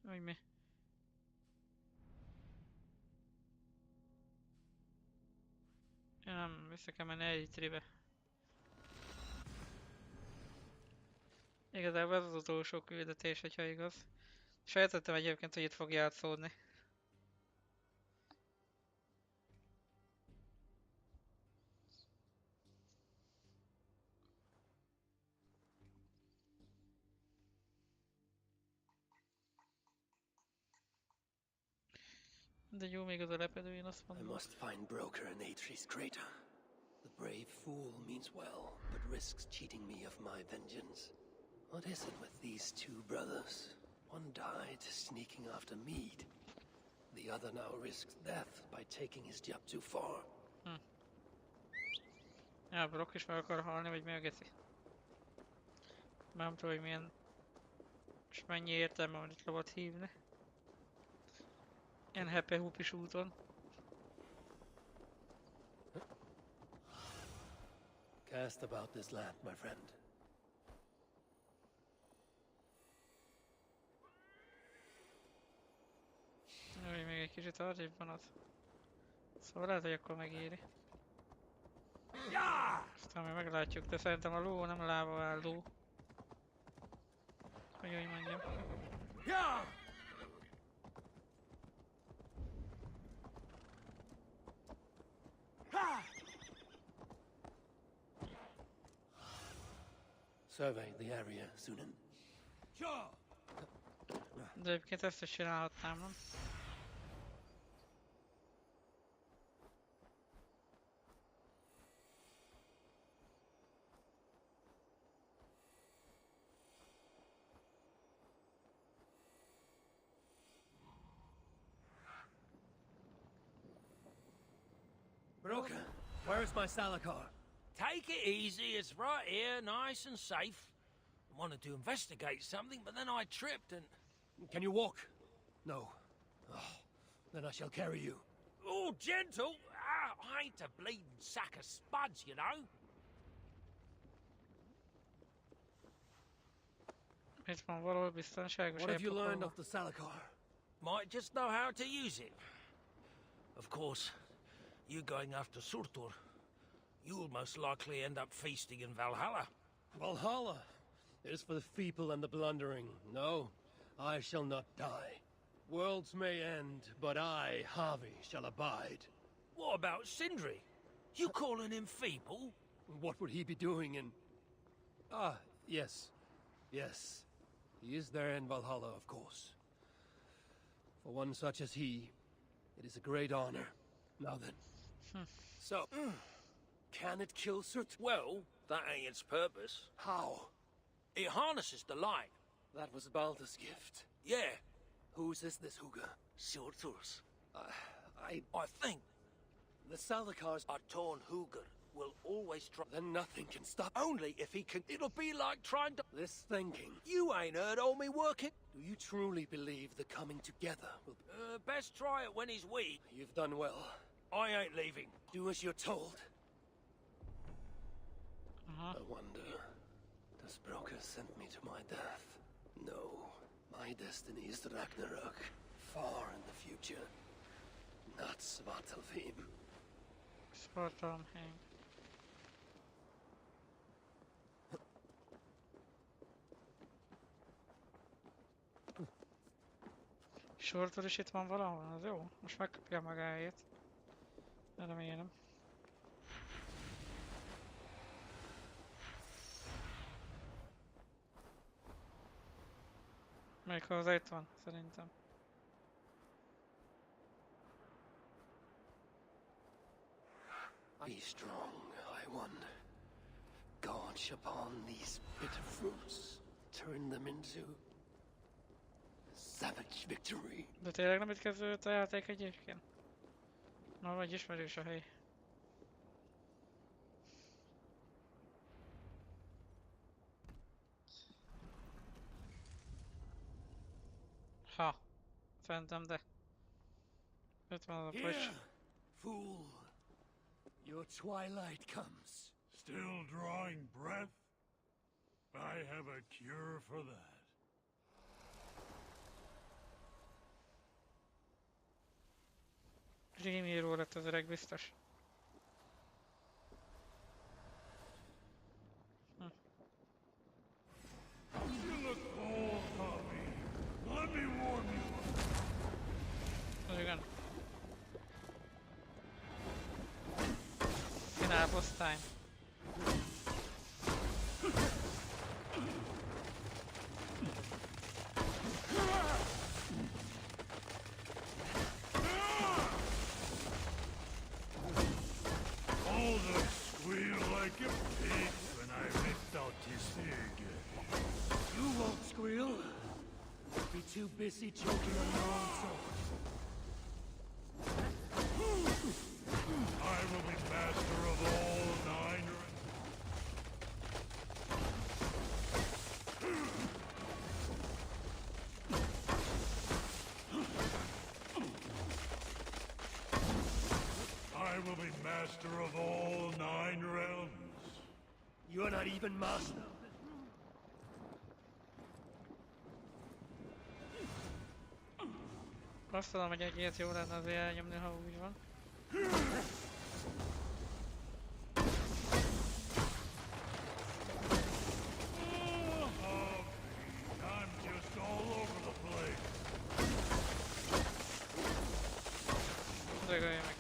Vagy mi? Ja, nem, vissza kell menni Eritribe. Igazából ez az utolsó küldetés, hogyha igaz. Sejtettem egyébként, hogy itt fog játszódni. De jó, még az a lepedő, én azt I mondom. must find Broker in Atri's crater. The brave fool means well, but risks cheating me of my vengeance. What is it with these two brothers? One died sneaking after mead. The other now risks death by taking his job too far. Ja, Brock is meg akar halni, vagy mi a geci? Nem tudom, hogy milyen... És mennyi értelme van itt lovat hívni. Ilyen hepe-hupis úton. Cast about this land, my friend. Jó, még egy kicsit arrébb van az. Szóval lehet, hogy akkor megéri. Aztán majd meglátjuk, de szerintem a ló nem lába álló. Hogy úgy mondjam. Survey the area, Sunan. De egyébként ezt is csinálhatnám, nem? Broker, where is my Salakar? Take it easy, it's right here, nice and safe. I wanted to investigate something, but then I tripped and... Can you walk? No. Oh, then I shall carry you. Oh, gentle! I ain't a bleeding sack of spuds, you know. Itt van valahol biztonságos What have you learned elpakolva. of the Salakar? Might just know how to use it. Of course, you going after Surtur, you'll most likely end up feasting in Valhalla. Valhalla? It is for the feeble and the blundering. No, I shall not die. Worlds may end, but I, Harvey, shall abide. What about Sindri? You calling him feeble? What would he be doing in... Ah, yes. Yes. He is there in Valhalla, of course. For one such as he, it is a great honor. Now then. So, can it kill Surt? Well, that ain't its purpose. How? It harnesses the light. That was Baldur's gift. Yeah. Whose is this, Huga? Surtur's. I think the Salakars are torn Hugr will always try. Then nothing can stop. Only if he can. It'll be like trying to. This thinking. You ain't heard all me working. Do you truly believe the coming together will... Best try it when he's weak. You've done well. I ain't leaving. Do as you're told. Uh-huh. I wonder, does Broker send me to my death? No. My destiny is Ragnarok, far in the future. Not Svartalfheim. Svartalfheim. Surtur is itt van valahol, az jó. Most megkapja magáét. Remélem. Még hozzá itt van, szerintem. Be strong, I wonder. Gorge upon these bitter fruits. Turn them into... savage victory. De tényleg nem itt kezdődött a játék egyébként? Na, vagy ismerős a hely. Ha. Szerintem, de. Itt van a push. Fool. Your twilight comes. Still drawing breath? I have a cure for that. Rémíró lett az öreg biztos. You look cold, Tommy. Let me warm you up. Igen. Finál boss time. Baldur squealed like a pig when I ripped out his ear. You won't squeal. Be too busy choking on your own soul. I will be master of all 9. I will be master of all 9 realms. You're not even master. Azt tudom, hogy egy ilyet jó lenne azért elnyomni, ha úgy van. I'm just all over the place. Dögölj meg.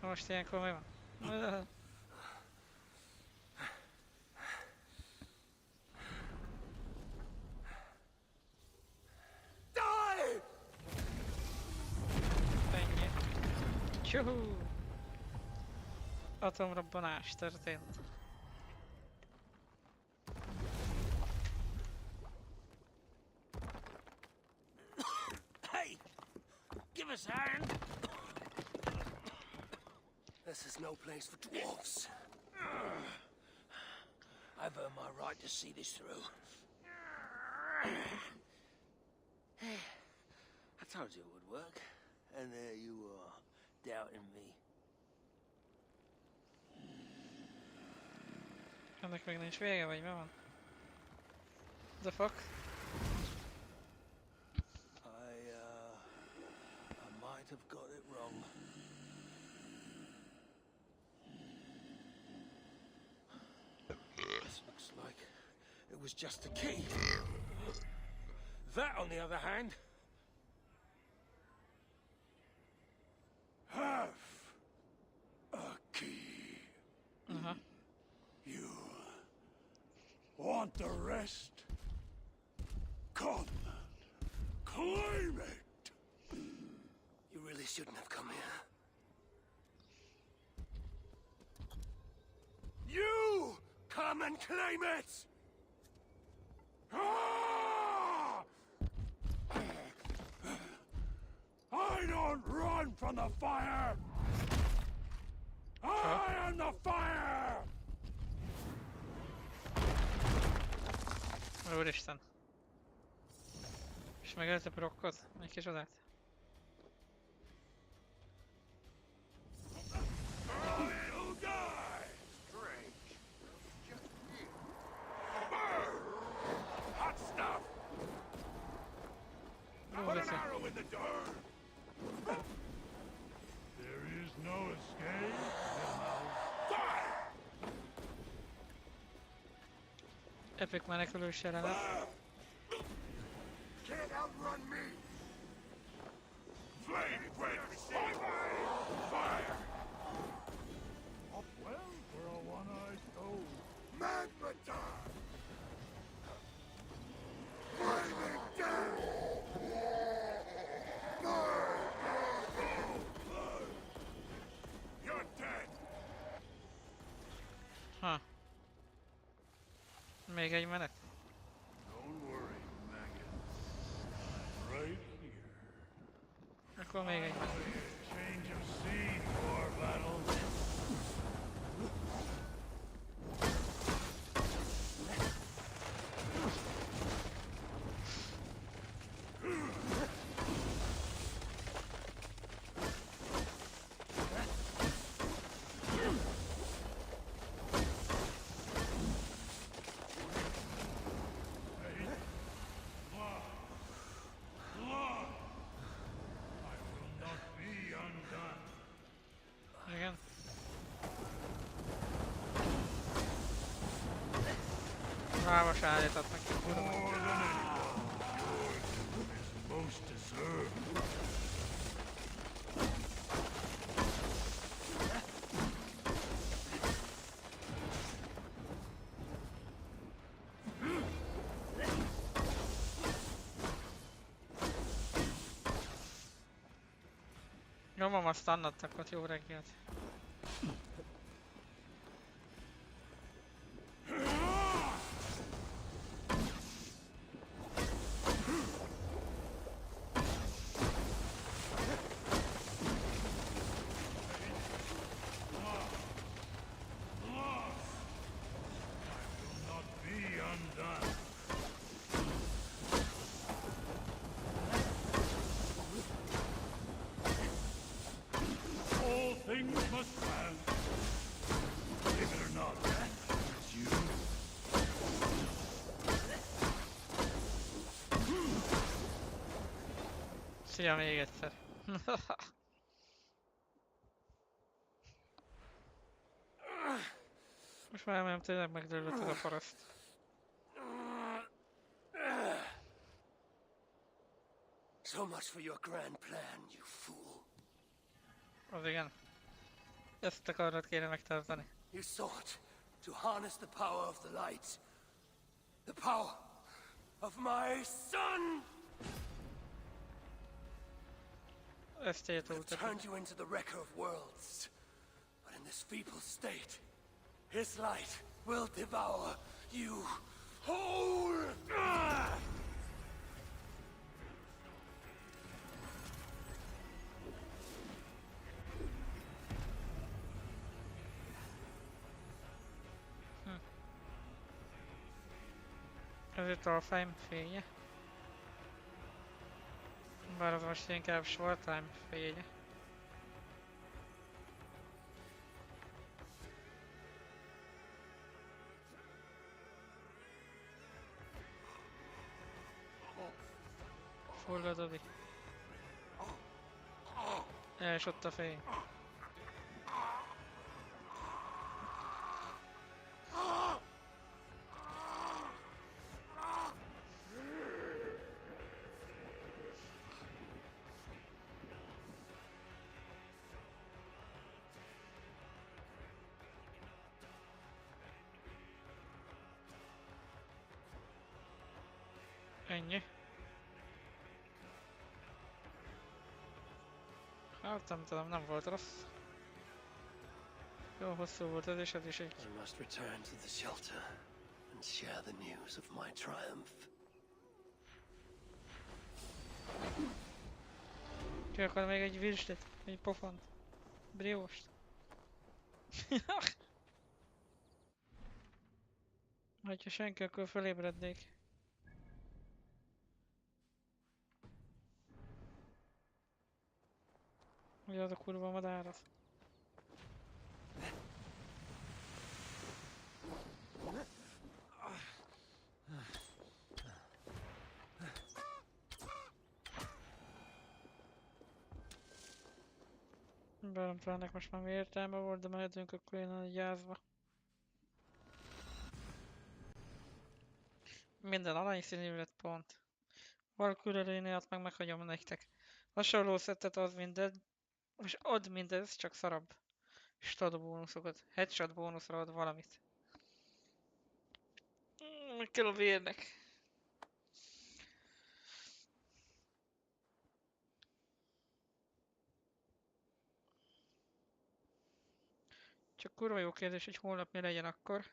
Most ilyenkor mi van? Ennyi. Csuhú! Atomrobbanás történt. Hey! Give us a hand! This is no place for dwarves. I've earned my right to see this through. I told you it would work, and there you are, doubting me. Ennek még nincs vége, vagy mi van? The fuck? I might have got it wrong. This looks like it was just a key. That, on the other hand, Half a key. You want the rest? Come, claim it. you really shouldn't have come here. You come and claim it! Ah! I don't run from the fire! I am the fire! Úristen. És megölte Brockot? Egy kis odát. I'll die! Strange. Just here. Burn! Hot stuff! Put an arrow in the dirt! There is no escape. Fire! Epic menekülős jelenet. Can't outrun me! Flame breath! Fire! Up well for a one-eyed toad. Magma time! Flaming death! You're dead! Ha. Még egy menet. Don't worry, maggot. I'm right here. Akkor még egy menet. Change of scene for battle. Rávas állított neki, kurva. Most deserved. Nyomom a stannot, akkor jó reggelt. Szia még egyszer. Most már nem tényleg megdőlött ez a paraszt. So much for your grand plan, you fool. Az igen. Ezt akarod kéne megtartani. You sought to harness the power of the light. The power of my son! Turned you into the wrecker of worlds. But in this feeble state, his light will devour you whole! Ez itt a fém fénye. Bár az most inkább short-time fénye. Fullad Odi. És ott a fény. Ennyi. Hát nem tudom, nem volt rossz. Jó hosszú volt ez, és ez is egy. I must return to the shelter and share the news of my triumph. Ki akar még egy virslit? Egy pofont? Brióst? Ha senki, akkor felébrednék. Ugye az a kurva madár az. Bár nem tudom, ennek most már mi értelme volt, de mehetünk akkor én a gyászba. Minden aranyszínű lett pont. Valkürelénél meg meghagyom nektek. Hasonló szettet az minden, és ad mindez, csak szarabb. Stat bónuszokat. Headshot bónuszra ad valamit. Meg kell a vérnek. Csak kurva jó kérdés, hogy holnap mi legyen akkor.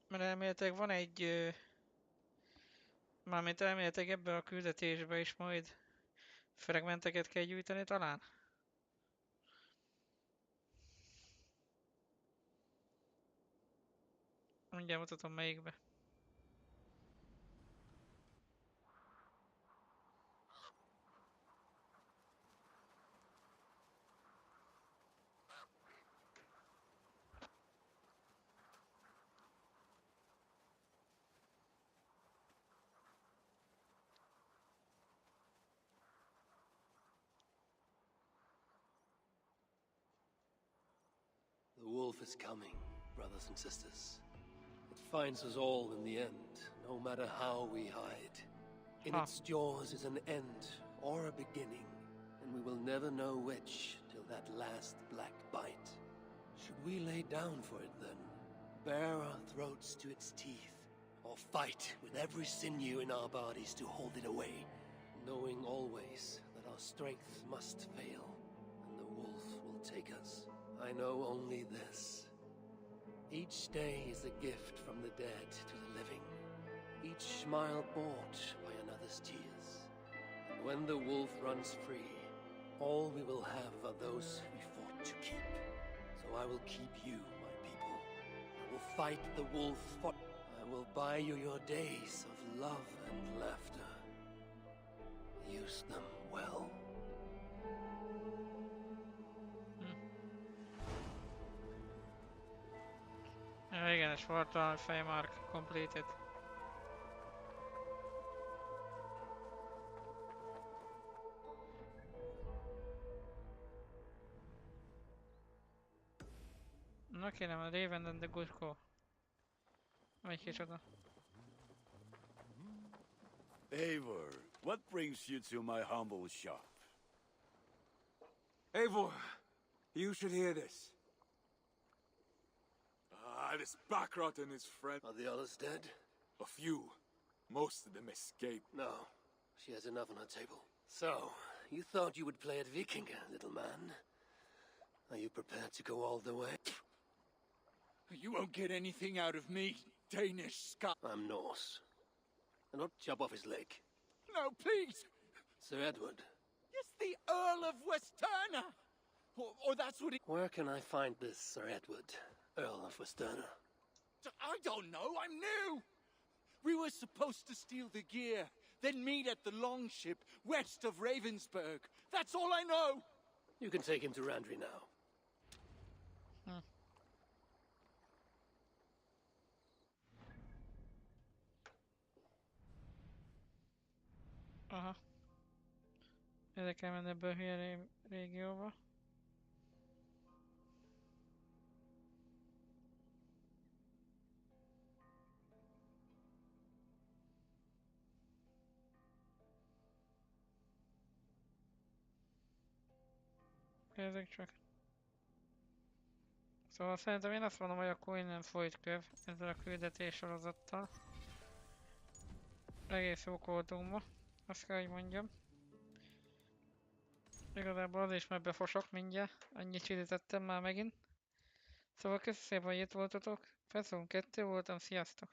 Mert elméletileg van egy... Mármint elméletileg ebben a küldetésben is majd fragmenteket kell gyűjteni talán? Mindjárt mutatom melyikbe. wolf is coming, brothers and sisters. It finds us all in the end, no matter how we hide. In its jaws is an end or a beginning, and we will never know which till that last black bite. Should we lay down for it then? Bare our throats to its teeth, or fight with every sinew in our bodies to hold it away, knowing always that our strength must fail, and the wolf will take us. I know only this. Each day is a gift from the dead to the living. Each smile bought by another's tears. And when the wolf runs free, all we will have are those we fought to keep. So I will keep you, my people. I will fight the wolf for... I will buy you your days of love and laughter. Use them well. Igen, és fortalmi fejmark completed. Na kérem, a Raven and the Gurko. Vagy kicsoda. Eivor, what brings you to my humble shop? Eivor, you should hear this. This Backrot and his friend... Are the others dead? A few. Most of them escaped. No. She has enough on her table. So, you thought you would play at Vikinger, little man. Are you prepared to go all the way? You won't get anything out of me, Danish scum. I'm Norse. And not chop off his leg. No, please! Sir Edward. Yes, the Earl of Westerner! Or that's what he... Where can I find this Sir Edward, Earl of Westerner? I don't know, I'm new! We were supposed to steal the gear, then meet at the longship west of Ravensburg. That's all I know! You can take him to Randry now. Aha. Ide kell menni ebből a hülye régióba. Ezek csak. Szóval szerintem én azt mondom, hogy akkor innen folyt köv ezzel a küldetés sorozattal. Egész jók voltunk ma, azt kell, hogy mondjam. Igazából az is már befosok mindjárt, annyit csürítettem már megint. Szóval köszönöm szépen, hogy itt voltatok. Feszon 2 voltam, sziasztok!